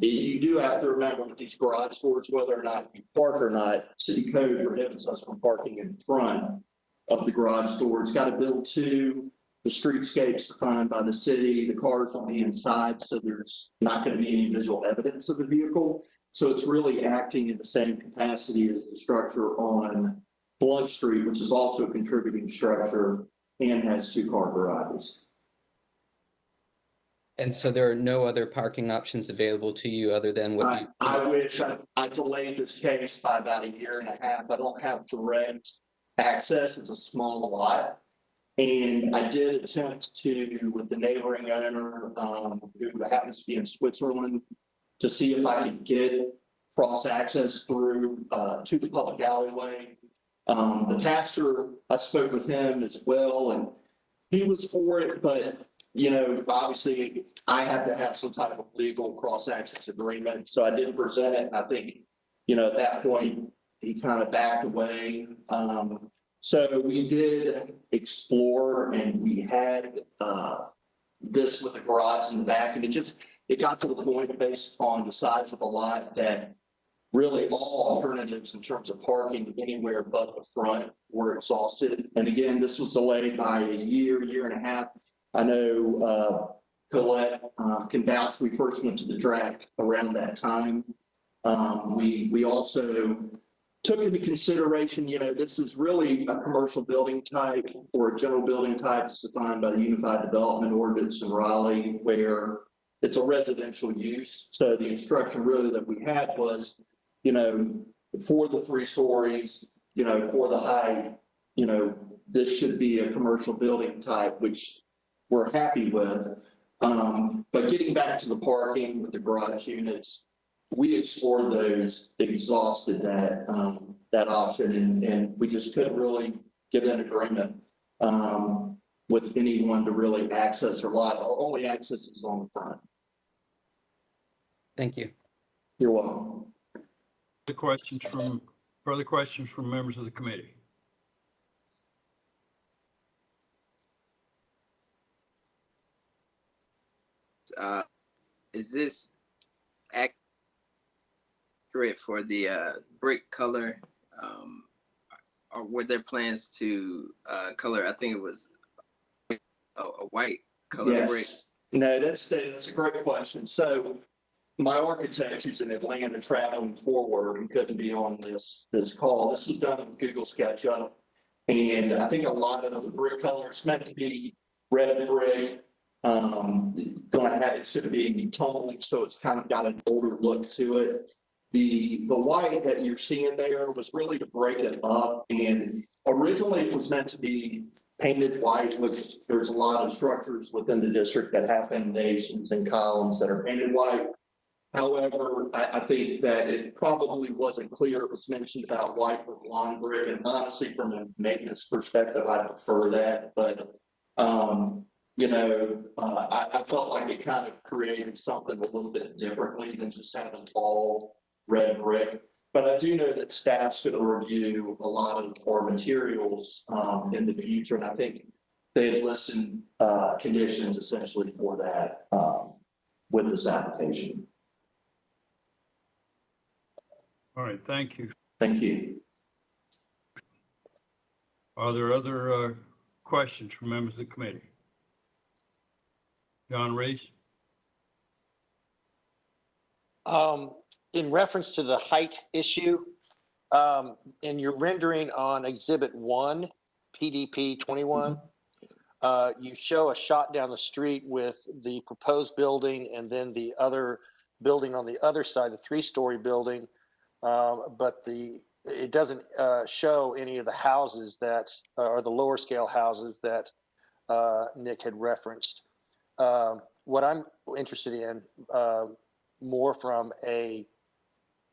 You do have to remember with these garage doors, whether or not you park or not, city code prohibits us from parking in front of the garage door. It's got to build 2. The streetscape's defined by the city. The cars will be inside, so there's not going to be any visual evidence of the vehicle. So it's really acting in the same capacity as the structure on Blunt Street, which is also a contributing structure and has 2 car garages. And so there are no other parking options available to you other than what you... I wish I delayed this case by about 1.5 years. I don't have direct access. It's a small lot. And I did attempt to, with the neighboring owner, who happens to be in Switzerland, to see if I could get cross access through to the public alleyway. The pastor, I spoke with him as well, and he was for it, but you know, obviously I had to have some type of legal cross access agreement. So I did present it. And I think, you know, at that point he kind of backed away. So we did explore, and we had this with the garage in the back, and it got to the point based on the size of the lot that really all alternatives in terms of parking anywhere but the front were exhausted. And again, this was delayed by 1 year, 1.5 years. I know Colette can vouch. We first went to the track around that time. We also took into consideration, you know, this is really a commercial building type or a general building type as defined by the Unified Development Ordinance in Raleigh, where it's a residential use. So the instruction really that we had was, you know, for the 3 stories, you know, for the height, you know, this should be a commercial building type, which we're happy with. But getting back to the parking with the garage units, we explored those, exhausted that option, and we just couldn't really get an agreement with anyone to really access our lot. Our only access is on the front. Thank you. You're welcome. Further questions from members of the committee? Is this accurate for the brick color? Or were there plans to color? I think it was a white color Yes. brick. No, that's a great question. So my architect, who's in Atlanta traveling forward and couldn't be on this call, this was done in Google SketchUp. And I think a lot of the brick color, it's meant to be red brick. Going to have it's going to be tonal, so it's kind of got an older look to it. The white that you're seeing there was really to break it up, and originally it was meant to be painted white, which there's a lot of structures within the district that have foundations and columns that are painted white. However, I think that it probably wasn't clear. It was mentioned about white with blonde brick, and honestly, from a maintenance perspective, I prefer that. But you know, I felt like it kind of created something a little bit differently than just having all red brick. But I do know that staff's going to review a lot of our materials in the future, and I think they had listed conditions essentially for that with this application. All right, thank you. Thank you. Are there other questions from members of the committee? John Reese? In reference to the height issue, in your rendering on Exhibit 1, PDP 21, you show a shot down the street with the proposed building and then the other building on the other side, the 3-story building, but it doesn't show any of the houses that are the lower scale houses that Nick had referenced. What I'm interested in more from a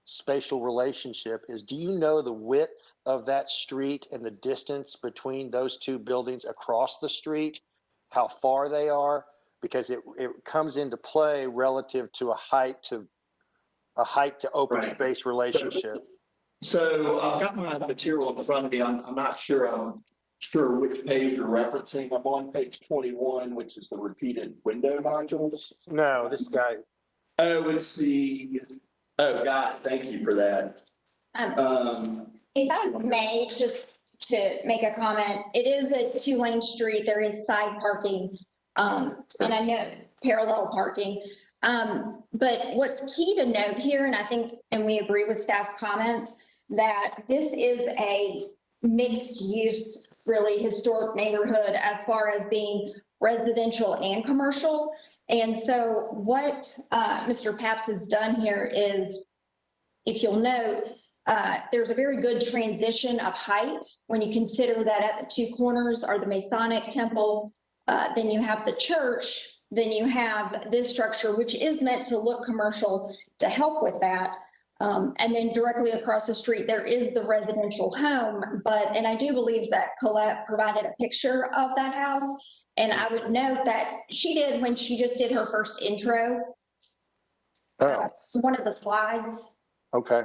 spatial relationship is, do you know the width of that street and the distance between those two buildings across the street, how far they are? Because it comes into play relative to a height to open space relationship. So I've got my material in front of me. I'm not sure which page you're referencing. I'm on page 21, which is the repeated window modules. No, this guy. Oh, it's got it. Thank you for that. If I may, just to make a comment, it is a 2-lane street. There is side parking, and I know parallel parking. But what's key to note here, and I think, and we agree with staff's comments, that this is a mixed use, really historic neighborhood as far as being residential and commercial. And so what Mr. Paps has done here is, if you'll note, there's a very good transition of height when you consider that at the 2 corners are the Masonic temple, then you have the church, then you have this structure, which is meant to look commercial to help with that. And then directly across the street, there is the residential home, and I do believe that Colette provided a picture of that house. And I would note that she did when she just did her first intro. One of the slides. Okay.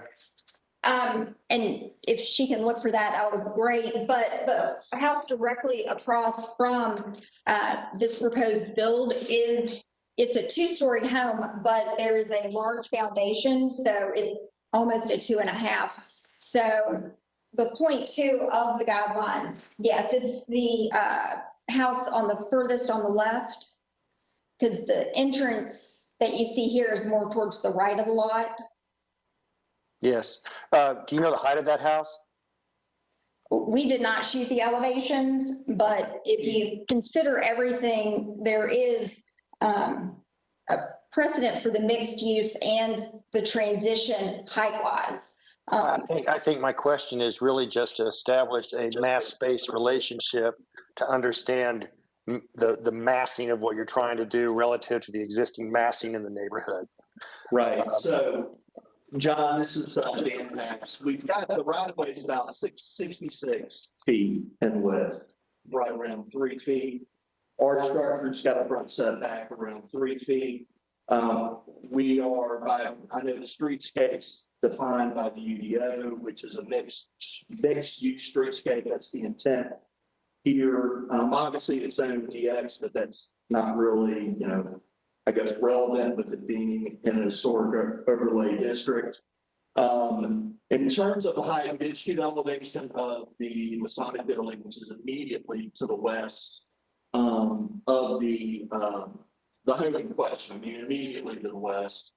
And if she can look for that, that would be great. But the house directly across from this proposed build it's a 2-story home, but there is a large foundation, so it's almost a 2.5. So the point 2 of the guidelines, yes, it's the house on the furthest on the left, because the entrance that you see here is more towards the right of the lot. Yes. Do you know the height of that house? We did not shoot the elevations, but if you consider everything, there is a precedent for the mixed use and the transition height-wise. I think my question is really just to establish a mass space relationship to understand the massing of what you're trying to do relative to the existing massing in the neighborhood. Right. So, John, this is Dan Paps. We've got the right of way is about 66 feet in width, right around 3 feet. Our structure's got a front setback around 3 feet. We are I know the streetscape's defined by the UDO, which is a mixed use streetscape. That's the intent here. Obviously it's own DX, but that's not really, I guess relevant with it being in a historic overlay district. In terms of the height, I did shoot elevation of the Masonic building, which is immediately to the west of the home in question, immediately to the west.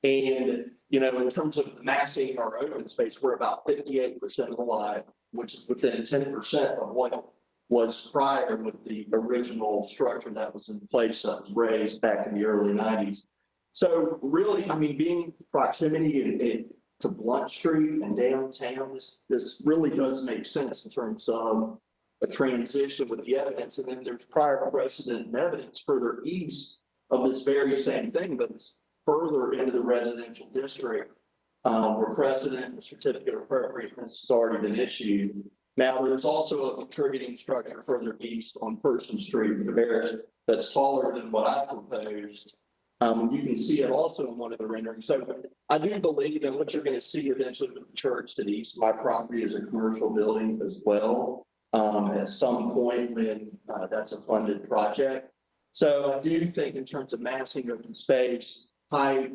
And, in terms of massing our open space, we're about 58% of the lot, which is within 10% of what was prior with the original structure that was in place that was raised back in the early 90s. So really, being proximity to Blunt Street and downtown, this really does make sense in terms of a transition with the evidence. And then there's prior precedent and evidence further east of this very same thing, but it's further into the residential district where precedent and certificate of appropriateness has already been issued. Now, there's also a contributing structure further east on Person Street in Cabarrus that's taller than what I proposed You can see it also in one of the renderings. So I do believe that what you're going to see eventually with the church to the east of my property is a commercial building as well. At some point when that's a funded project. So I do think in terms of massing open space, height,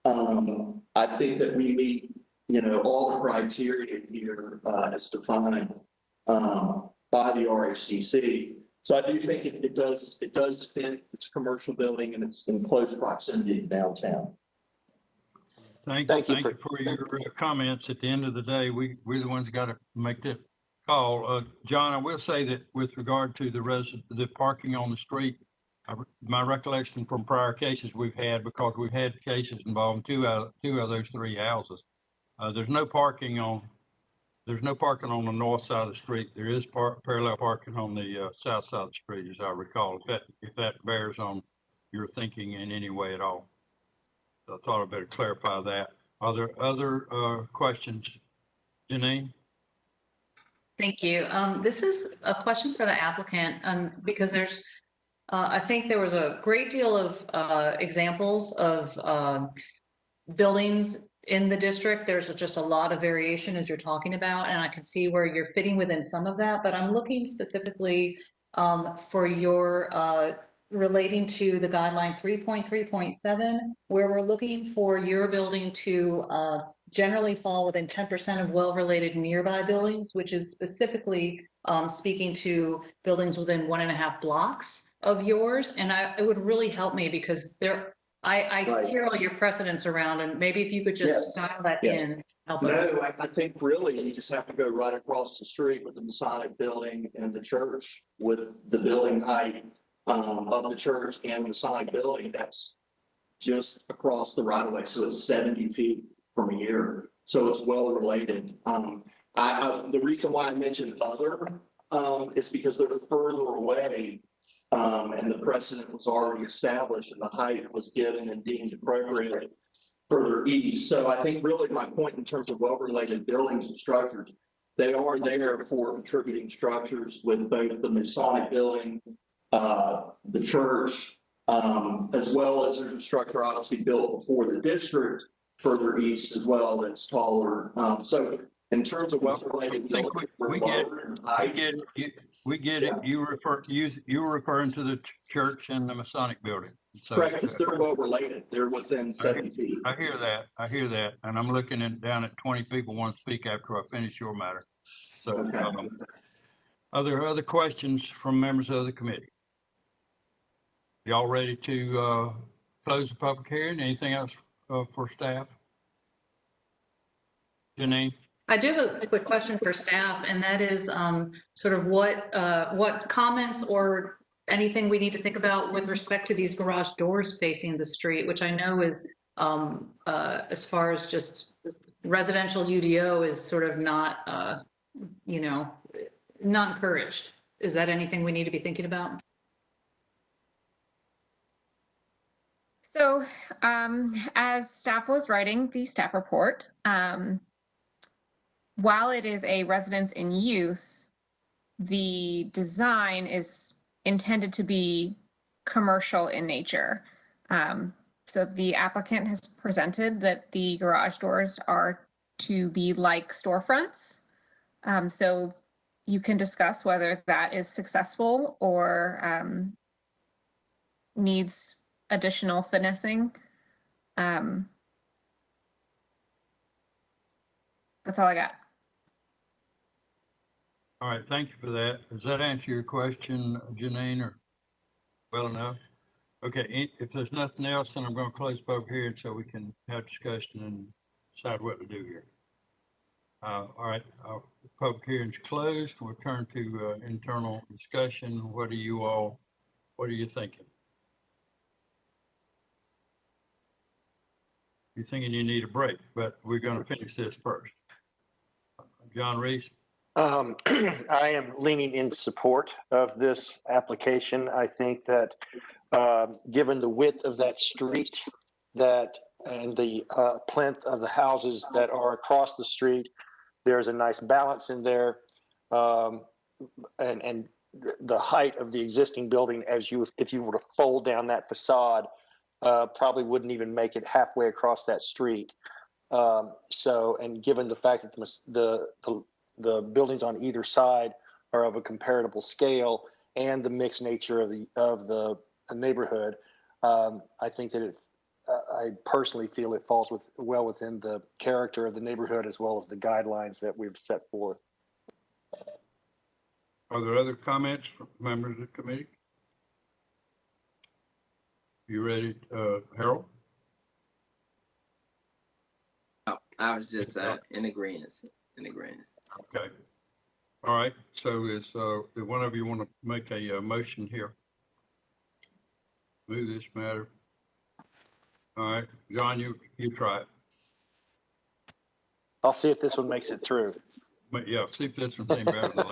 I think that we meet, all the criteria here as defined by the RHDC. So I do think it does fit. It's a commercial building and it's in close proximity to downtown. Thank you for your comments. At the end of the day, we're the ones that got to make that call. John, I will say that with regard to the parking on the street, my recollection from prior cases we've had, because we've had cases involving two of those three houses, there's no parking on the north side of the street. There is parallel parking on the south side of the street, as I recall, if that bears on your thinking in any way at all. So I thought I'd better clarify that. Are there other questions? Janine? Thank you. This is a question for the applicant, because there's, I think there was a great deal of examples of buildings in the district. There's just a lot of variation as you're talking about, and I can see where you're fitting within some of that, but I'm looking specifically for your relating to the guideline 3.3.7, where we're looking for your building to generally fall within 10% of well-related nearby buildings, which is specifically speaking to buildings within 1.5 blocks of yours. And it would really help me because I Right. hear all your precedents around, and maybe if you could just dial that in, help us. No, I think really you just have to go right across the street with the Masonic building and the church with the building height of the church and the Masonic building. That's just across the right of way. So it's 70 feet from here. So it's well related. The reason why I mentioned other is because they're further away. And the precedent was already established and the height was given and deemed appropriate further east. So I think really my point in terms of well-related buildings and structures, they are there for contributing structures with both the Masonic building, the church, as well as there's a structure obviously built before the district further east as well that's taller. So in terms of well-related buildings, we get it. You were referring to the church and the Masonic building. So, correct, because they're well related. They're within 70 feet. I hear that. And I'm looking down at 20 people want to speak after I finish your matter. So Okay. are there other questions from members of the committee? Y'all ready to close the public hearing? Anything else for staff? Janine? I do have a quick question for staff, and that is sort of what comments or anything we need to think about with respect to these garage doors facing the street, which I know is as far as just residential UDO is sort of not, not encouraged. Is that anything we need to be thinking about? So as staff was writing the staff report, while it is a residence in use, the design is intended to be commercial in nature. So the applicant has presented that the garage doors are to be like storefronts. So you can discuss whether that is successful or needs additional finessing. That's all I got. All right, thank you for that. Does that answer your question, Janine, or well enough? Okay, if there's nothing else, then I'm going to close public hearing so we can have discussion and decide what to do here. All right, our public hearing's closed. We'll turn to internal discussion. What are you thinking? You're thinking you need a break, but we're going to finish this first. John Reese? I am leaning in support of this application. I think that given the width of that street and the plinth of the houses that are across the street, there's a nice balance in there. And the height of the existing building, if you were to fold down that facade, probably wouldn't even make it halfway across that street. So, and given the fact that the buildings on either side are of a comparable scale and the mixed nature of the neighborhood, I think that I personally feel it falls well within the character of the neighborhood as well as the guidelines that we've set forth. Are there other comments from members of the committee? You ready, Harold? Oh, I was just in agreement. Okay. All right. So is one of you want to make a motion here? Move this matter. All right, John, you try it. I'll see if this one makes it through. But yeah, see if this one seems better than the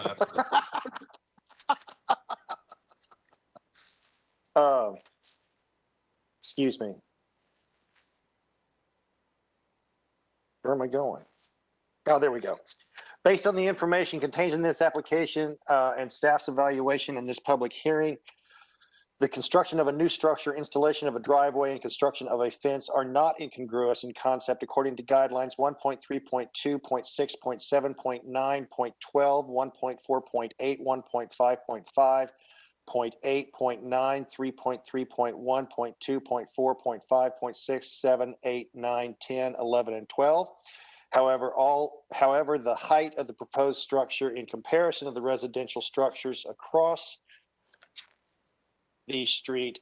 last. Excuse me. Where am I going? Oh, there we go. Based on the information contained in this application and staff's evaluation in this public hearing, the construction of a new structure, installation of a driveway, and construction of a fence are not incongruous in concept according to guidelines 1.3.2, 0.6, 0.7, 0.9, 0.12, 1.4.8, 1.5.5, 0.8, 0.9, 3.3.1, 0.2, 0.4, 0.5, 0.6, 7, 8, 9, 10, 11, and 12. However, the height of the proposed structure in comparison of the residential structures across the street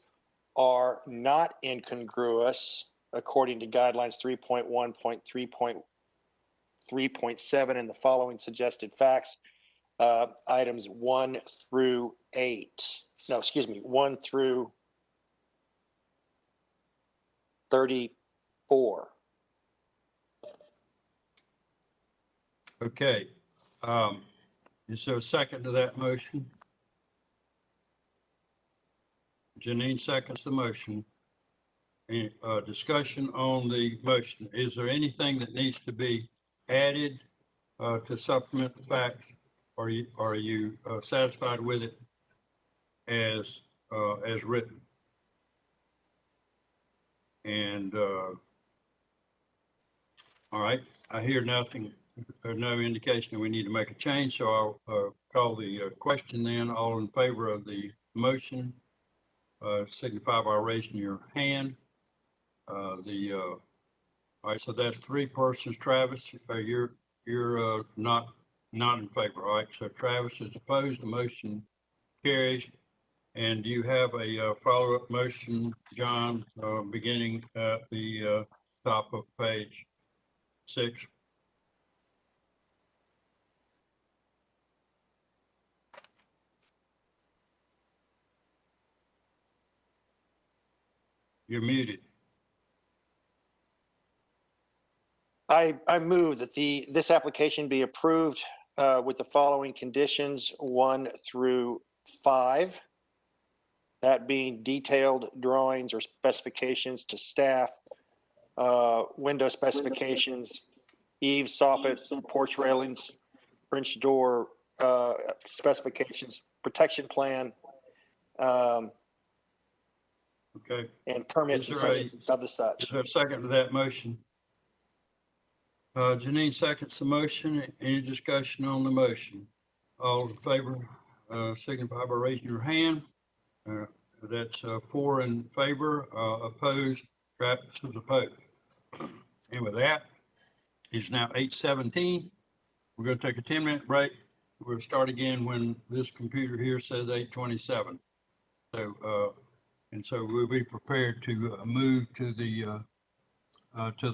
are not incongruous according to guidelines 3.1.3.3.7 and the following suggested facts, items 1 through 34. Okay. Is there a second to that motion? Janine seconds the motion. Any discussion on the motion? Is there anything that needs to be added to supplement the facts? Are you satisfied with it as written? And all right, I hear nothing. There's no indication that we need to make a change, so I'll call the question then. All in favor of the motion, signify by raising your hand. All right, so that's 3 persons. Travis, you're not in favor. All right, so Travis is opposed. The motion carries. And you have a follow-up motion, John, beginning at the top of page 6. You're muted. I move that this application be approved with the following conditions 1 through 5. That being detailed drawings or specifications to staff, window specifications, eaves, soffit, porch railings, French door specifications, protection plan, okay, and permits of the such. Is there a second to that motion? Janine seconds the motion. Any discussion on the motion? All in favor, signify by raising your hand. That's 4 in favor, opposed, Travis is opposed. And with that, it's now 8:17. We're going to take a 10-minute break. We'll start again when this computer here says 8:27. So, and so we'll be prepared to move to the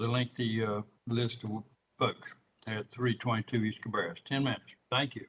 lengthy list of folks at 322 East Cabarrus. 10 minutes. Thank you.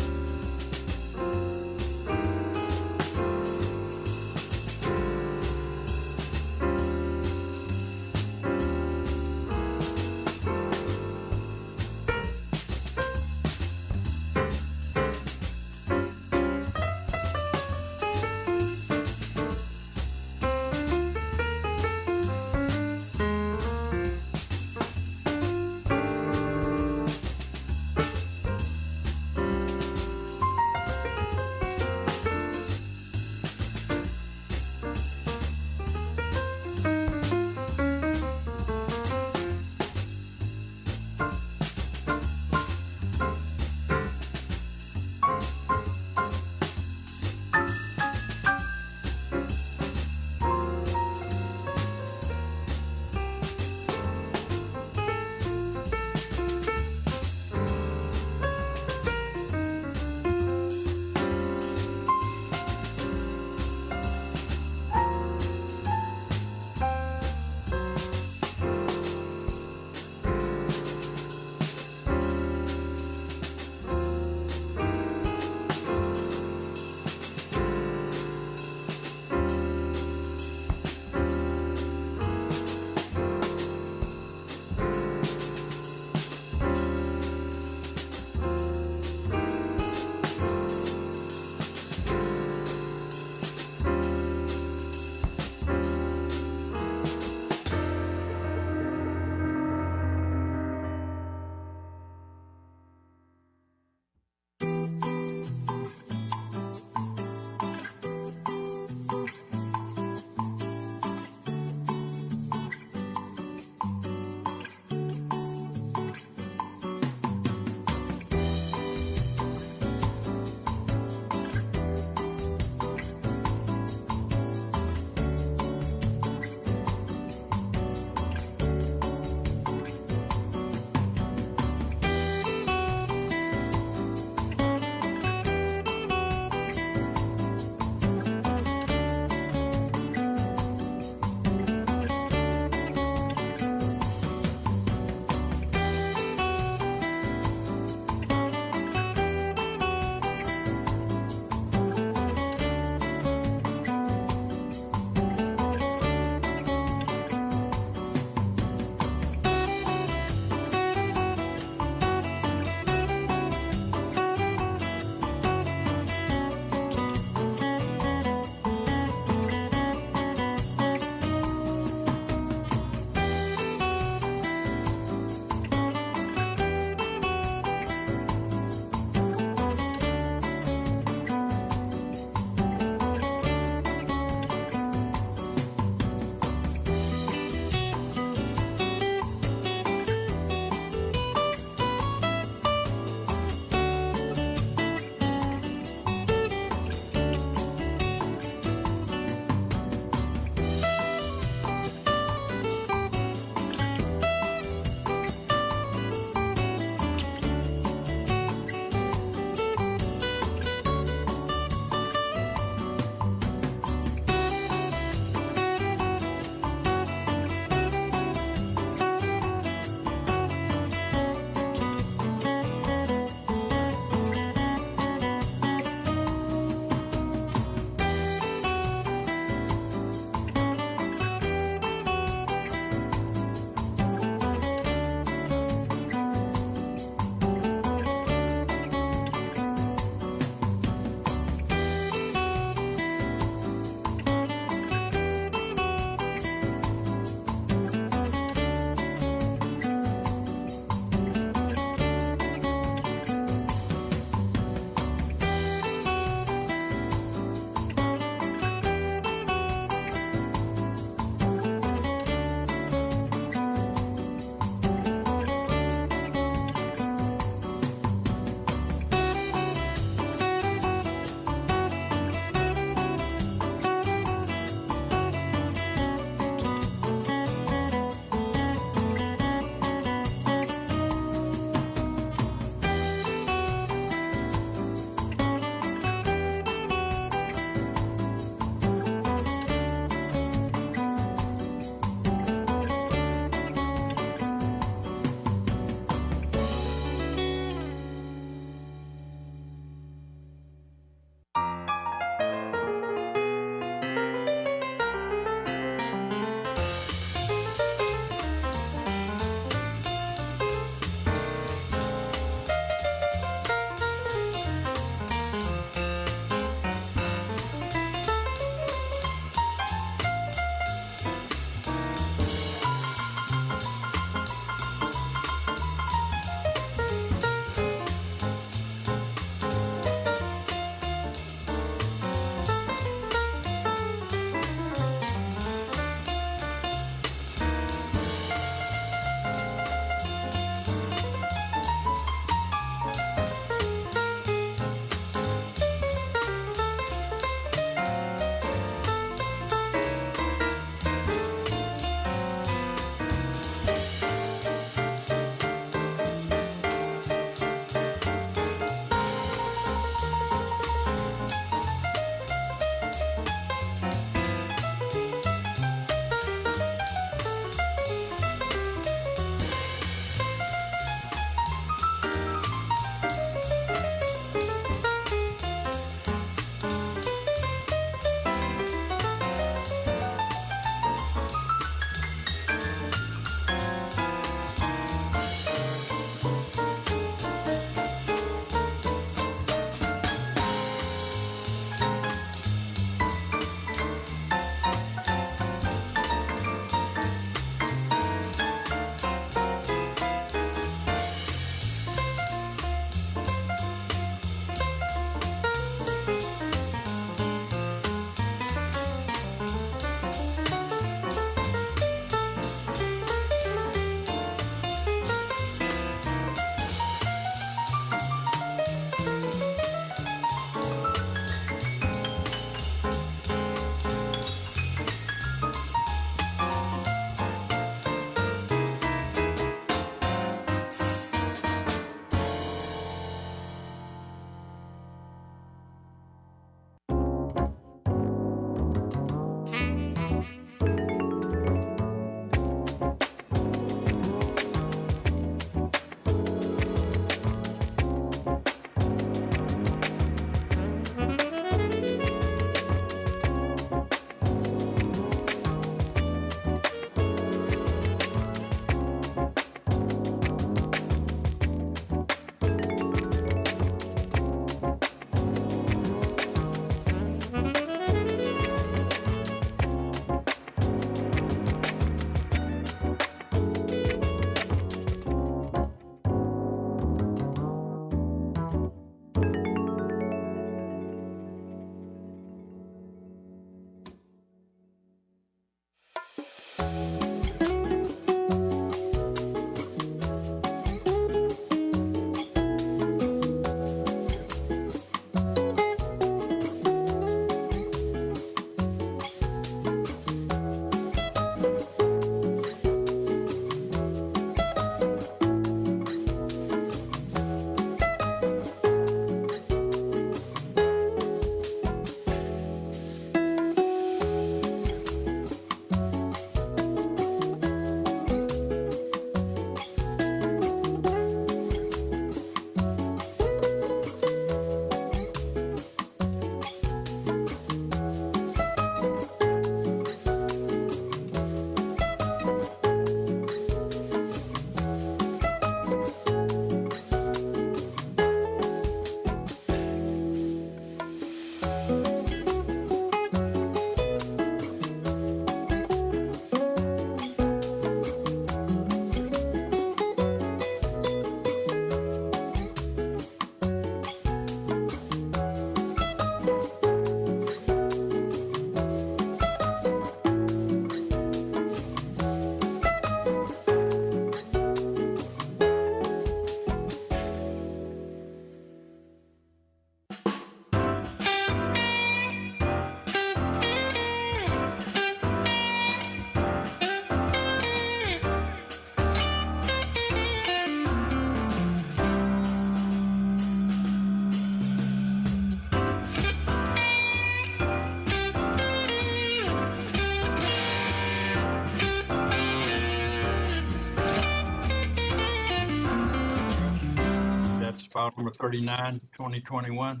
file number 39, 2021.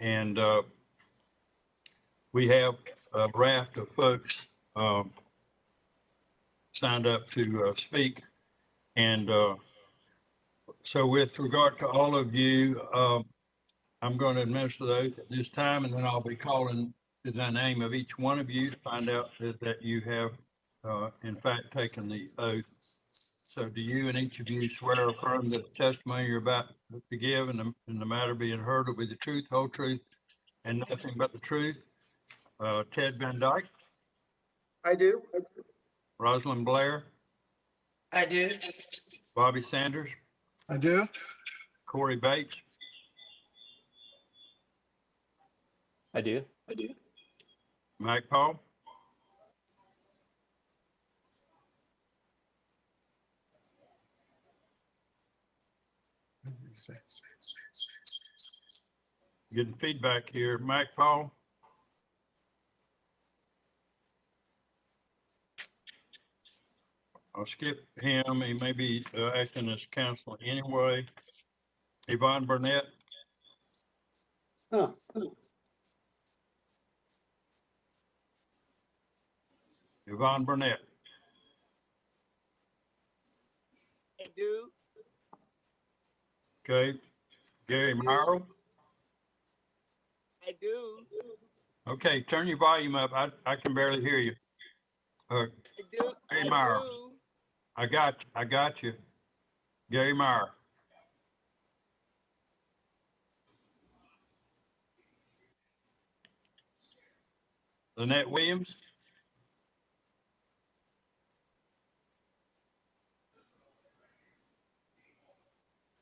And we have a raft of folks signed up to speak. And so with regard to all of you, I'm going to administer the oath at this time, and then I'll be calling the name of each one of you to find out that you have, in fact, taken the oath. So do you and each of you swear or affirm that the testimony you're about to give and the matter being heard will be the truth, whole truth, and nothing but the truth? Ted Van Dyke? I do. Rosalind Blair? I do. Bobby Sanders? I do. Corey Bates? I do. Mike Paul? Getting feedback here. Mike Paul? I'll skip him. He may be acting as counsel anyway. Yvonne Burnett? Huh. Yvonne Burnett? I do. Okay. Gary Merrill? I do. Okay, turn your volume up. I can barely hear you. I do. Gary I Meyer. do. I got you. Gary Meyer. Lynette Williams?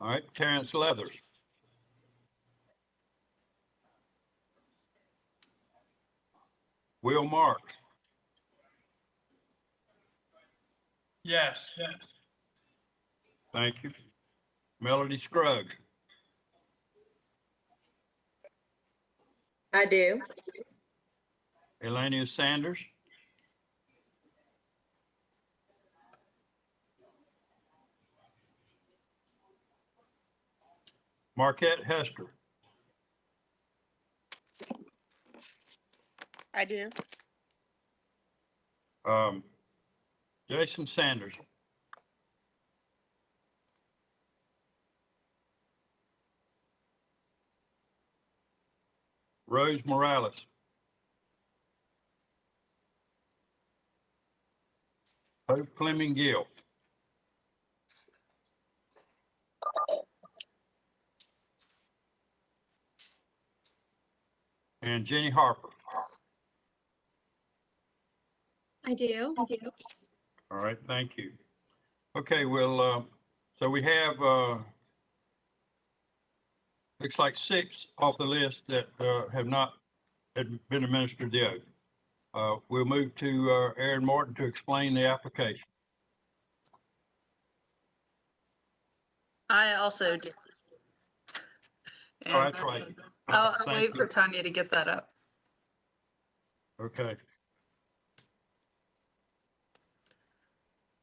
All right, Terrence Leathers. Will Marks. Yes. Thank you. Melody Scruggs. I do. Elania Sanders. Marquette Hester. I do. Jason Sanders. Rose Morales. Hope Fleming Gill. And Jenny Harper. I do. All right, thank you. Okay, well, so we have, looks like 6 off the list that have not been administered the oath. We'll move to Aaron Morton to explain the application. I also do. Oh, that's right. I'll Thank wait you. for Tanya to get that up. Okay.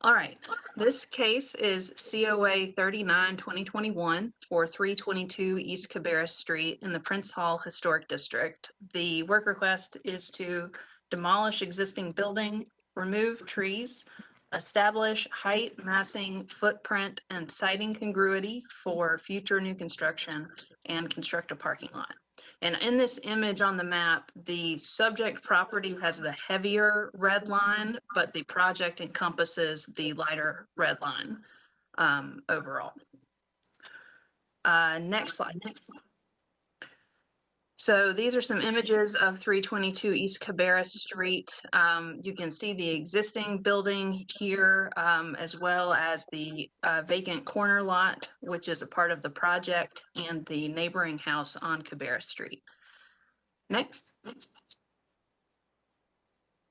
All right, this case is COA 39-2021 for 322 East Cabarrus Street in the Prince Hall Historic District. The work request is to demolish existing building, remove trees, establish height, massing, footprint, and siting congruity for future new construction, and construct a parking lot. And in this image on the map, the subject property has the heavier red line, but the project encompasses the lighter red line overall. Next slide. So these are some images of 322 East Cabarrus Street. You can see the existing building here, as well as the vacant corner lot, which is a part of the project, and the neighboring house on Cabarrus Street. Next.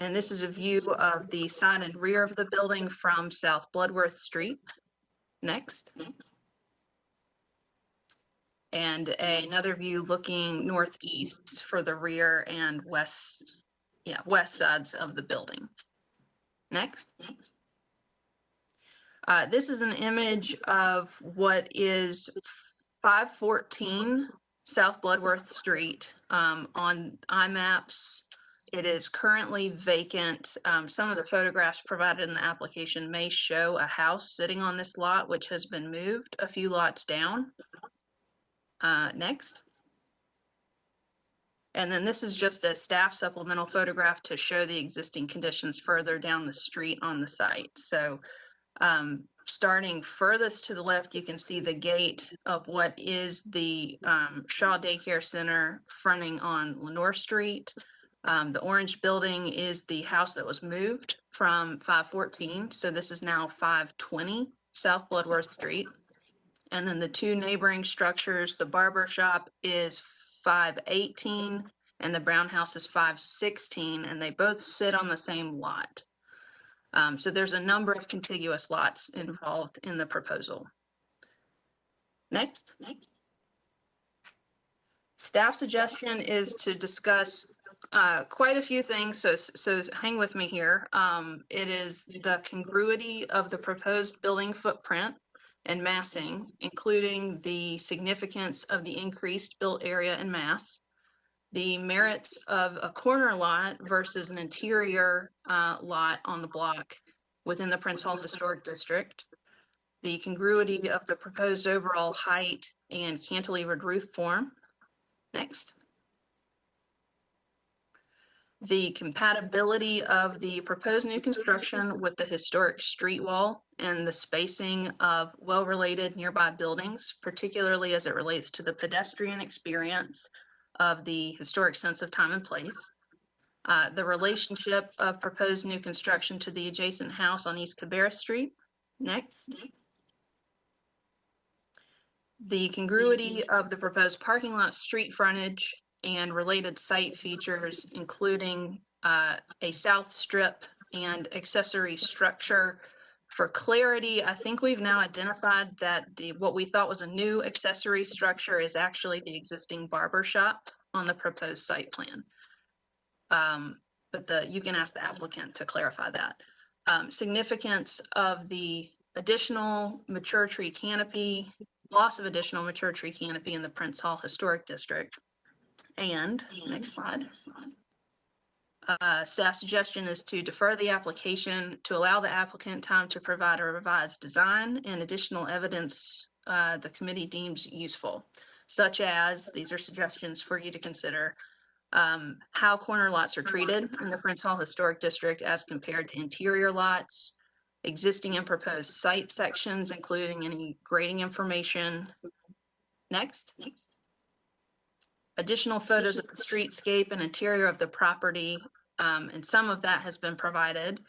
And this is a view of the side and rear of the building from South Bloodworth Street. Next. And another view looking northeast for the rear and west sides of the building. Next. This is an image of what is 514 South Bloodworth Street. On iMaps, it is currently vacant. Some of the photographs provided in the application may show a house sitting on this lot, which has been moved a few lots down. Next. And then this is just a staff supplemental photograph to show the existing conditions further down the street on the site. So starting furthest to the left, you can see the gate of what is the Shaw Daycare Center fronting on Lenore Street. The orange building is the house that was moved from 514. So this is now 520 South Bloodworth Street. And then the two neighboring structures, the barber shop is 518 and the brown house is 516, and they both sit on the same lot. So there's a number of contiguous lots involved in the proposal. Next. Staff suggestion is to discuss quite a few things, so hang with me here. It is the congruity of the proposed building footprint and massing, including the significance of the increased built area and mass, the merits of a corner lot versus an interior lot on the block within the Prince Hall Historic District, the congruity of the proposed overall height and cantilevered roof form. Next. The compatibility of the proposed new construction with the historic street wall and the spacing of well-related nearby buildings, particularly as it relates to the pedestrian experience of the historic sense of time and place. The relationship of proposed new construction to the adjacent house on East Cabarrus Street. Next. The congruity of the proposed parking lot street frontage and related site features, including a south strip and accessory structure. For clarity, I think we've now identified that what we thought was a new accessory structure is actually the existing barber shop on the proposed site plan. But you can ask the applicant to clarify that. Significance of the additional mature tree canopy, loss of additional mature tree canopy in the Prince Hall Historic District. And next slide. Staff suggestion is to defer the application to allow the applicant time to provide a revised design and additional evidence the committee deems useful, such as, these are suggestions for you to consider, how corner lots are treated in the Prince Hall Historic District as compared to interior lots, existing and proposed site sections, including any grading information. Next. Additional photos of the streetscape and interior of the property, and some of that has been provided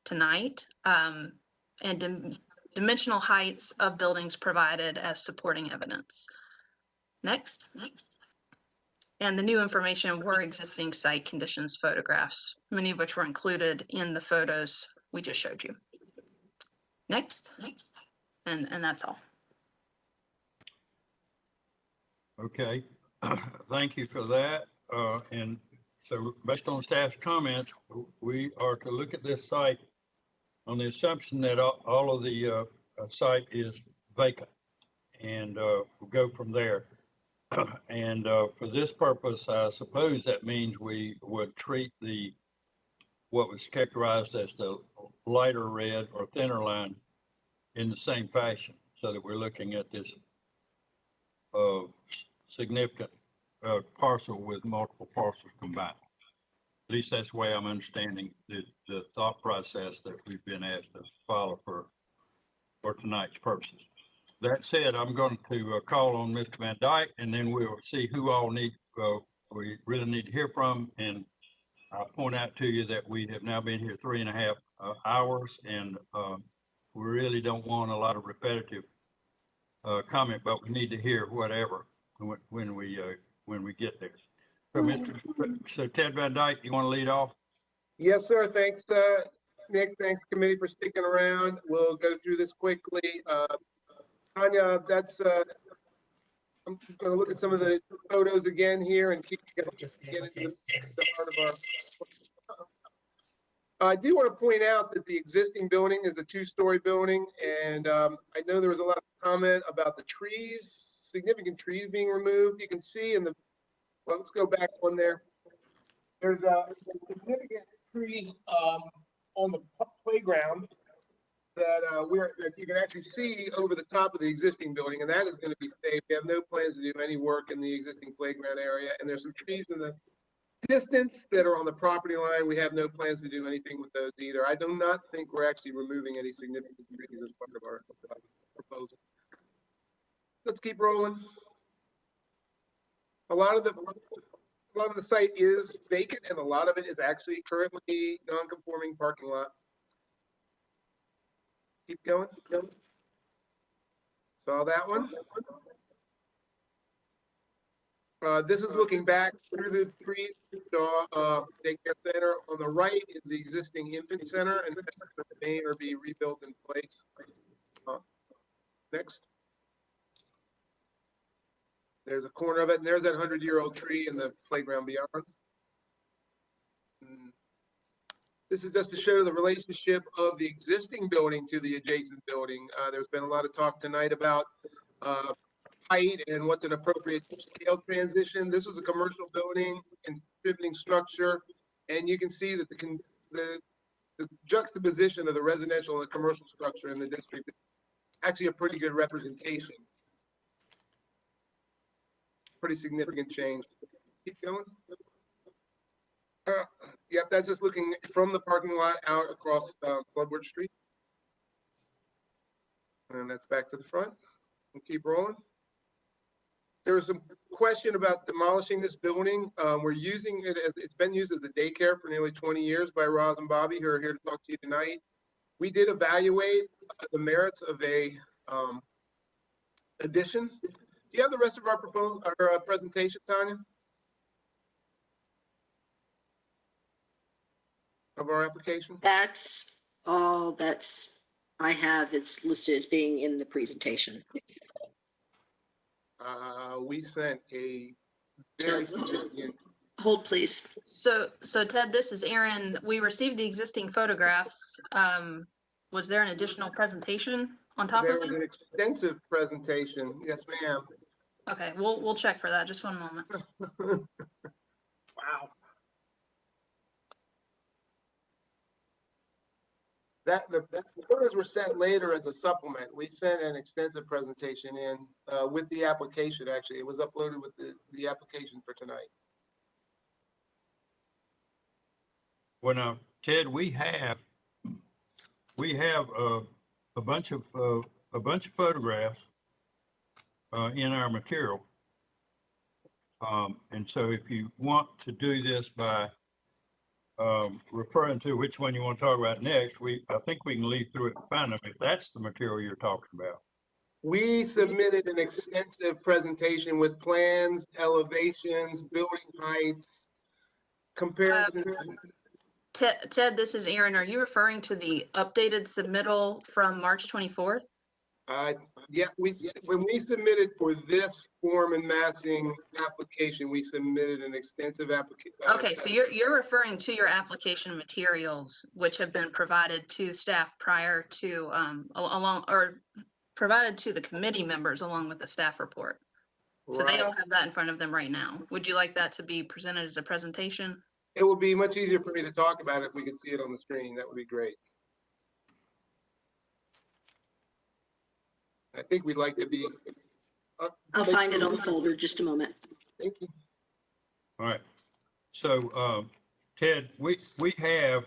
tonight, and dimensional heights of buildings provided as supporting evidence. Next. And the new information were existing site conditions photographs, many of which were included in the photos we just showed you. Next. And that's all. Okay. Thank you for that. And so based on staff's comments, we are to look at this site on the assumption that all of the site is vacant, and we'll go from there. And for this purpose, I suppose that means we would treat what was characterized as the lighter red or thinner line in the same fashion, so that we're looking at this significant parcel with multiple parcels combined. At least that's the way I'm understanding the thought process that we've been asked to follow for tonight's purposes. That said, I'm going to call on Mr. Van Dyke, and then we'll see who all we really need to hear from. And I'll point out to you that we have now been here 3.5 hours, and we really don't want a lot of repetitive comment, but we need to hear whatever when we get there. So Ted Van Dyke, you want to lead off? Yes, sir. Thanks, Nick. Thanks, committee, for sticking around. We'll go through this quickly. Tanya, I'm going to look at some of the photos again here and keep getting into the heart of our. I do want to point out that the existing building is a 2-story building, and I know there was a lot of comment about the trees significant trees being removed. You can see in the, well, let's go back one there. There's a significant tree on the playground that that you can actually see over the top of the existing building, and that is going to be safe. We have no plans to do any work in the existing playground area, and there's some trees in the distance that are on the property line. We have no plans to do anything with those either. I do not think we're actually removing any significant trees as part of our proposal. Let's keep rolling. A lot of the site is vacant, and a lot of it is actually currently non-conforming parking lot. Keep going. Saw that one. This is looking back through the tree daycare center. On the right is the existing infant center, and that may or be rebuilt in place. Next. There's a corner of it, and there's that 100-year-old tree in the playground beyond. This is just to show the relationship of the existing building to the adjacent building. There's been a lot of talk tonight about height and what's an appropriate scale transition. This was a commercial building and contributing structure, and you can see that the juxtaposition of the residential and the commercial structure in the district is actually a pretty good representation. Pretty significant change. Keep going. Yep, that's just looking from the parking lot out across Bloodworth Street. And that's back to the front. We'll keep rolling. There was some question about demolishing this building. We're using it as, it's been used as a daycare for nearly 20 years by Roz and Bobby, who are here to talk to you tonight. We did evaluate the merits of a addition. Do you have the rest of our presentation, Tanya? Of our application? That's all I have. It's listed as being in the presentation. We sent a very significant. Hold, please. So Ted, this is Aaron. We received the existing photographs. Was there an additional presentation on top of There was it? an extensive presentation. Yes, ma'am. Okay, we'll check for that. Just one moment. Wow. The photos were sent later as a supplement. We sent an extensive presentation in with the application, actually. It was uploaded with the application for tonight. Well, now, Ted, we have a bunch of photographs in our material. And so if you want to do this by referring to which one you want to talk about next, I think we can leaf through it and find them if that's the material you're talking about. We submitted an extensive presentation with plans, elevations, building heights, comparisons. Ted, this is Aaron. Are you referring to the updated submittal from March 24th? Yeah, when we submitted for this form and massing application, we submitted an extensive application. Okay, so you're referring to your application materials, which have been provided to staff prior to provided to the committee members along with the staff report. So they all have that in front of them right now. Would you like that to be presented as a presentation? It would be much easier for me to talk about it if we could see it on the screen. That would be great. I think we'd like to be. I'll find it on the folder. Just a moment. Thank you. All right. So, Ted, we have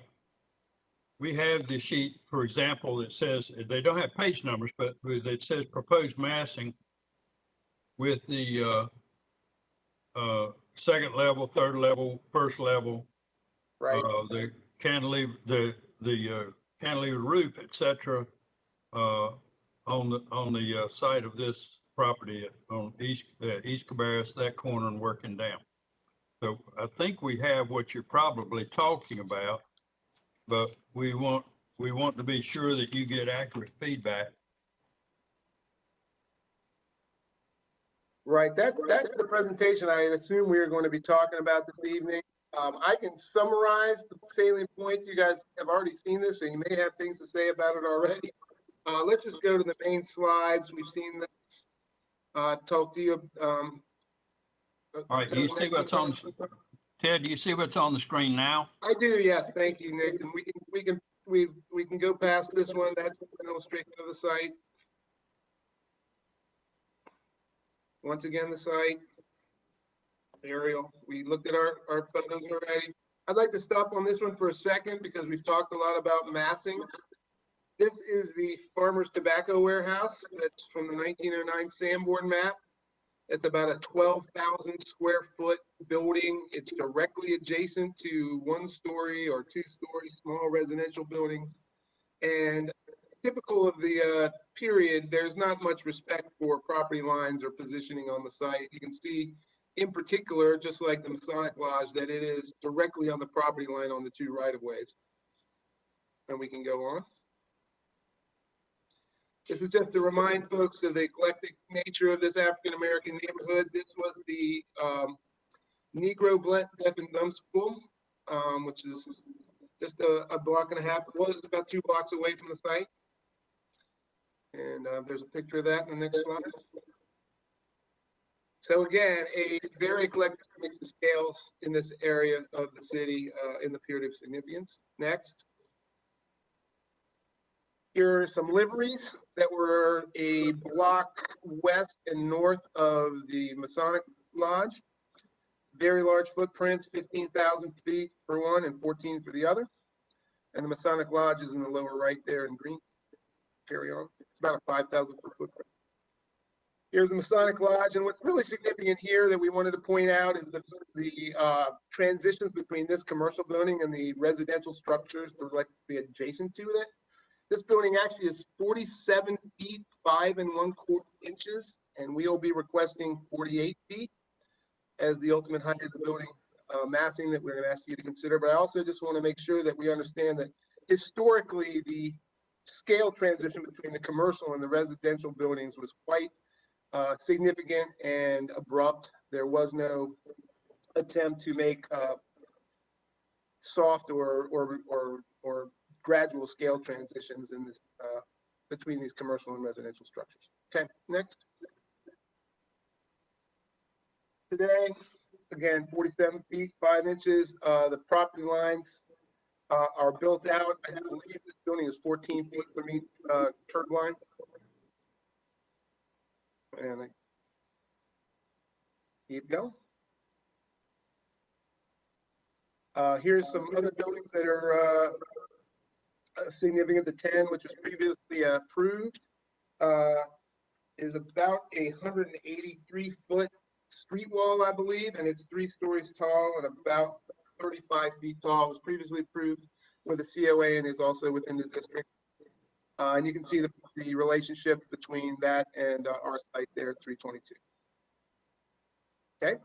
the sheet, for example, that says, they don't have page numbers, but it says proposed massing with the second level, third level, first level, right? The cantilever, the cantilever roof, etc. On the site of this property on East Cabarrus, that corner, and working down. So I think we have what you're probably talking about, but we want to be sure that you get accurate feedback. Right, that's the presentation I assume we are going to be talking about this evening. I can summarize the salient points. You guys have already seen this, so you may have things to say about it already. Let's just go to the main slides. We've seen this. talk to you. All right, do you see what's on, Ted, do you see what's on the screen now? I do, yes, thank you, Nick, and we can go past this one, that's an illustration of the site. Once again, the site, aerial, we looked at our photos already. I'd like to stop on this one for a second because we've talked a lot about massing. This is the Farmer's Tobacco Warehouse, that's from the 1909 Sanborn map. It's about a 12,000 square foot building. It's directly adjacent to 1-story or 2-story small residential buildings. And typical of the period, there's not much respect for property lines or positioning on the site. You can see in particular, just like the Masonic Lodge, that it is directly on the property line on the 2 right-of-ways. And we can go on. This is just to remind folks of the eclectic nature of this African-American neighborhood. This was the Negro Deaf and Dumb School, which is just a block and a half. It was about 2 blocks away from the site. And there's a picture of that in the next slide. So again, a very eclectic mix of scales in this area of the city in the period of significance. Next. Here are some liveries that were a block west and north of the Masonic Lodge. Very large footprints, 15,000 feet for one and 14 for the other. And the Masonic Lodge is in the lower right there in green. Carry on. It's about a 5,000 foot footprint. Here's the Masonic Lodge, and what's really significant here that we wanted to point out is the transitions between this commercial building and the residential structures directly adjacent to it. This building actually is 47 feet, 5 1/4 inches, and we will be requesting 48 feet as the ultimate height of the building massing that we're going to ask you to consider. But I also just want to make sure that we understand that historically the scale transition between the commercial and the residential buildings was quite significant and abrupt. There was no attempt to make soft or gradual scale transitions in this between these commercial and residential structures. Okay, next. Today, again, 47 feet, 5 inches. The property lines are built out. I believe this building is 14 feet from each curb line. And I keep going. Here's some other buildings that are significant. The 10, which was previously approved, is about a 183-foot street wall, I believe, and it's 3 stories tall and about 35 feet tall. It was previously approved with a COA and is also within the district. And you can see the relationship between that and our site there at 322. Okay.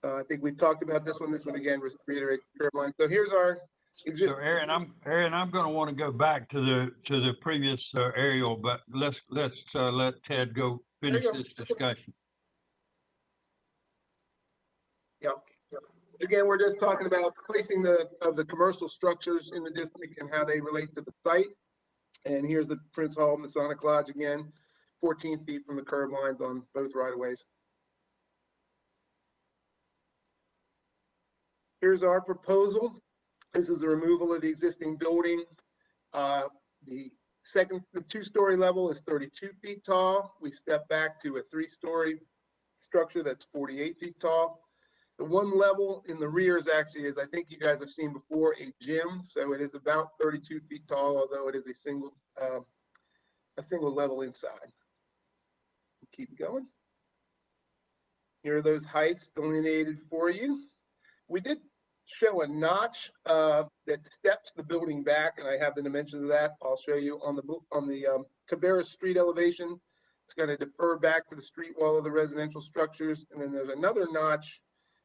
I think we've talked about this one. This one again reiterates the curb line. So here's our existing. So Aaron, I'm going to want to go back to the previous aerial, but let's let Ted go finish this discussion. Yeah. Again, we're just talking about placing the commercial structures in the district and how they relate to the site. And here's the Prince Hall Masonic Lodge again, 14 feet from the curb lines on both right-of-ways. Here's our proposal. This is the removal of the existing building. The 2-story level is 32 feet tall. We step back to a 3-story structure that's 48 feet tall. The one level in the rear is actually, as I think you guys have seen before, a gym. So it is about 32 feet tall, although it is a single level inside. Keep going. Here are those heights delineated for you. We did show a notch that steps the building back, and I have the dimensions of that. I'll show you on the Cabarrus Street elevation. It's going to defer back to the street wall of the residential structures, and then there's another notch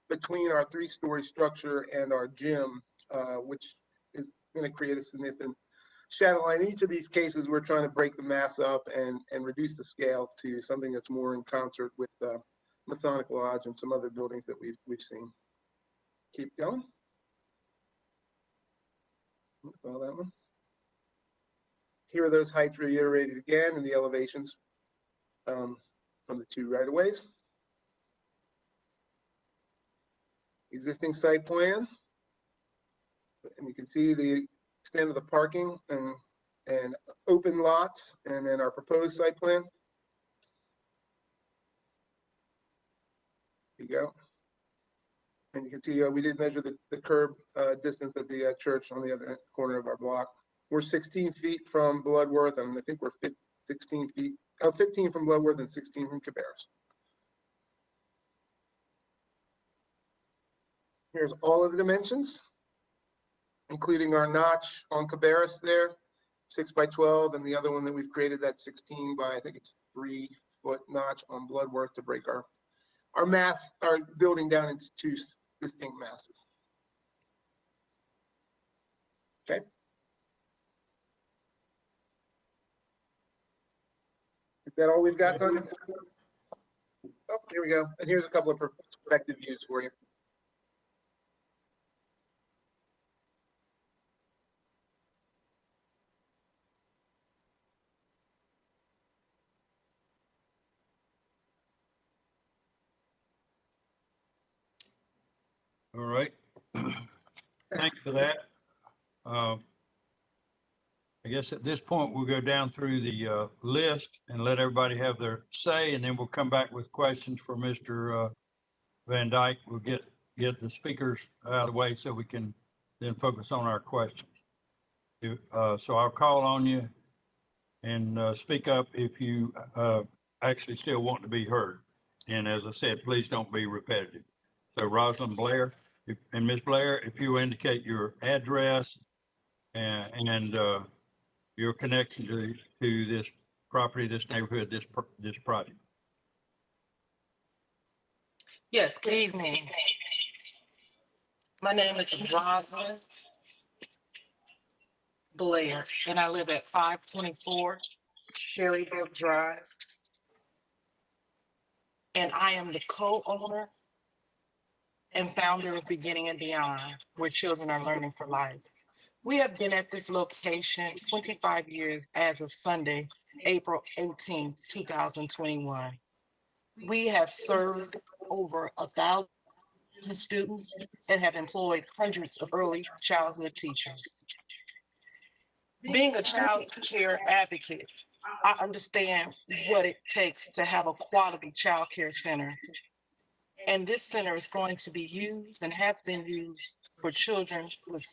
between our 3-story structure and our gym, which is going to create a significant shadow line. In each of these cases, we're trying to break the mass up and reduce the scale to something that's more in concert with Masonic Lodge and some other buildings that we've seen. Keep going. Saw that one. Here are those heights reiterated again in the elevations from the two right-of-ways. Existing site plan. And you can see the extent of the parking and open lots, and then our proposed site plan. There you go. And you can see we did measure the curb distance at the church on the other corner of our block. We're 16 feet from Bloodworth, and I think we're 15 from Bloodworth and 16 from Cabarrus. Here's all of the dimensions, including our notch on Cabarrus there, 6 by 12, and the other one that we've created, that 16 by, I think it's 3-foot notch on Bloodworth to break our building down into two distinct masses. Okay. Is that all we've got, Tony? Oh, here we go. And here's a couple of perspective views for you. All right. Thanks for that. I guess at this point, we'll go down through the list and let everybody have their say, and then we'll come back with questions for Mr. Van Dyke. We'll get the speakers out of the way so we can then focus on our questions. So I'll call on you and speak up if you actually still want to be heard. And as I said, please don't be repetitive. So Rosalind Blair, and Ms. Blair, if you indicate your address and your connection to this property, this neighborhood, this project. Yes, good evening. My name is Rosalind Blair, and I live at 524 Sherrybrook Drive. And I am the co-owner and founder of Beginning and Beyond, where children are learning for life. We have been at this location 25 years as of Sunday, April 18, 2021. We have served over 1,000 students and have employed hundreds of early childhood teachers. Being a child care advocate, I understand what it takes to have a quality child care center. And this center is going to be used and has been used for children with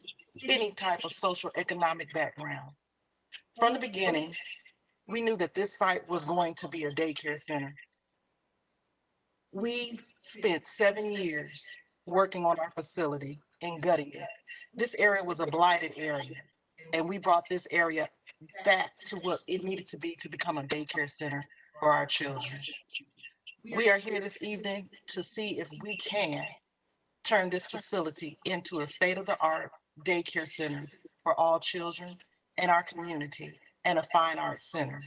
any type of social economic background. From the beginning, we knew that this site was going to be a daycare center. We spent 7 years working on our facility and gutting it. This area was a blighted area, and we brought this area back to what it needed to be to become a daycare center for our children. We are here this evening to see if we can turn this facility into a state-of-the-art daycare center for all children in our community and a fine arts center.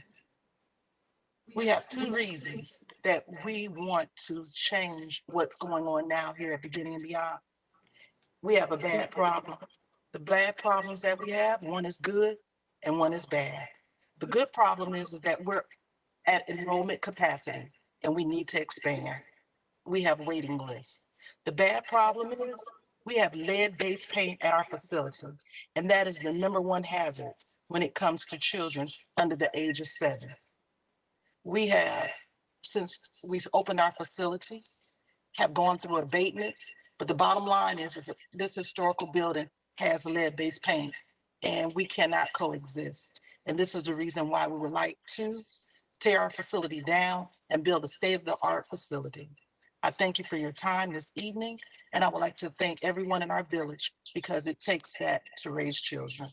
We have 2 reasons that we want to change what's going on now here at Beginning and Beyond. We have a bad problem. The bad problems that we have, one is good and one is bad. The good problem is that we're at enrollment capacity and we need to expand. We have waiting lists. The bad problem is we have lead-based paint at our facility, and that is the #1 hazard when it comes to children under the age of 7. We have, since we've opened our facility, have gone through abatements, but the bottom line is that this historical building has lead-based paint, and we cannot coexist. And this is the reason why we would like to tear our facility down and build a state-of-the-art facility. I thank you for your time this evening, and I would like to thank everyone in our village because it takes that to raise children.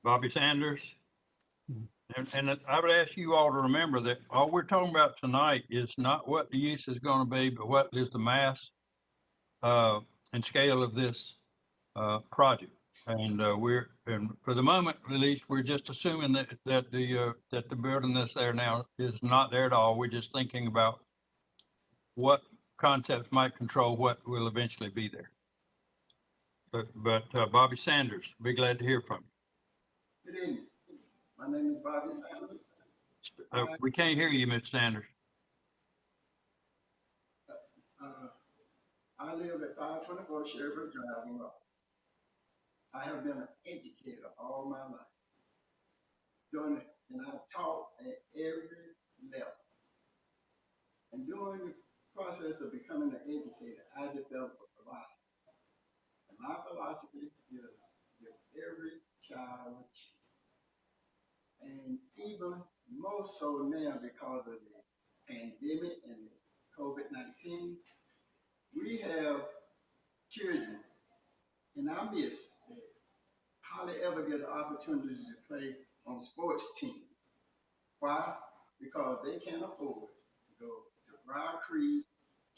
Bobby Sanders. And I would ask you all to remember that all we're talking about tonight is not what the use is going to be, but what is the mass and scale of this project. And for the moment, at least, we're just assuming that the building that's there now is not there at all. We're just thinking about what concepts might control what will eventually be there. but Bobby Sanders, be glad to hear from you. Good evening. My name is Bobby Sanders. We can't hear you, Mr. Sanders. I live at 524 Sherbrooke Drive in Raleigh. I have been an educator all my life. And I've taught at every level. And during the process of becoming an educator, I developed a philosophy. And my philosophy is give every child a chance. And even more so now because of the pandemic and COVID-19, we have children in our midst that hardly ever get an opportunity to play on sports teams. Why? Because they can't afford to go to Briar Creek,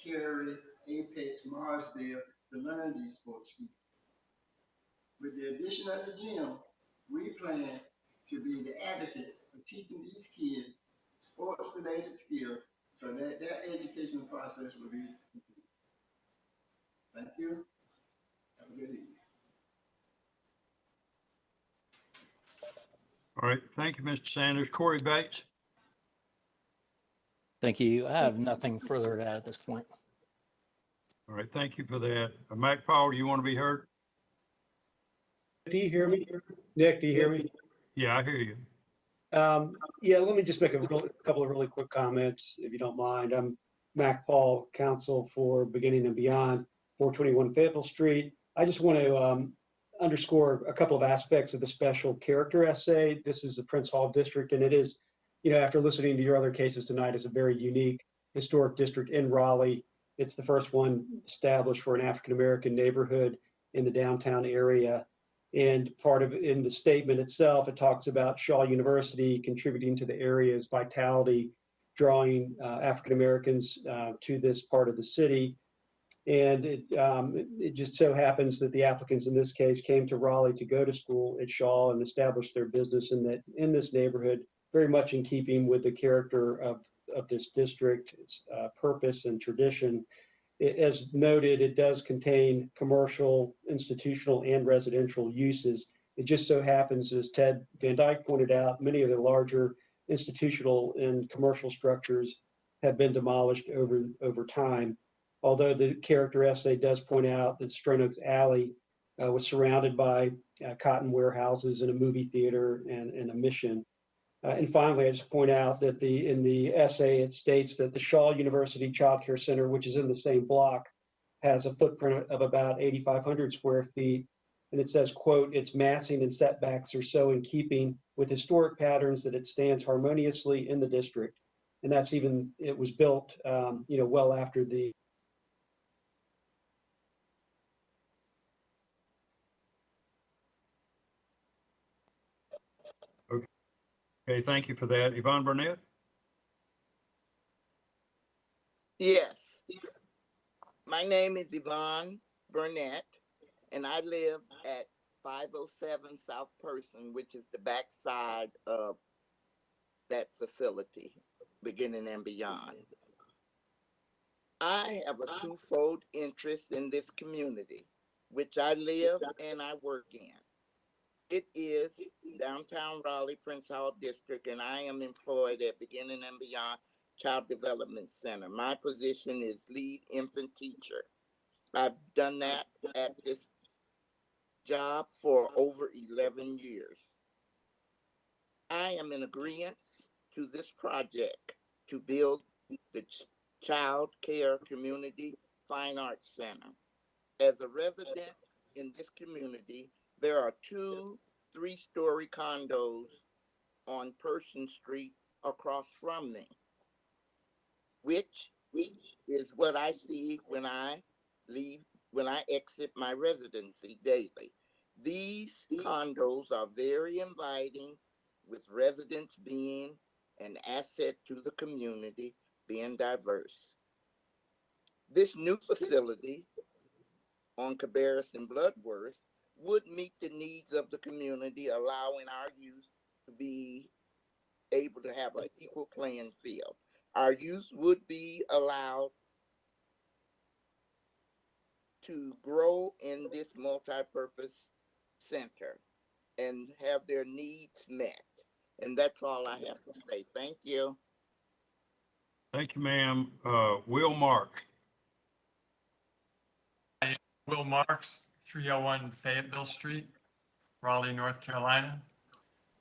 Cary, Apex, Marsville to learn these sports skills. With the addition of the gym, we plan to be the advocate for teaching these kids sports-related skills so that their education process will be complete. Thank you. Have a good evening. All right, thank you, Mr. Sanders. Corey Bates. Thank you. I have nothing further to add at this point. All right, thank you for that. Mac Paul, do you want to be heard? Do you hear me? Nick, do you hear me? Yeah, I hear you. Yeah, let me just make a couple of really quick comments, if you don't mind. I'm Mac Paul, counsel for Beginning and Beyond, 421 Fayetteville Street. I just want to underscore a couple of aspects of the special character essay. This is the Prince Hall District, and it is, you know, after listening to your other cases tonight, it's a very unique historic district in Raleigh. It's the first one established for an African-American neighborhood in the downtown area. And part of in the statement itself, it talks about Shaw University contributing to the area's vitality, drawing African-Americans to this part of the city. And it just so happens that the applicants in this case came to Raleigh to go to school at Shaw and establish their business in this neighborhood, very much in keeping with the character of this district, its purpose and tradition. As noted, it does contain commercial, institutional, and residential uses. It just so happens, as Ted Van Dyke pointed out, many of the larger institutional and commercial structures have been demolished over time. Although the character essay does point out that Stone Oaks Alley was surrounded by cotton warehouses and a movie theater and a mission. And finally, I just point out that in the essay, it states that the Shaw University Child Care Center, which is in the same block, has a footprint of about 8,500 square feet. And it says, quote, its massing and setbacks are so in keeping with historic patterns that it stands harmoniously in the district. And that's even, it was built, you know, well after the Okay, thank you for that. Yvonne Burnett? Yes. My name is Yvonne Burnett, and I live at 507 South Person, which is the backside of that facility, Beginning and Beyond. I have a twofold interest in this community, which I live and I work in. It is downtown Raleigh, Prince Hall District, and I am employed at Beginning and Beyond Child Development Center. My position is lead infant teacher. I've done that at this job for over 11 years. I am in agreement to this project to build the Child Care Community Fine Arts Center. As a resident in this community, there are 2 3-story condos on Person Street across from me, which is what I see when I exit my residency daily. These condos are very inviting, with residents being an asset to the community, being diverse. This new facility on Cabarrus and Bloodworth would meet the needs of the community, allowing our youth to be able to have an equal playing field. Our youth would be allowed to grow in this multi multi-purpose center and have their needs met. And that's all I have to say. Thank you. Thank you, ma'am. Will Marks. Will Marks, 301 Fayetteville Street, Raleigh, North Carolina.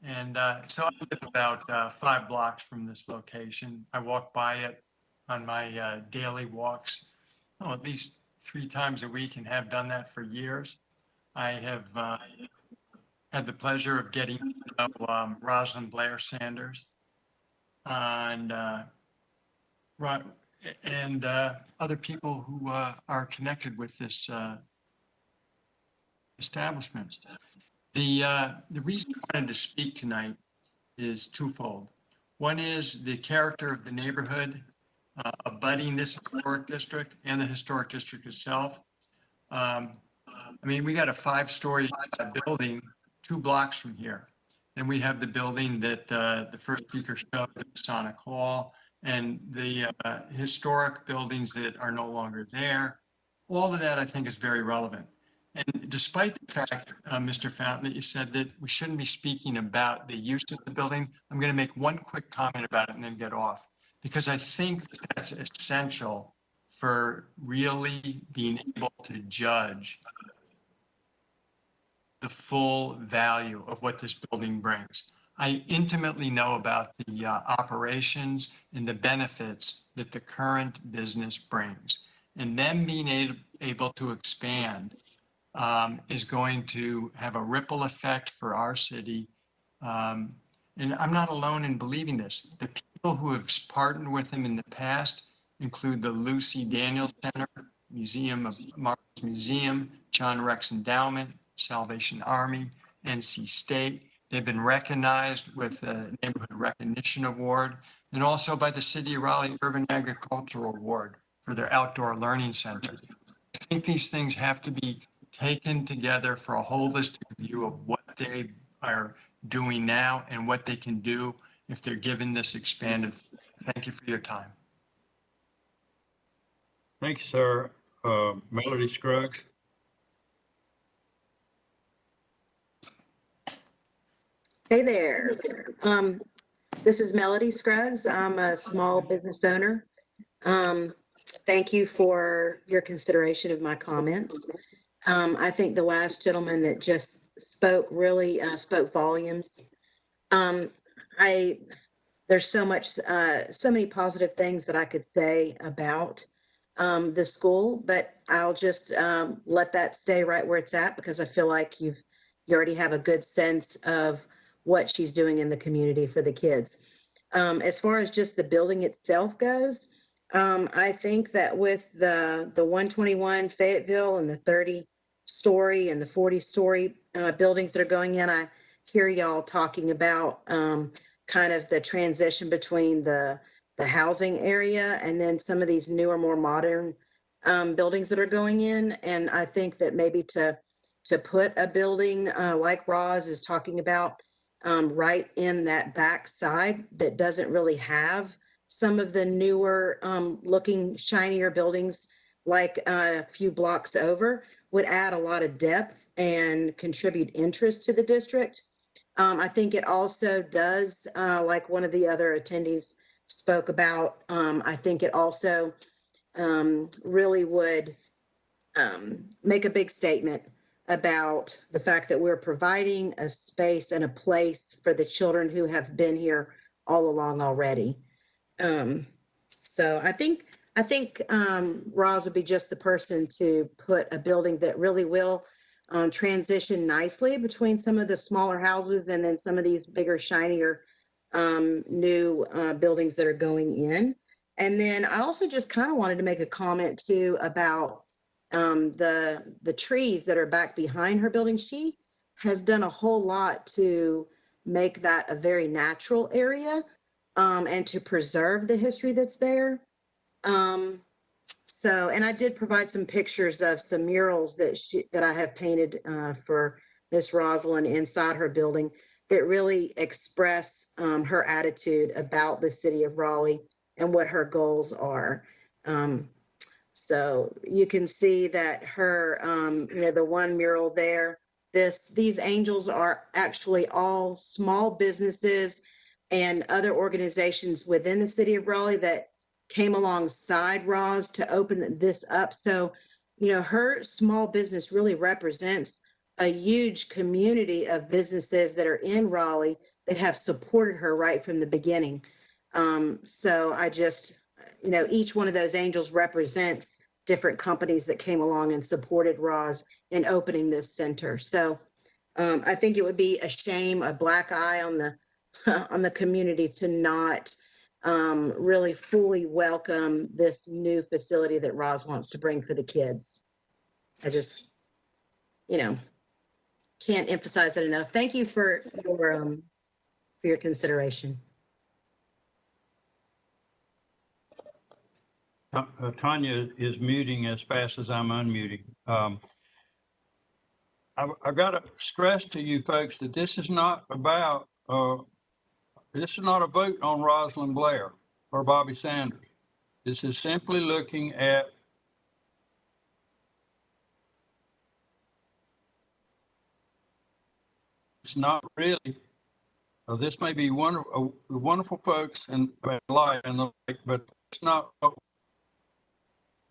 And so I live about 5 blocks from this location. I walk by it on my daily walks, at least 3 times a week, and have done that for years. I have had the pleasure of getting to know Rosalind Blair Sanders and other people who are connected with this establishment. The reason I wanted to speak tonight is twofold. One is the character of the neighborhood abutting this historic district and the historic district itself. I mean, we got a 5-story building 2 blocks from here. Then we have the building that the first speaker showed, the Masonic Hall, and the historic buildings that are no longer there. All of that, I think, is very relevant. And despite the fact, Mr. Fountain, that you said that we shouldn't be speaking about the use of the building, I'm going to make one quick comment about it and then get off, because I think that's essential for really being able to judge the full value of what this building brings. I intimately know about the operations and the benefits that the current business brings, and them being able to expand is going to have a ripple effect for our city. And I'm not alone in believing this. The people who have partnered with him in the past include the Lucy Daniels Center, Museum of Martin's Museum, John Rex Endowment, Salvation Army, NC State. They've been recognized with the Neighborhood Recognition Award and also by the City of Raleigh Urban Agricultural Award for their outdoor learning center. I think these things have to be taken together for a holistic view of what they are doing now and what they can do if they're given this expanded. Thank you for your time. Thank you, sir. Melody Scruggs. Hey there. This is Melody Scruggs. I'm a small business owner. Thank you for your consideration of my comments. I think the last gentleman that just spoke really spoke volumes. There's so many positive things that I could say about the school, but I'll just let that stay right where it's at, because I feel like you already have a good sense of what she's doing in the community for the kids. As far as just the building itself goes, I think that with the 121 Fayetteville and the 30-story and the 40-story buildings that are going in, I hear y'all talking about kind of the transition between the housing area and then some of these newer, more modern buildings that are going in. And I think that maybe to put a building like Roz is talking about right in that back side that doesn't really have some of the newer looking shinier buildings like a few blocks over would add a lot of depth and contribute interest to the district. I think it also does, like one of the other attendees spoke about, I think it also really would make a big statement about the fact that we're providing a space and a place for the children who have been here all along already. So I think Roz would be just the person to put a building that really will transition nicely between some of the smaller houses and then some of these bigger, shinier new buildings that are going in. And then I also just kind of wanted to make a comment too about the trees that are back behind her building. She has done a whole lot to make that a very natural area and to preserve the history that's there. And I did provide some pictures of some murals that I have painted for Miss Rosalind inside her building that really express her attitude about the city of Raleigh and what her goals are. So you can see that her, the one mural there, these angels are actually all small businesses and other organizations within the city of Raleigh that came alongside Roz to open this up. So, her small business really represents a huge community of businesses that are in Raleigh that have supported her right from the beginning. So I just, each one of those angels represents different companies that came along and supported Roz in opening this center. So I think it would be a shame, a black eye on the on the community to not really fully welcome this new facility that Roz wants to bring for the kids. I just, can't emphasize it enough. Thank you for your consideration. Tanya is muting as fast as I'm unmuting. I've got to stress to you folks that this is not about, this is not a vote on Rosalind Blair or Bobby Sanders. This is simply looking at it's not really, this may be wonderful folks and life and the like, but it's not what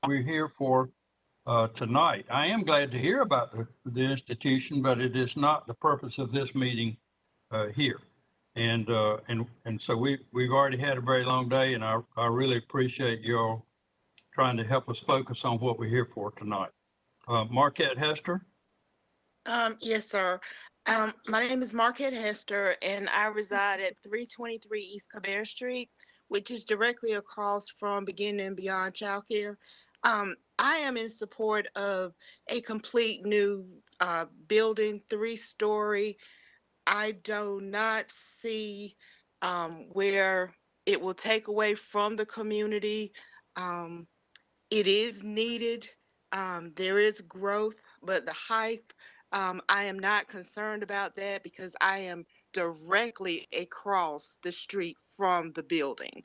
we're here for tonight. I am glad to hear about the institution, but it is not the purpose of this meeting here. And so we've already had a very long day, and I really appreciate y'all trying to help us focus on what we're here for tonight. Marquette Hester. Yes, sir. My name is Marquette Hester, and I reside at 323 East Cabarrus Street, which is directly across from Beginning and Beyond Childcare. I am in support of a complete new building, 3-story. I do not see where it will take away from the community. It is needed. There is growth, but the height, I am not concerned about that because I am directly across the street from the building.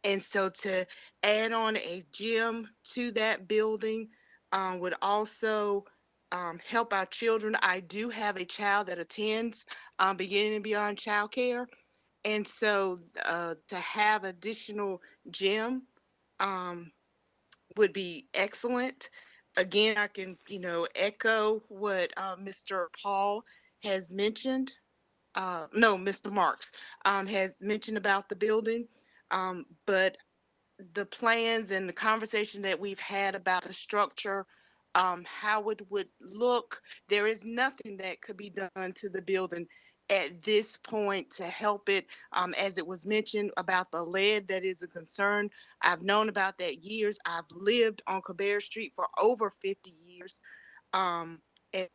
And so to add on a gym to that building would also help our children. I do have a child that attends Beginning and Beyond Childcare. And so to have additional gym would be excellent. Again, I can, echo what Mr. Paul has mentioned. No, Mr. Marks has mentioned about the building. But the plans and the conversation that we've had about the structure, how it would look, there is nothing that could be done to the building at this point to help it. As it was mentioned about the lead, that is a concern. I've known about that years. I've lived on Cabarrus Street for over 50 years. And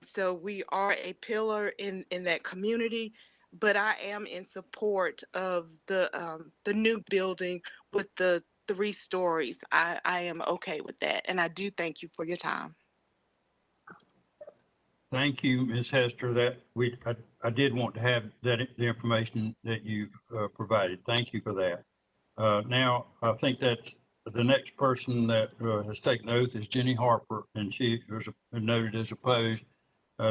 so we are a pillar in that community, but I am in support of the new building with the 3 stories. I am okay with that. And I do thank you for your time. Thank you, Ms. Hester. I did want to have the information that you've provided. Thank you for that. Now, I think that the next person that has taken oath is Jenny Harper, and she was noted as opposed.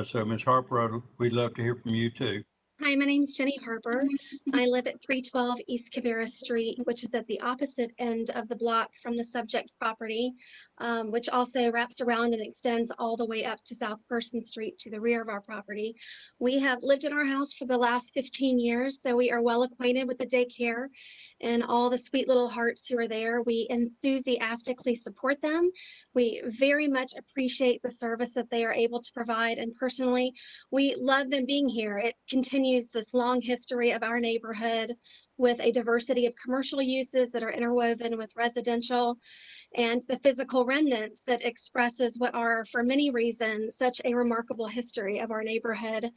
So, Ms. Harper, we'd love to hear from you too. Hi, my name is Jenny Harper. I live at 312 East Cabarrus Street, which is at the opposite end of the block from the subject property, which also wraps around and extends all the way up to South Person Street to the rear of our property. We have lived in our house for the last 15 years, so we are well acquainted with the daycare and all the sweet little hearts who are there. We enthusiastically support them. We very much appreciate the service that they are able to provide, and personally, we love them being here. It continues this long history of our neighborhood with a diversity of commercial uses that are interwoven with residential, and the physical remnants that expresses what are, for many reasons, such a remarkable history of our neighborhood.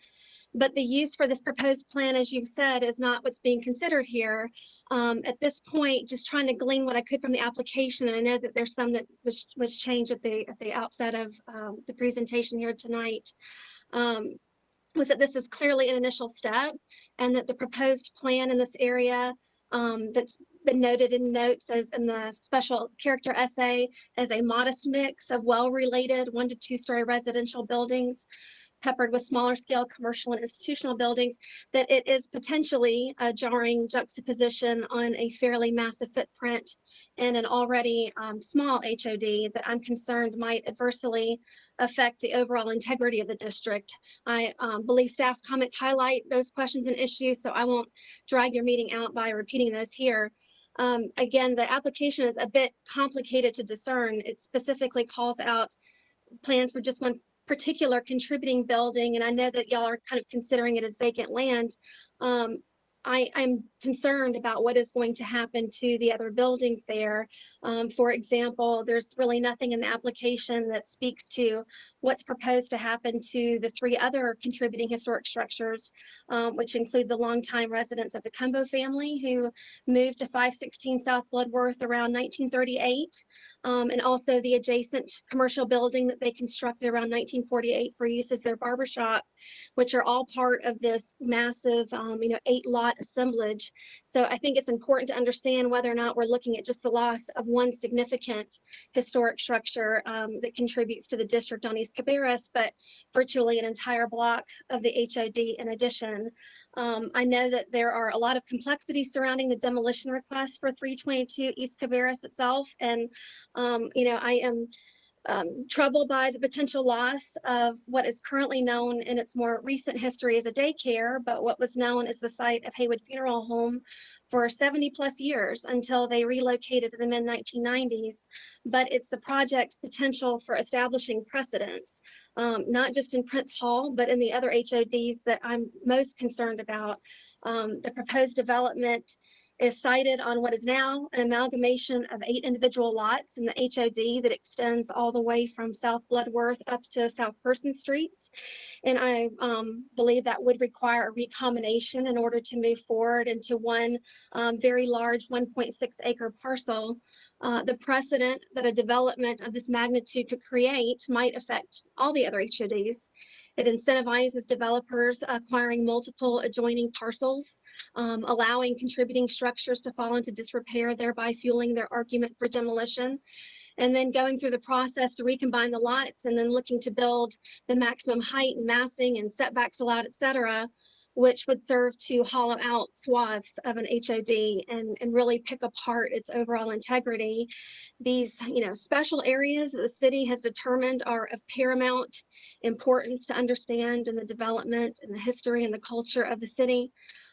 But the use for this proposed plan, as you've said, is not what's being considered here. At this point, just trying to glean what I could from the application, and I know that there's some that was changed at the outset of the presentation here tonight. Was that this is clearly an initial step, and that the proposed plan in this area that's been noted in notes as in the special character essay as a modest mix of well-related 1 to 2 story residential buildings peppered with smaller scale commercial and institutional buildings, that it is potentially a jarring juxtaposition on a fairly massive footprint in an already small HOD that I'm concerned might adversely affect the overall integrity of the district. I believe staff's comments highlight those questions and issues, so I won't drag your meeting out by repeating those here. Again, the application is a bit complicated to discern. It specifically calls out plans for just one particular contributing building, and I know that y'all are kind of considering it as vacant land. I'm concerned about what is going to happen to the other buildings there. For example, there's really nothing in the application that speaks to what's proposed to happen to the 3 other contributing historic structures, which include the longtime residents of the Cumbo family who moved to 516 South Bloodworth around 1938, and also the adjacent commercial building that they constructed around 1948 for use as their barbershop, which are all part of this massive, 8-lot assemblage. So I think it's important to understand whether or not we're looking at just the loss of one significant historic structure that contributes to the district on East Cabarrus, but virtually an entire block of the HOD in addition. I know that there are a lot of complexities surrounding the demolition request for 322 East Cabarrus itself, and I am troubled by the potential loss of what is currently known in its more recent history as a daycare, but what was known as the site of Haywood Funeral Home for 70 plus years until they relocated in the mid-1990s. But it's the project's potential for establishing precedents, not just in Prince Hall, but in the other HODs that I'm most concerned about. The proposed development is cited on what is now an amalgamation of 8 individual lots in the HOD that extends all the way from South Bloodworth up to South Person Streets. And I believe that would require a recombination in order to move forward into one very large 1.6 acre parcel. The precedent that a development of this magnitude could create might affect all the other HODs. It incentivizes developers acquiring multiple adjoining parcels, allowing contributing structures to fall into disrepair, thereby fueling their argument for demolition. And then going through the process to recombine the lots and then looking to build the maximum height and massing and setbacks allowed, et cetera, which would serve to hollow out swaths of an HOD and really pick apart its overall integrity. These, special areas that the city has determined are of paramount importance to understand in the development and the history and the culture of the city.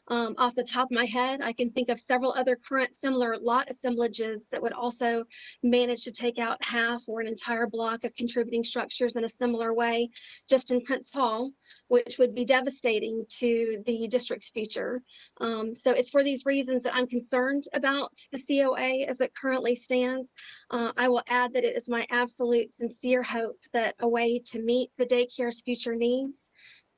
Off the top of my head, I can think of several other current similar lot assemblages that would also manage to take out half or an entire block of contributing structures in a similar way, just in Prince Hall, which would be devastating to the district's future. So it's for these reasons that I'm concerned about the COA as it currently stands. I will add that it is my absolute sincere hope that a way to meet the daycare's future needs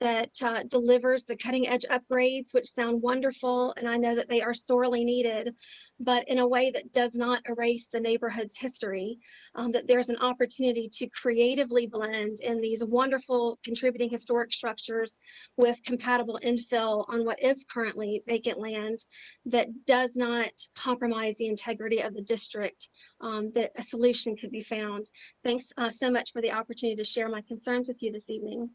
that delivers the cutting edge upgrades, which sound wonderful, and I know that they are sorely needed, but in a way that does not erase the neighborhood's history, that there's an opportunity to creatively blend in these wonderful contributing historic structures with compatible infill on what is currently vacant land that does not compromise the integrity of the district, that a solution could be found. Thanks so much for the opportunity to share my concerns with you this evening.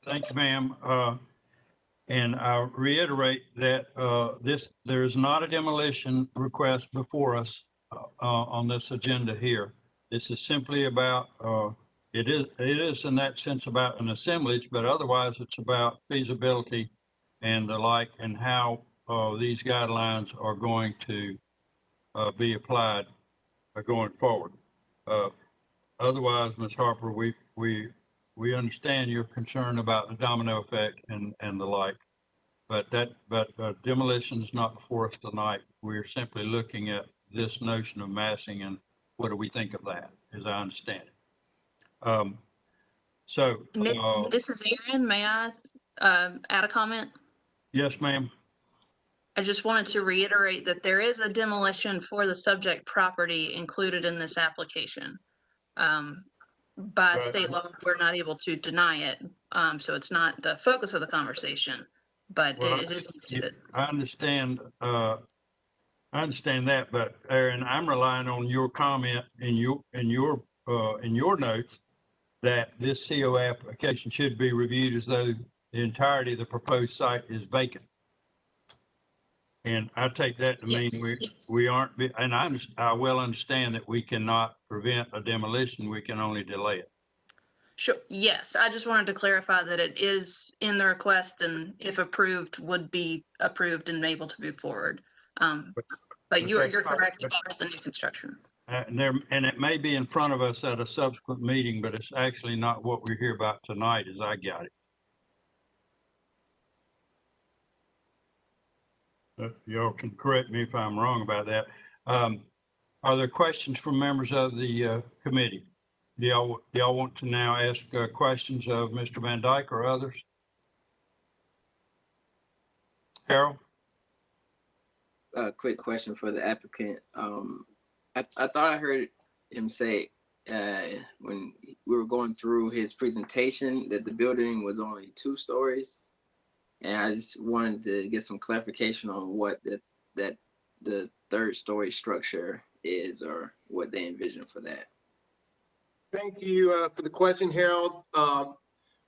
Thank you, ma'am. And I reiterate that there is not a demolition request before us on this agenda here. This is simply about, it is in that sense about an assemblage, but otherwise it's about feasibility and the like, and how these guidelines are going to be applied going forward. Otherwise, Ms. Harper, we understand your concern about the domino effect and the like, but demolition is not before us tonight. We're simply looking at this notion of massing and what do we think of that, as I understand it. This is Erin. May I add a comment? Yes, ma'am. I just wanted to reiterate that there is a demolition for the subject property included in this application. By state law, we're not able to deny it. So it's not the focus of the conversation, but Well, it is included. I understand that, but Aaron, I'm relying on your comment in your notes that this COA application should be reviewed as though the entirety of the proposed site is vacant. And I take that to mean we aren't, and I well understand that we cannot prevent a demolition, we can only delay it. Sure. Yes, I just wanted to clarify that it is in the request, and if approved, would be approved and able to move forward. But you're correct about the new construction. And it may be in front of us at a subsequent meeting, but it's actually not what we're here about tonight, as I got it. Y'all can correct me if I'm wrong about that. Are there questions from members of the committee? Do y'all want to now ask questions of Mr. Van Dyke or others? Harold? A quick question for the applicant. I thought I heard him say when we were going through his presentation that the building was only 2 stories. And I just wanted to get some clarification on what the 3rd story structure is, or what they envision for that. Thank you for the question, Harold.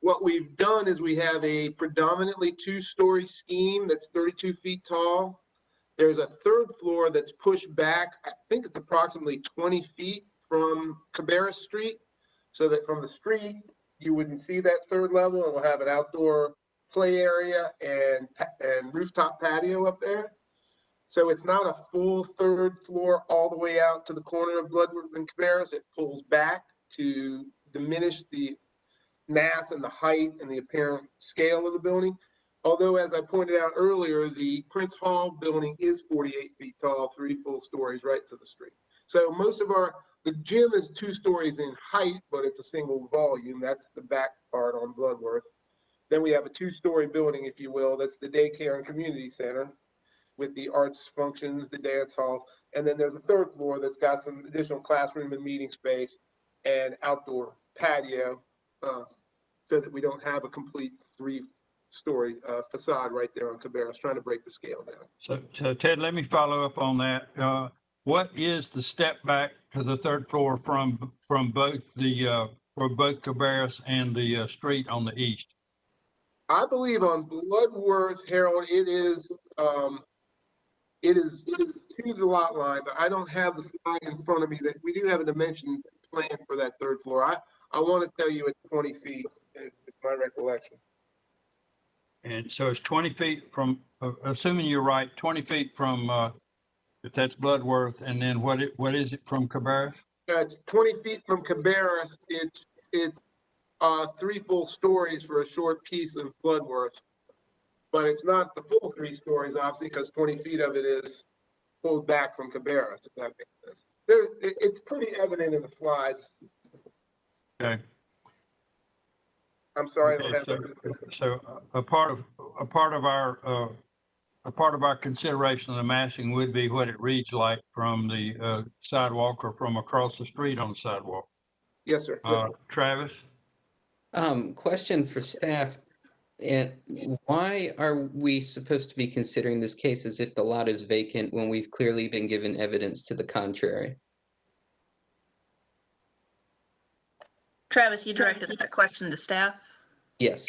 What we've done is we have a predominantly 2-story scheme that's 32 feet tall. There's a 3rd floor that's pushed back. I think it's approximately 20 feet from Cabarrus Street, so that from the street, you wouldn't see that 3rd level, and we'll have an outdoor play area and rooftop patio up there. So it's not a full 3rd floor all the way out to the corner of Bloodworth and Cabarrus. It pulls back to diminish the mass and the height and the apparent scale of the building. Although, as I pointed out earlier, the Prince Hall building is 48 feet tall, 3 full stories right to the street. So most of the gym is 2 stories in height, but it's a single volume. That's the back part on Bloodworth. Then we have a 2-story building, if you will, that's the daycare and community center with the arts functions, the dance halls. And then there's a 3rd floor that's got some additional classroom and meeting space and outdoor patio, so that we don't have a complete 3-story facade right there on Cabarrus, trying to break the scale down. So Ted, let me follow up on that. What is the step back to the 3rd floor from both Cabarrus and the street on the east? I believe on Bloodworth, Harold, it is to the lot line, but I don't have the slide in front of me. That we do have a dimension plan for that 3rd floor. I want to tell you it's 20 feet, is my recollection. And so it's 20 feet from, assuming you're right, 20 feet from, if that's Bloodworth, and then what is it from Cabarrus? It's 20 feet from Cabarrus. It's 3 full stories for a short piece of Bloodworth, but it's not the full 3 stories, obviously, because 20 feet of it is pulled back from Cabarrus, if that makes sense. It's pretty evident in the slides. Okay. I'm sorry. Okay, I don't have so a part of our consideration of the massing would be what it reads like from the sidewalk or from across the street on the sidewalk. Yes, sir. Travis? Question for staff. And why are we supposed to be considering this case as if the lot is vacant when we've clearly been given evidence to the contrary? Travis, you directed that question to staff? Yes.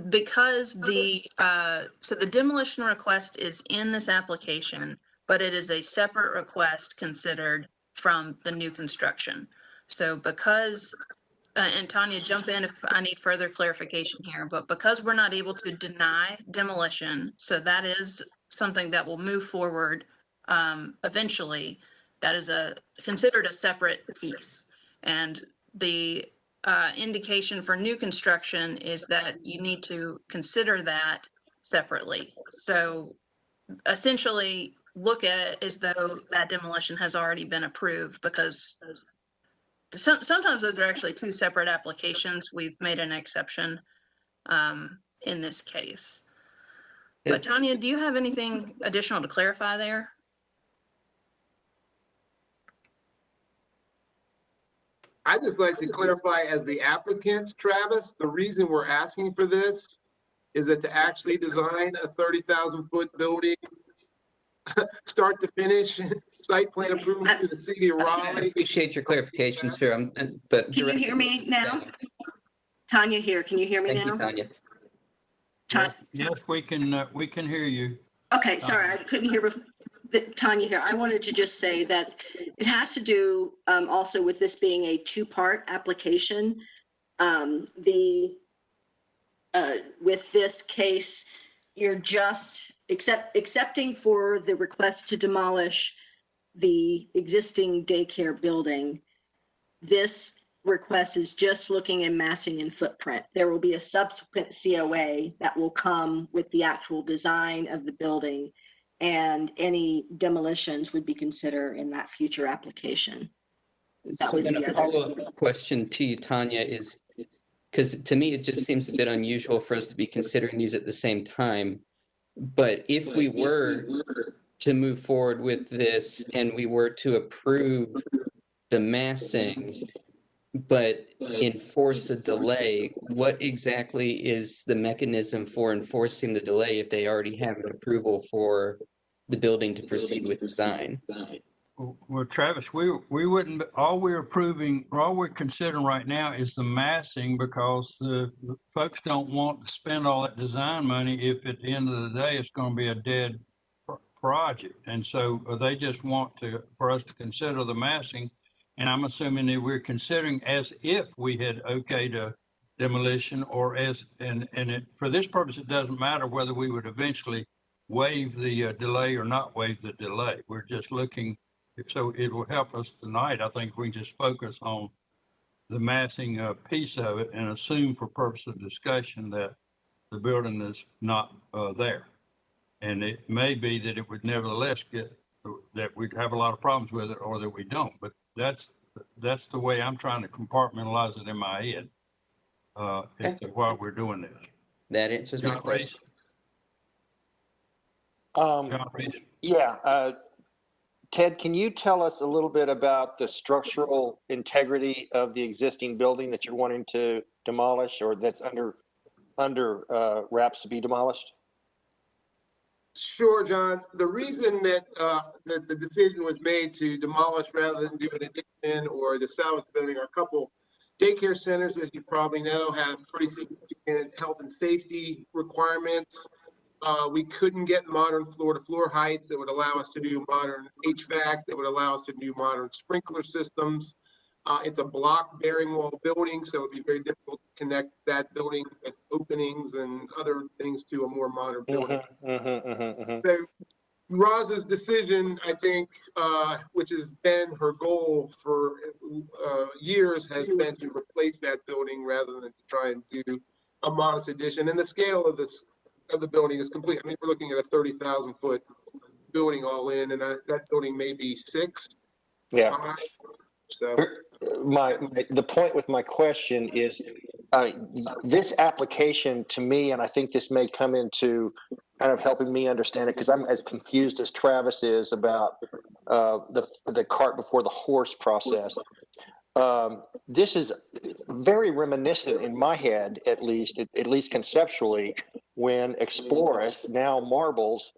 Because so the demolition request is in this application, but it is a separate request considered from the new construction. So because and Tanya, jump in if I need further clarification here, but because we're not able to deny demolition, so that is something that will move forward eventually, that is considered a separate piece. And the indication for new construction is that you need to consider that separately. So essentially look at it as though that demolition has already been approved, because sometimes those are actually 2 separate applications. We've made an exception in this case. But Tanya, do you have anything additional to clarify there? I'd just like to clarify as the applicant, Travis, the reason we're asking for this Is it to actually design a 30,000 foot building, start to finish, site plan approval to the city of I Raleigh? appreciate your clarification, sir. But Can you hear me now? Tanya here. Can you hear me thank you, now? Tanya. Yes, we can hear you. Okay, sorry, I couldn't hear Tanya here. I wanted to just say that it has to do also with this being a two-part application. With this case, you're just accepting for the request to demolish the existing daycare building. This request is just looking at massing and footprint. There will be a subsequent COA that will come with the actual design of the building, and any demolitions would be considered in that future application. So then a follow-up question to you, Tanya, is because to me, it just seems a bit unusual for us to be considering these at the same time. But if we were to move forward with this and we were to approve the massing, but enforce a delay, what exactly is the mechanism for enforcing the delay if they already have an approval for the building to proceed with design? Well, Travis, we wouldn't, all we're considering right now is the massing, because the folks don't want to spend all that design money if at the end of the day it's going to be a dead project. And so they just want for us to consider the massing. And I'm assuming that we're considering as if we had okayed a demolition, or for this purpose, it doesn't matter whether we would eventually waive the delay or not waive the delay. We're just looking, so it will help us tonight. I think we just focus on the massing piece of it and assume for purpose of discussion that the building is not there. And it may be that it would nevertheless that we'd have a lot of problems with it, or that we don't. But that's the way I'm trying to compartmentalize it in my head as to why we're doing this. That answers my question. Yeah. Ted, can you tell us a little bit about the structural integrity of the existing building that you're wanting to demolish, or that's under wraps to be demolished? Sure, John. The reason that the decision was made to demolish rather than do an addition or to salvage the building are a couple. Daycare centers, as you probably know, have pretty significant health and safety requirements. We couldn't get modern floor-to-floor heights that would allow us to do modern HVAC, that would allow us to do modern sprinkler systems. It's a block bearing wall building, so it'd be very difficult to connect that building with openings and other things to a more modern building. So Roz's decision, I think, which has been her goal for years, has been to replace that building rather than to try and do a modest addition. And the scale of the building is complete. I mean, we're looking at a 30,000 foot building all in, and that building may be 6. Yeah. 5, so the point with my question is this application to me, and I think this may come into kind of helping me understand it, because I'm as confused as Travis is about the cart before the horse process. This is very reminiscent in my head, at least conceptually, when Exploris, now Marbles,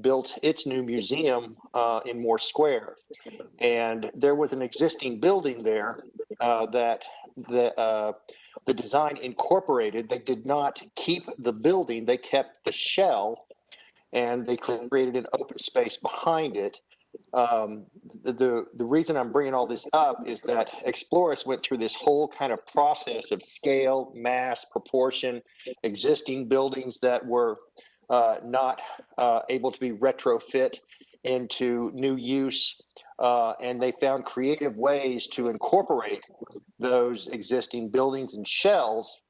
built its new museum in Moore Square. And there was an existing building there that the design incorporated. They did not keep the building, they kept the shell, and they created an open space behind it. The reason I'm bringing all this up is that Exploris went through this whole kind of process of scale, mass, proportion, existing buildings that were not able to be retrofit into new use, and they found creative ways to incorporate those existing buildings and shells,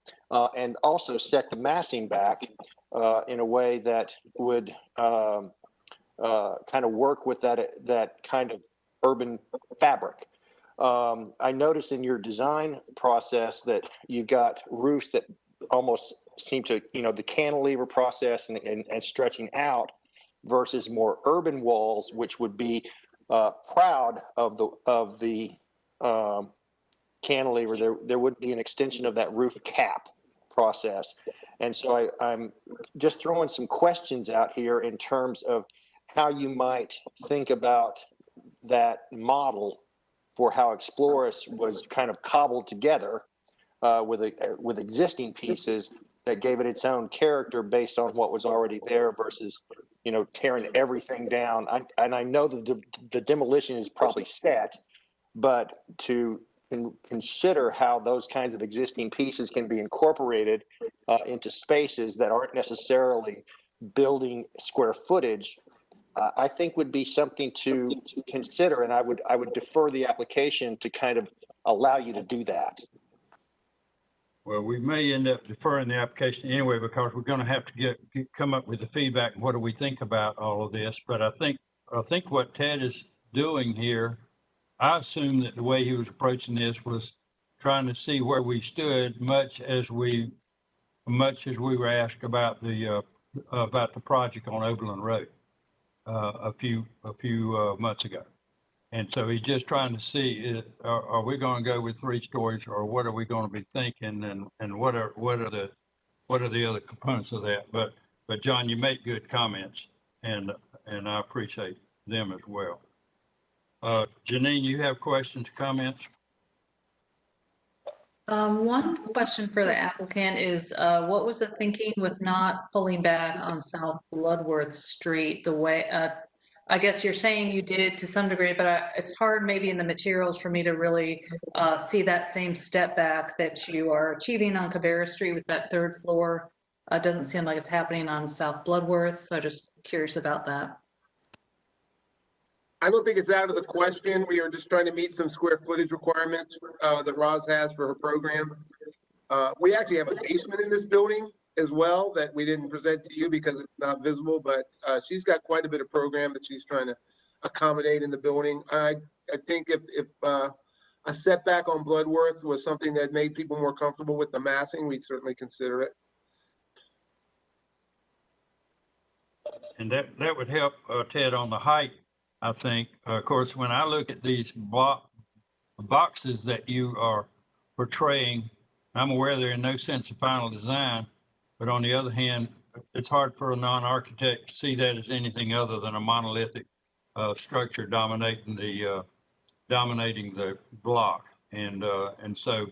and also set the massing back in a way that would kind of work with that kind of urban fabric. I noticed in your design process that you got roofs that almost seem to, the cantilever process and stretching out, versus more urban walls, which would be proud of the cantilever. There wouldn't be an extension of that roof cap process. And so I'm just throwing some questions out here in terms of how you might think about that model for how Explorus was kind of cobbled together with existing pieces that gave it its own character based on what was already there versus, you know, tearing everything down. And I know that the demolition is probably set, but to consider how those kinds of existing pieces can be incorporated into spaces that aren't necessarily building square footage, I think would be something to consider. And I would defer the application to kind of allow you to do that. Well, we may end up deferring the application anyway, because we're going to have to come up with the feedback. What do we think about all of this? But I think what Ted is doing here, I assume that the way he was approaching this was trying to see where we stood, much as we were asked about the project on Overland Road a few months ago. And so he's just trying to see, are we going to go with 3 stories, or what are we going to be thinking, and what are the other components of that? But John, you make good comments, and I appreciate them as well. Janine, you have questions, comments? One question for the applicant is, what was the thinking with not pulling back on South Bloodworth Street the way, I guess you're saying you did it to some degree, but it's hard maybe in the materials for me to really see that same step back that you are achieving on Cabarrus Street with that 3rd floor. Doesn't seem like it's happening on South Bloodworth, so just curious about that. I don't think it's out of the question. We are just trying to meet some square footage requirements that Roz has for her program. We actually have a basement in this building as well that we didn't present to you because it's not visible, but she's got quite a bit of program that she's trying to accommodate in the building. I think if a setback on Bloodworth was something that made people more comfortable with the massing, we'd certainly consider it. And that would help Ted on the height, I think. Of course, when I look at these boxes that you are portraying, I'm aware they're in no sense of final design, but on the other hand, it's hard for a non-architect to see that as anything other than a monolithic structure dominating the block. And so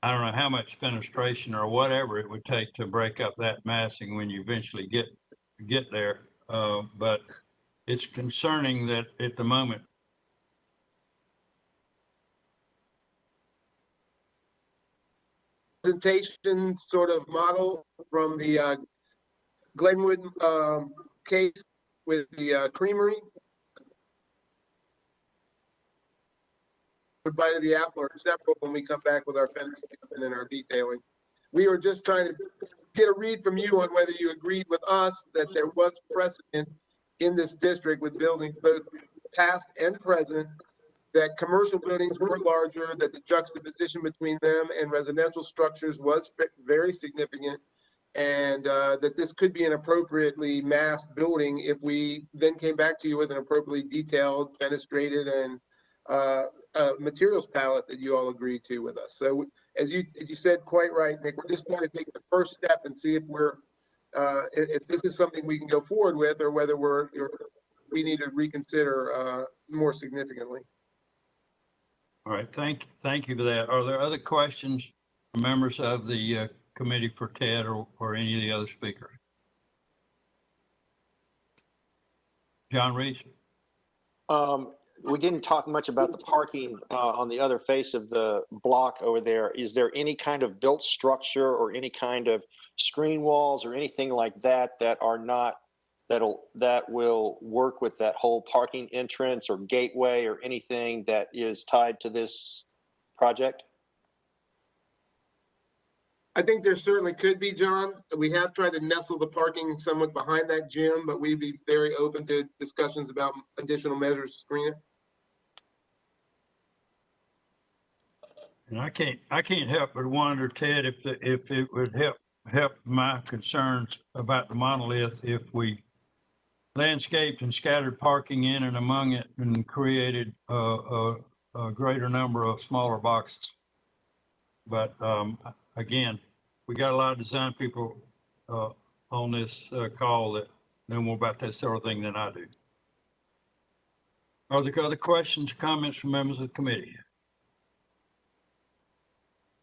I don't know how much fenestration or whatever it would take to break up that massing when you eventually get there. But it's concerning that at the moment, presentation sort of model from the Glenwood case with the creamery. Bite of the apple or separate when we come back with our finishing and then our detailing. We were just trying to get a read from you on whether you agreed with us that there was precedent in this district with buildings both past and present, that commercial buildings were larger, that the juxtaposition between them and residential structures was very significant, and that this could be an appropriately massed building if we then came back to you with an appropriately detailed, fenestrated, and materials palette that you all agreed to with us. So as you said quite right, Nick, we're just trying to take the first step and see if if this is something we can go forward with, or whether we need to reconsider more significantly. all right, thank you for that. Are there other questions from members of the committee for Ted or any of the other speakers? John Reese? We didn't talk much about the parking on the other face of the block over there. Is there any kind of built structure or any kind of screen walls or anything like that that will work with that whole parking entrance or gateway or anything that is tied to this project? I think there certainly could be, John. We have tried to nestle the parking somewhat behind that gym, but we'd be very open to discussions about additional measures to screen it. And I can't help but wonder, Ted, if it would help my concerns about the monolith if we landscaped and scattered parking in and among it and created a greater number of smaller boxes. But again, we got a lot of design people on this call that know more about that sort of thing than I do. Are there other questions, comments from members of the committee?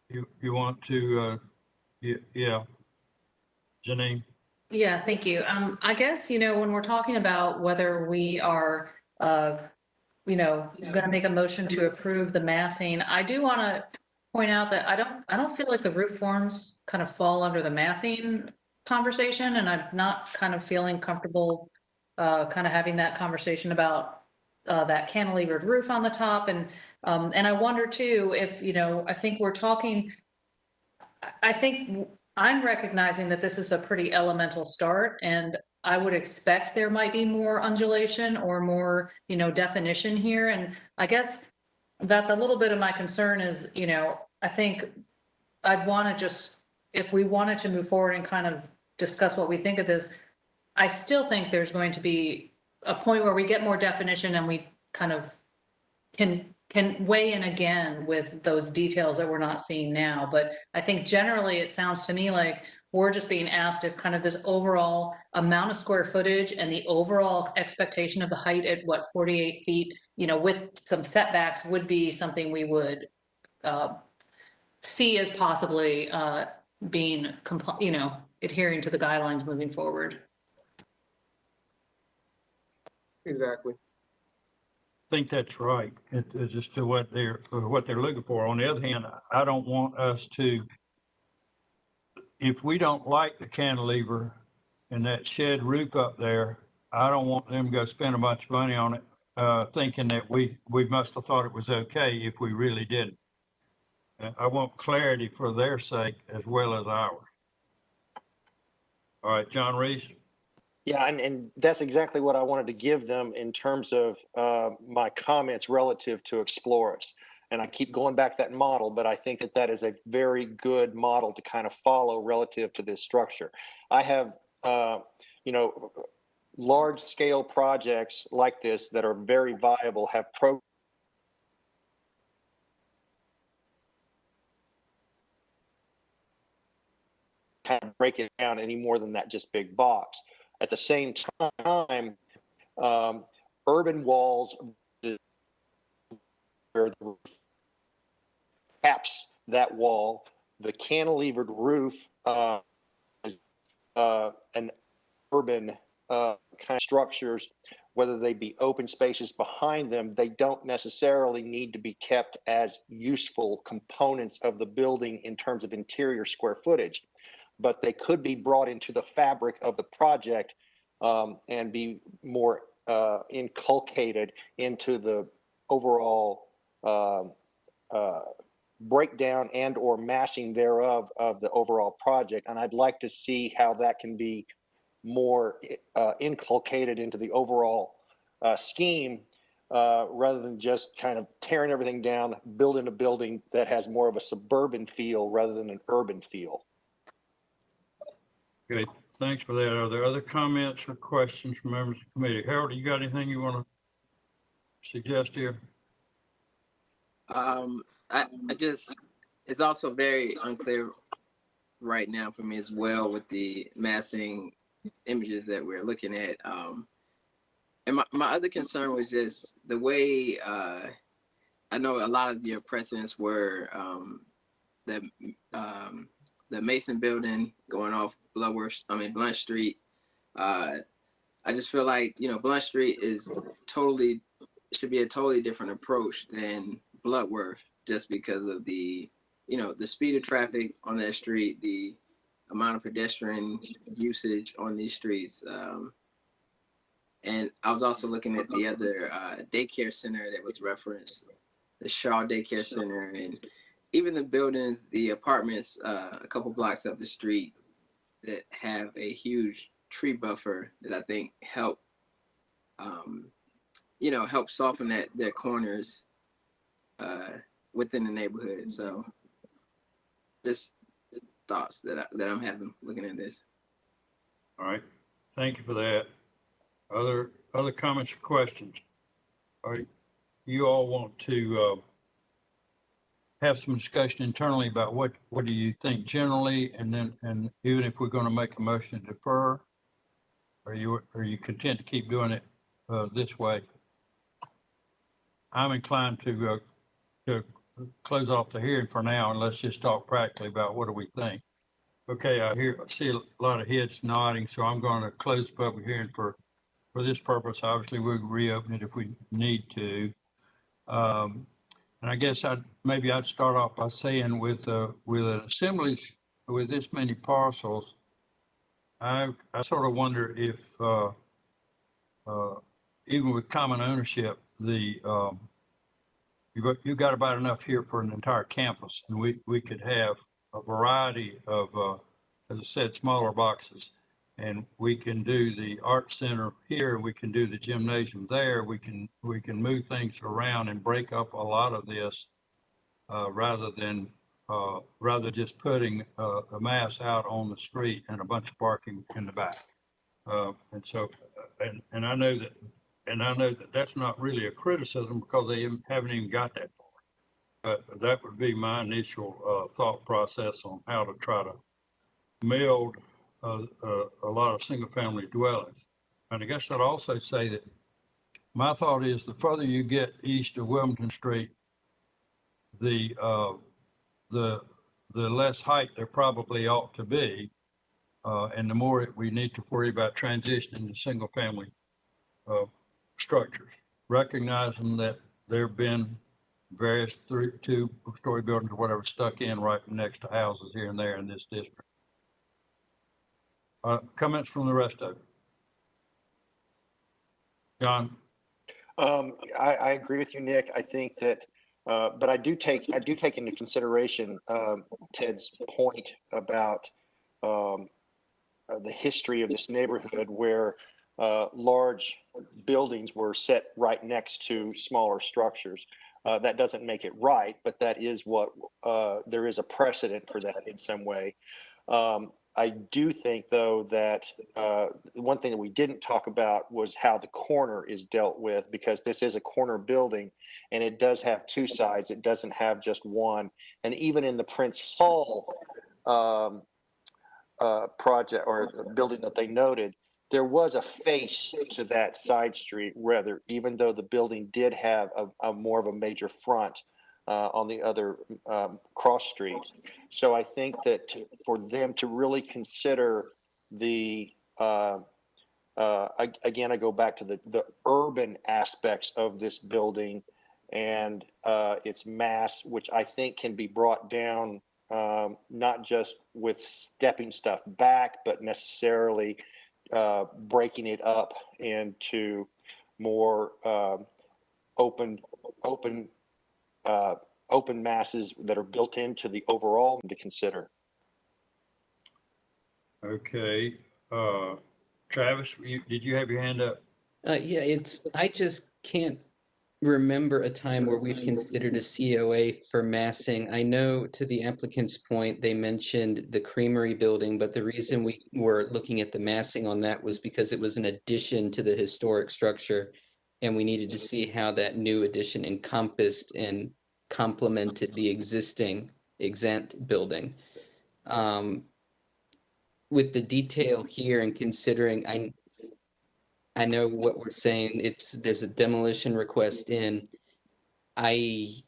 You want to, yeah, Janine? Yeah, thank you. I guess, when we're talking about whether we are, going to make a motion to approve the massing, I do want to point out that I don't feel like the roof forms kind of fall under the massing conversation, and I'm not kind of feeling comfortable kind of having that conversation about that cantilevered roof on the top. And I wonder too, if, I think we're talking, I think I'm recognizing that this is a pretty elemental start, and I would expect there might be more undulation or more, definition here. And I guess that's a little bit of my concern is, I think I'd want to just, if we wanted to move forward and kind of discuss what we think of this, I still think there's going to be a point where we get more definition and we kind of can weigh in again with those details that we're not seeing now. But I think generally it sounds to me like we're just being asked if kind of this overall amount of square footage and the overall expectation of the height at 48 feet, with some setbacks would be something we would see as possibly being, adhering to the guidelines moving forward. Exactly. I think that's right. It's just to what they're looking for. On the other hand, I don't want us to, if we don't like the cantilever and that shed roof up there, I don't want them to go spend a bunch of money on it, thinking that we must have thought it was okay if we really didn't. I want clarity for their sake as well as ours. All right, John Reese. Yeah, and that's exactly what I wanted to give them in terms of my comments relative to Explorus. And I keep going back to that model, but I think that is a very good model to kind of follow relative to this structure. I have, large scale projects like this that are very viable have kind of break it down any more than that just big box. At the same time, urban walls where the roof caps that wall, the cantilevered roof is an urban kind of structures, whether they be open spaces behind them, they don't necessarily need to be kept as useful components of the building in terms of interior square footage, but they could be brought into the fabric of the project and be more inculcated into the overall breakdown and or massing thereof of the overall project. And I'd like to see how that can be more inculcated into the overall scheme rather than just kind of tearing everything down, building a building that has more of a suburban feel rather than an urban feel. Okay, thanks for that. Are there other comments or questions from members of the committee? Harold, you got anything you want to suggest here? It's also very unclear right now for me as well with the massing images that we're looking at. And my other concern was just the way I know a lot of your precedents were the Mason building going off Blunt Street. I just feel like, Blunt Street should be a totally different approach than Bloodworth, just because of the speed of traffic on that street, the amount of pedestrian usage on these streets. And I was also looking at the other daycare center that was referenced, the Shaw Daycare Center, and even the buildings, the apartments a couple blocks up the street that have a huge tree buffer that I think help soften their corners within the neighborhood. So just thoughts that I'm having looking at this. All right, thank you for that. Other comments or questions? All right, you all want to have some discussion internally about what do you think generally, and then, and even if we're going to make a motion to defer, are you content to keep doing it this way? I'm inclined to close off the hearing for now, and let's just talk practically about what do we think. Okay, I see a lot of heads nodding, so I'm going to close the public hearing for this purpose. Obviously, we'll reopen it if we need to. And I guess maybe I'd start off by saying with an assemblage with this many parcels, I sort of wonder if even with common ownership, you've got about enough here for an entire campus, and we could have a variety of, as I said, smaller boxes, and we can do the art center here, we can do the gymnasium there, we can move things around and break up a lot of this rather just putting a mass out on the street and a bunch of parking in the back. And so, and I know that that's not really a criticism because they haven't even got that far. But that would be my initial thought process on how to try to meld a lot of single-family dwellings. And I guess I'd also say that my thought is the further you get east of Wilmington Street, the less height there probably ought to be, and the more we need to worry about transitioning to single-family structures, recognizing that there have been various 2-story buildings or whatever stuck in right next to houses here and there in this district. Comments from the rest of it? John? I agree with you, Nick. I think that, but I do take into consideration Ted's point about the history of this neighborhood where large buildings were set right next to smaller structures. That doesn't make it right, but that is what there is a precedent for that in some way. I do think, though, that one thing that we didn't talk about was how the corner is dealt with, because this is a corner building and it does have two sides. It doesn't have just one. And even in the Prince Hall project or building that they noted, there was a face to that side street, rather, even though the building did have a more of a major front on the other cross street. So I think that for them to really consider the, again, I go back to the urban aspects of this building and its mass, which I think can be brought down not just with stepping stuff back, but necessarily breaking it up into more open masses that are built into the overall to consider. Okay. Travis, did you have your hand up? Yeah, I just can't remember a time where we've considered a COA for massing. I know, to the applicant's point, they mentioned the creamery building, but the reason we were looking at the massing on that was because it was an addition to the historic structure, and we needed to see how that new addition encompassed and complemented the existing exempt building. With the detail here and considering, I know what we're saying, there's a demolition request in. I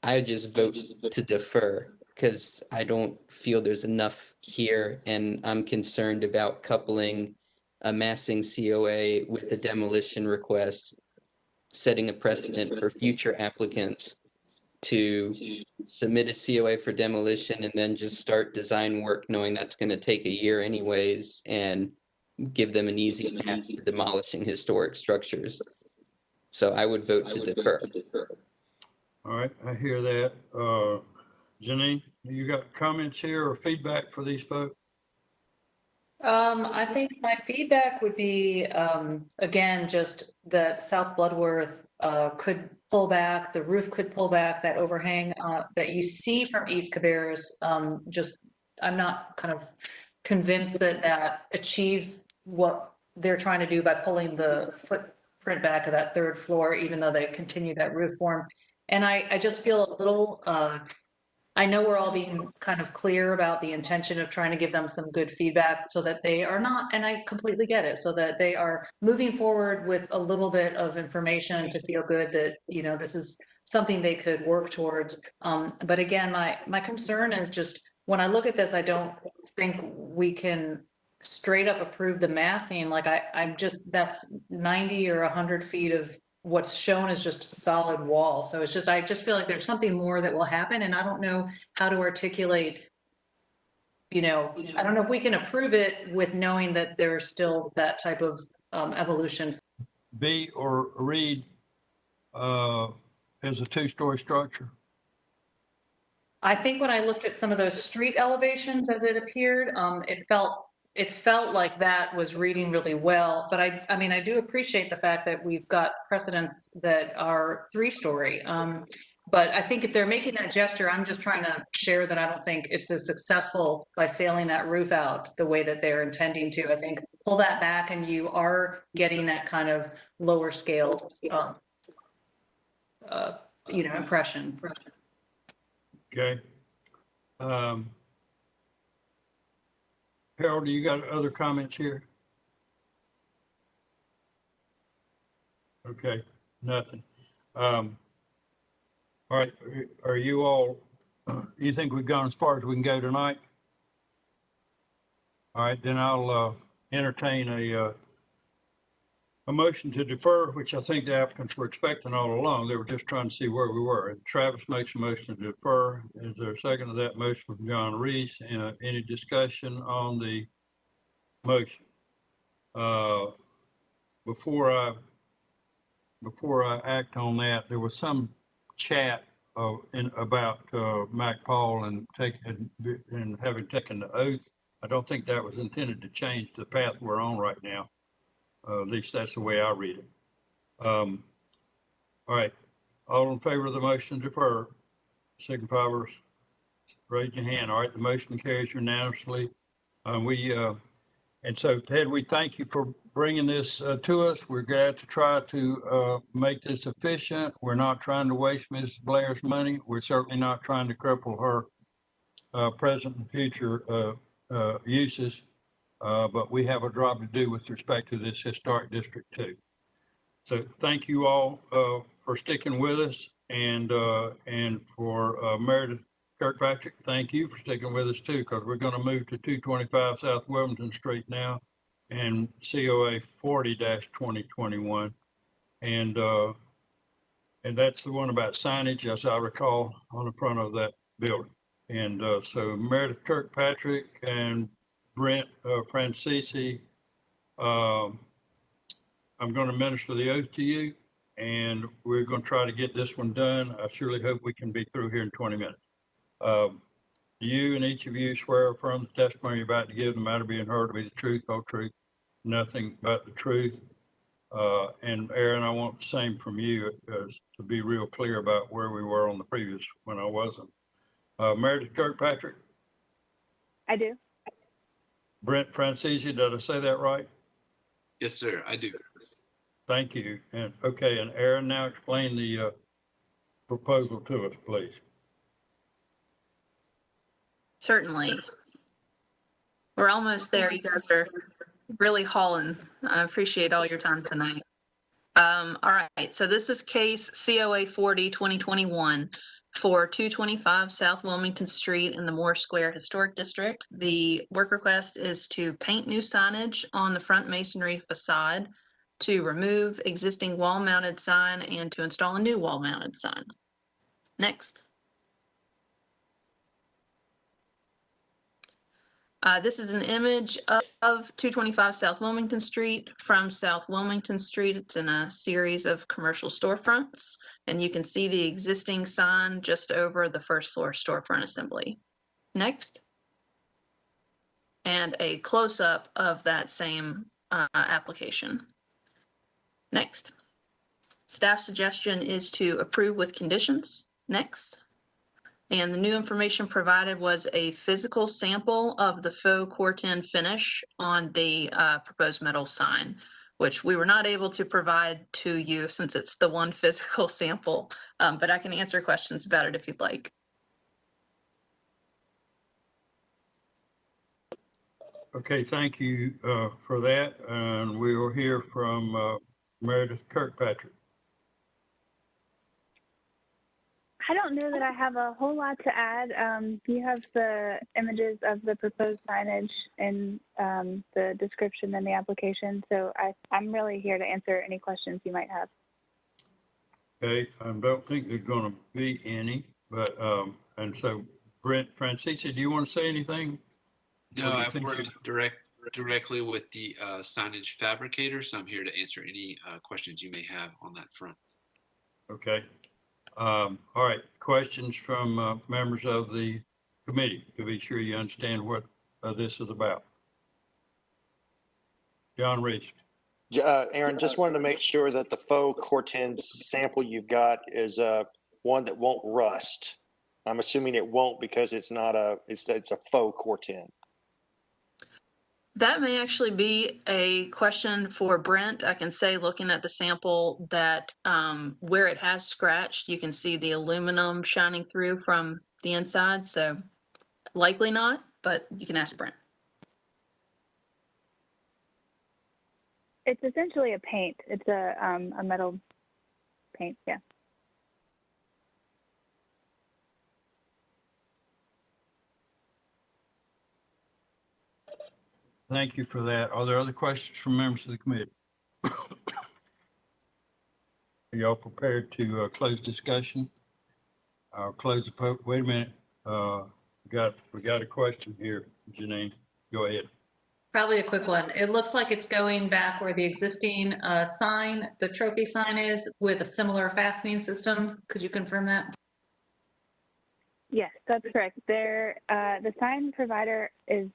just vote to defer because I don't feel there's enough here, and I'm concerned about coupling a massing COA with a demolition request, setting a precedent for future applicants to submit a COA for demolition and then just start design work knowing that's going to take a year anyways and give them an easy path to demolishing historic structures. So I would vote to defer. All right, I hear that. Janine, you got comments here or feedback for these folks? I think my feedback would be, again, just that South Bloodworth could pull back, the roof could pull back, that overhang that you see from East Cabarrus. I'm not kind of convinced that achieves what they're trying to do by pulling the footprint back of that third floor, even though they continue that roof form. And I just feel a little, I know we're all being kind of clear about the intention of trying to give them some good feedback so that they are not, and I completely get it, so that they are moving forward with a little bit of information to feel good that, you know, this is something they could work towards. But again, my concern is just, when I look at this, I don't think we can straight up approve the massing. Like I'm just, that's 90 or 100 feet of what's shown is just a solid wall. So it's just, I just feel like there's something more that will happen, and I don't know how to articulate, you know, I don't know if we can approve it with knowing that there's still that type of evolution. B or read as a two-story structure. I think when I looked at some of those street elevations as it appeared, it felt like that was reading really well. But I mean, I do appreciate the fact that we've got precedents that are 3-story. But I think if they're making that gesture, I'm just trying to share that I don't think it's as successful by sailing that roof out the way that they're intending to. I think pull that back and you are getting that kind of lower scaled, you know, impression. Okay. Harold, do you got other comments here? Okay, nothing. All right, are you all, you think we've gone as far as we can go tonight? All right, then I'll entertain a motion to defer, which I think the applicants were expecting all along. They were just trying to see where we were. And Travis makes a motion to defer. Is there a second to that motion from John Reese? Any discussion on the motion? Before I act on that, there was some chat about Mac Paul and having taken the oath. I don't think that was intended to change the path we're on right now. At least that's the way I read it. All right, all in favor of the motion to defer, signify by raise your hand. All right, the motion carries unanimously. And so Ted, we thank you for bringing this to us. We're glad to try to make this efficient. We're not trying to waste Ms. Blair's money. We're certainly not trying to cripple her present and future uses. But we have a job to do with respect to this historic district too. So thank you all for sticking with us, and for Meredith Kirkpatrick, thank you for sticking with us too, because we're going to move to 225 South Wilmington Street now, and COA 40-2021, and that's the one about signage, as I recall, on the front of that building. And so Meredith Kirkpatrick and Brent Francisi, I'm going to minister the oath to you, and we're going to try to get this one done. I surely hope we can be through here in 20 minutes. You and each of you swear affirm the testimony you're about to give, the matter being heard, to be the truth, whole truth, nothing but the truth. And Aaron, I want the same from you, to be real clear about where we were on the previous when I wasn't. Meredith Kirkpatrick? I do. Brent Francisi, did I say that right? Yes, sir, I do. Thank you. And okay, and Aaron, now explain the proposal to us, please. Certainly. We're almost there. You guys are really hauling. I appreciate all your time tonight. All right, so this is case COA 40-2021 for 225 South Wilmington Street in the Moore Square Historic District. The work request is to paint new signage on the front masonry facade, to remove existing wall-mounted sign, and to install a new wall-mounted sign. Next. This is an image of 225 South Wilmington Street from South Wilmington Street. It's in a series of commercial storefronts, and you can see the existing sign just over the first floor storefront assembly. Next. And a close-up of that same application. Next. Staff suggestion is to approve with conditions. Next. And the new information provided was a physical sample of the faux corten finish on the proposed metal sign. which we were not able to provide to you since it's the one physical sample. But I can answer questions about it if you'd like. Okay, thank you for that. And we will hear from Meredith Kirkpatrick. I don't know that I have a whole lot to add. You have the images of the proposed signage in the description and the application. So I'm really here to answer any questions you might have. Okay, I don't think there's going to be any, but, and so Brent, Francisa, do you want to say anything? No, I've worked directly with the signage fabricator, so I'm here to answer any questions you may have on that front. Okay. All right, questions from members of the committee to be sure you understand what this is about. John Reese. Aaron, just wanted to make sure that the faux corten sample you've got is one that won't rust. I'm assuming it won't because it's not it's a faux corten. That may actually be a question for Brent. I can say, looking at the sample, that where it has scratched, you can see the aluminum shining through from the inside. So likely not, but you can ask Brent. It's essentially a paint. It's a metal paint, yeah. Thank you for that. Are there other questions from members of the committee? Are y'all prepared to close discussion? I'll close the wait a minute. We got a question here, Janine. Go ahead. Probably a quick one. It looks like it's going back where the existing sign, the trophy sign is, with a similar fastening system. Could you confirm that? Yes, that's correct. The sign provider is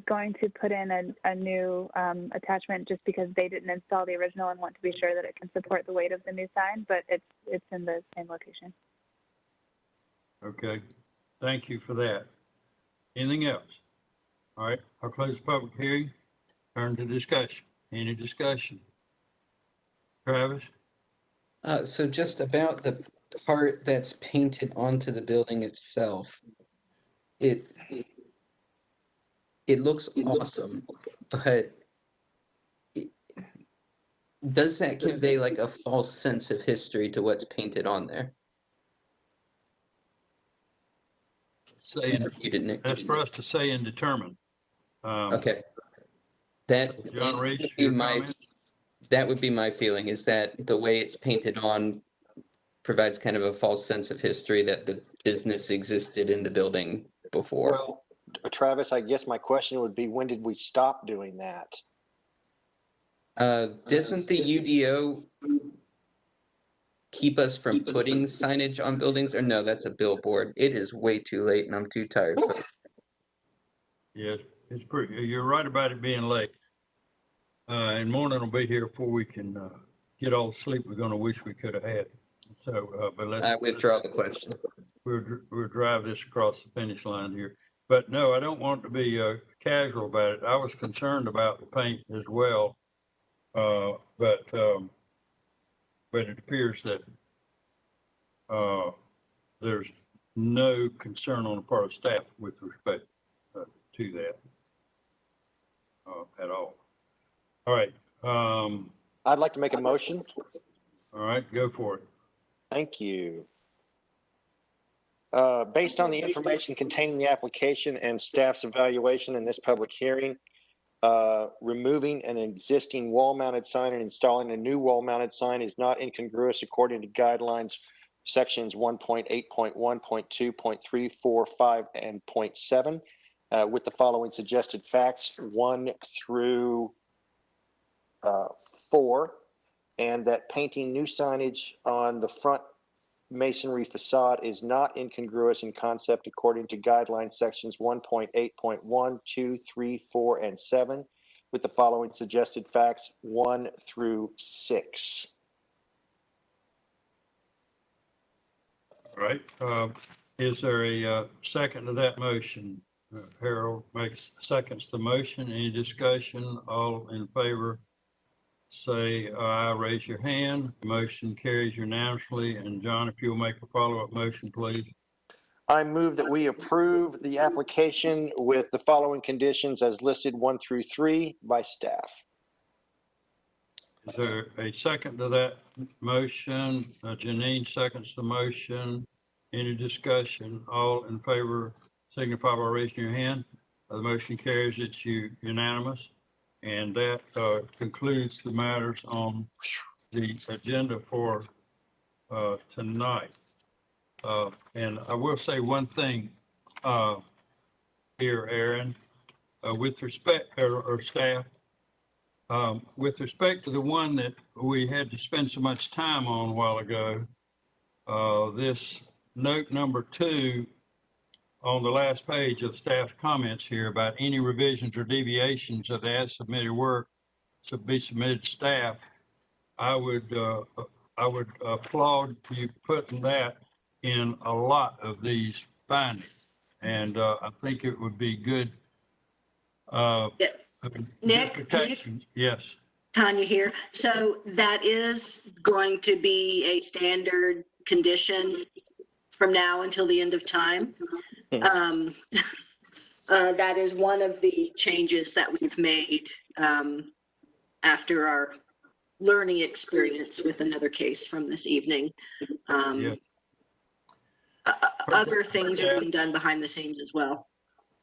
going to put in a new attachment just because they didn't install the original and want to be sure that it can support the weight of the new sign, but it's in the same location. Okay, thank you for that. Anything else? All right, I'll close the public hearing. Turn to discussion. Any discussion? Travis? So just about the part that's painted onto the building itself, it looks awesome, but does that convey like a false sense of history to what's painted on there? That's for us to say and determine. Okay. That John Reese, would be that would be my feeling, is that the way it's painted on provides kind of a false sense of history that the business existed in the building before. Well, Travis, I guess my question would be, when did we stop doing that? Doesn't the UDO keep us from putting signage on buildings? Or no, that's a billboard. It is way too late and I'm too tired. Yes, it's pretty, you're right about it being late. And morning will be here before we can get all the sleep we're gonna wish we could have had. So, but let's. I withdraw the question. We'll drive this across the finish line here. But no, I don't want to be casual about it. I was concerned about the paint as well. But it appears that there's no concern on the part of staff with respect to that at all. All right. I'd like to make a motion. All right, go for it. Thank you. Based on the information contained in the application and staff's evaluation in this public hearing, removing an existing wall-mounted sign and installing a new wall-mounted sign is not incongruous according to guidelines sections 1.8.1, 0.2, 0.3, 4, 5, and 0.7 with the following suggested facts 1 through 4, and that painting new signage on the front masonry facade is not incongruous in concept according to guideline sections 1.8.1, 2, 3, 4, and 7 with the following suggested facts 1 through 6. All right. Is there a second to that motion? Harold seconds the motion. Any discussion? All in favor say aye, raise your hand. Motion carries unanimously. And John, if you'll make a follow-up motion, please. I move that we approve the application with the following conditions as listed 1 through 3 by staff. Is there a second to that motion? Janine seconds the motion. Any discussion? All in favor signify by raising your hand. The motion carries. It's unanimous. And that concludes the matters on the agenda for tonight. And I will say one thing here, Aaron, with respect, or staff, with respect to the one that we had to spend so much time on a while ago, this note number 2 on the last page of staff comments here about any revisions or deviations of the as submitted work to be submitted to staff, I would applaud you putting that in a lot of these findings. And I think it would be good. Nick, protection. Yes. Tanya here. So that is going to be a standard condition from now until the end of time. That is one of the changes that we've made after our learning experience with another case from this evening. Yeah. Other things are being done behind the scenes as well.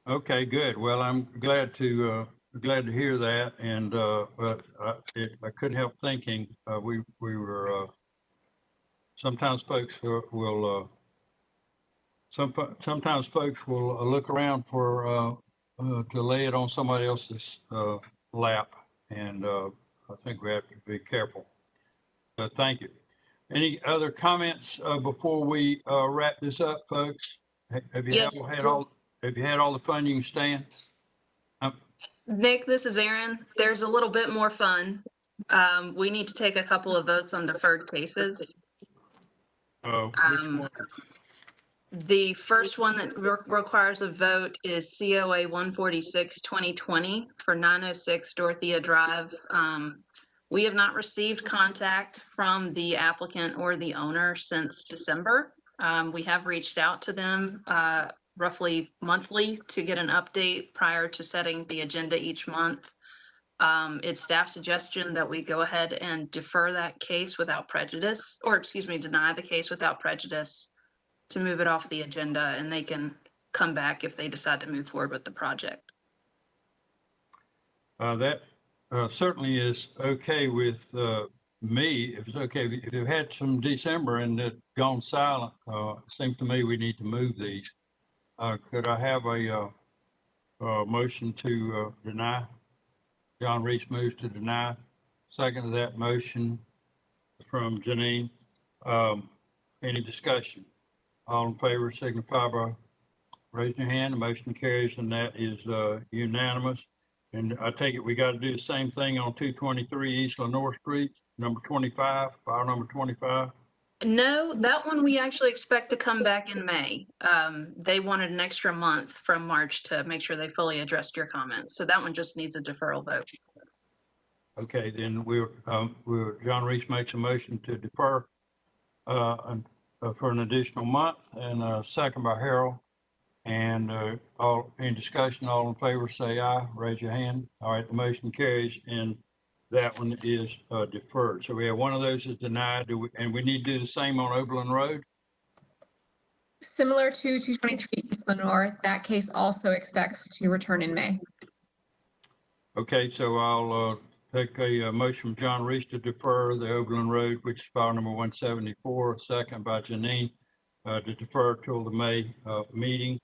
Okay, good. Well, I'm glad to hear that. And but I couldn't help thinking we were sometimes folks will sometimes folks will look around for to lay it on somebody else's lap, and I think we have to be careful. So thank you. Any other comments before we wrap this up, folks? Have you Yes. had all the fun you can stand? Nick, this is Erin. There's a little bit more fun. We need to take a couple of votes on deferred cases. Which one? The first one that requires a vote is COA 146-2020 for 906 Dorothea Drive. We have not received contact from the applicant or the owner since December. We have reached out to them roughly monthly to get an update prior to setting the agenda each month. It's staff suggestion that we go ahead and defer that case without prejudice, or excuse me, deny the case without prejudice to move it off the agenda, and they can come back if they decide to move forward with the project. That certainly is okay with me. If it's okay, if you've had some December and it gone silent, it seems to me we need to move these. Could I have a motion to deny? John Reese moves to deny. Second to that motion from Janine. Any discussion? All in favor signify by raising your hand. The motion carries, and that is unanimous. And I take it we got to do the same thing on 223 East Lenore Street, number 25, file number 25. No, that one we actually expect to come back in May. They wanted an extra month from March to make sure they fully addressed your comments. So that one just needs a deferral vote. Okay, then John Reese makes a motion to defer for an additional month, and second by Harold. And in discussion, all in favor say aye, raise your hand. All right, the motion carries, and that one is deferred. So we have one of those is denied, and we need to do the same on Oberlin Road? Similar to 223 East Lenore, that case also expects to return in May. Okay, so I'll take a motion from John Reese to defer the Oberlin Road, which is file number 174, second by Janine, to defer till the May meeting.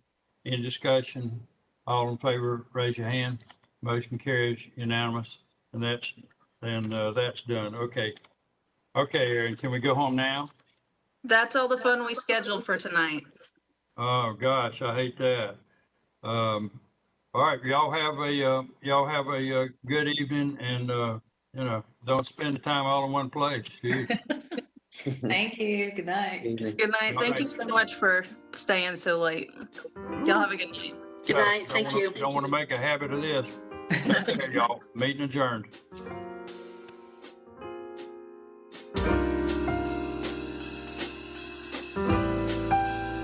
In discussion, all in favor, raise your hand. Motion carries unanimous, and that's done. Okay, Aaron, can we go home now? That's all the fun we scheduled for tonight. Oh gosh, I hate that. All right, y'all have a good evening, and don't spend the time all in one place. Thank you. Good night. Good night. Thank you so much for staying so late. Y'all have a good night. Good night. Thank you. You don't want to make a habit of this. Okay, y'all. Meeting adjourned.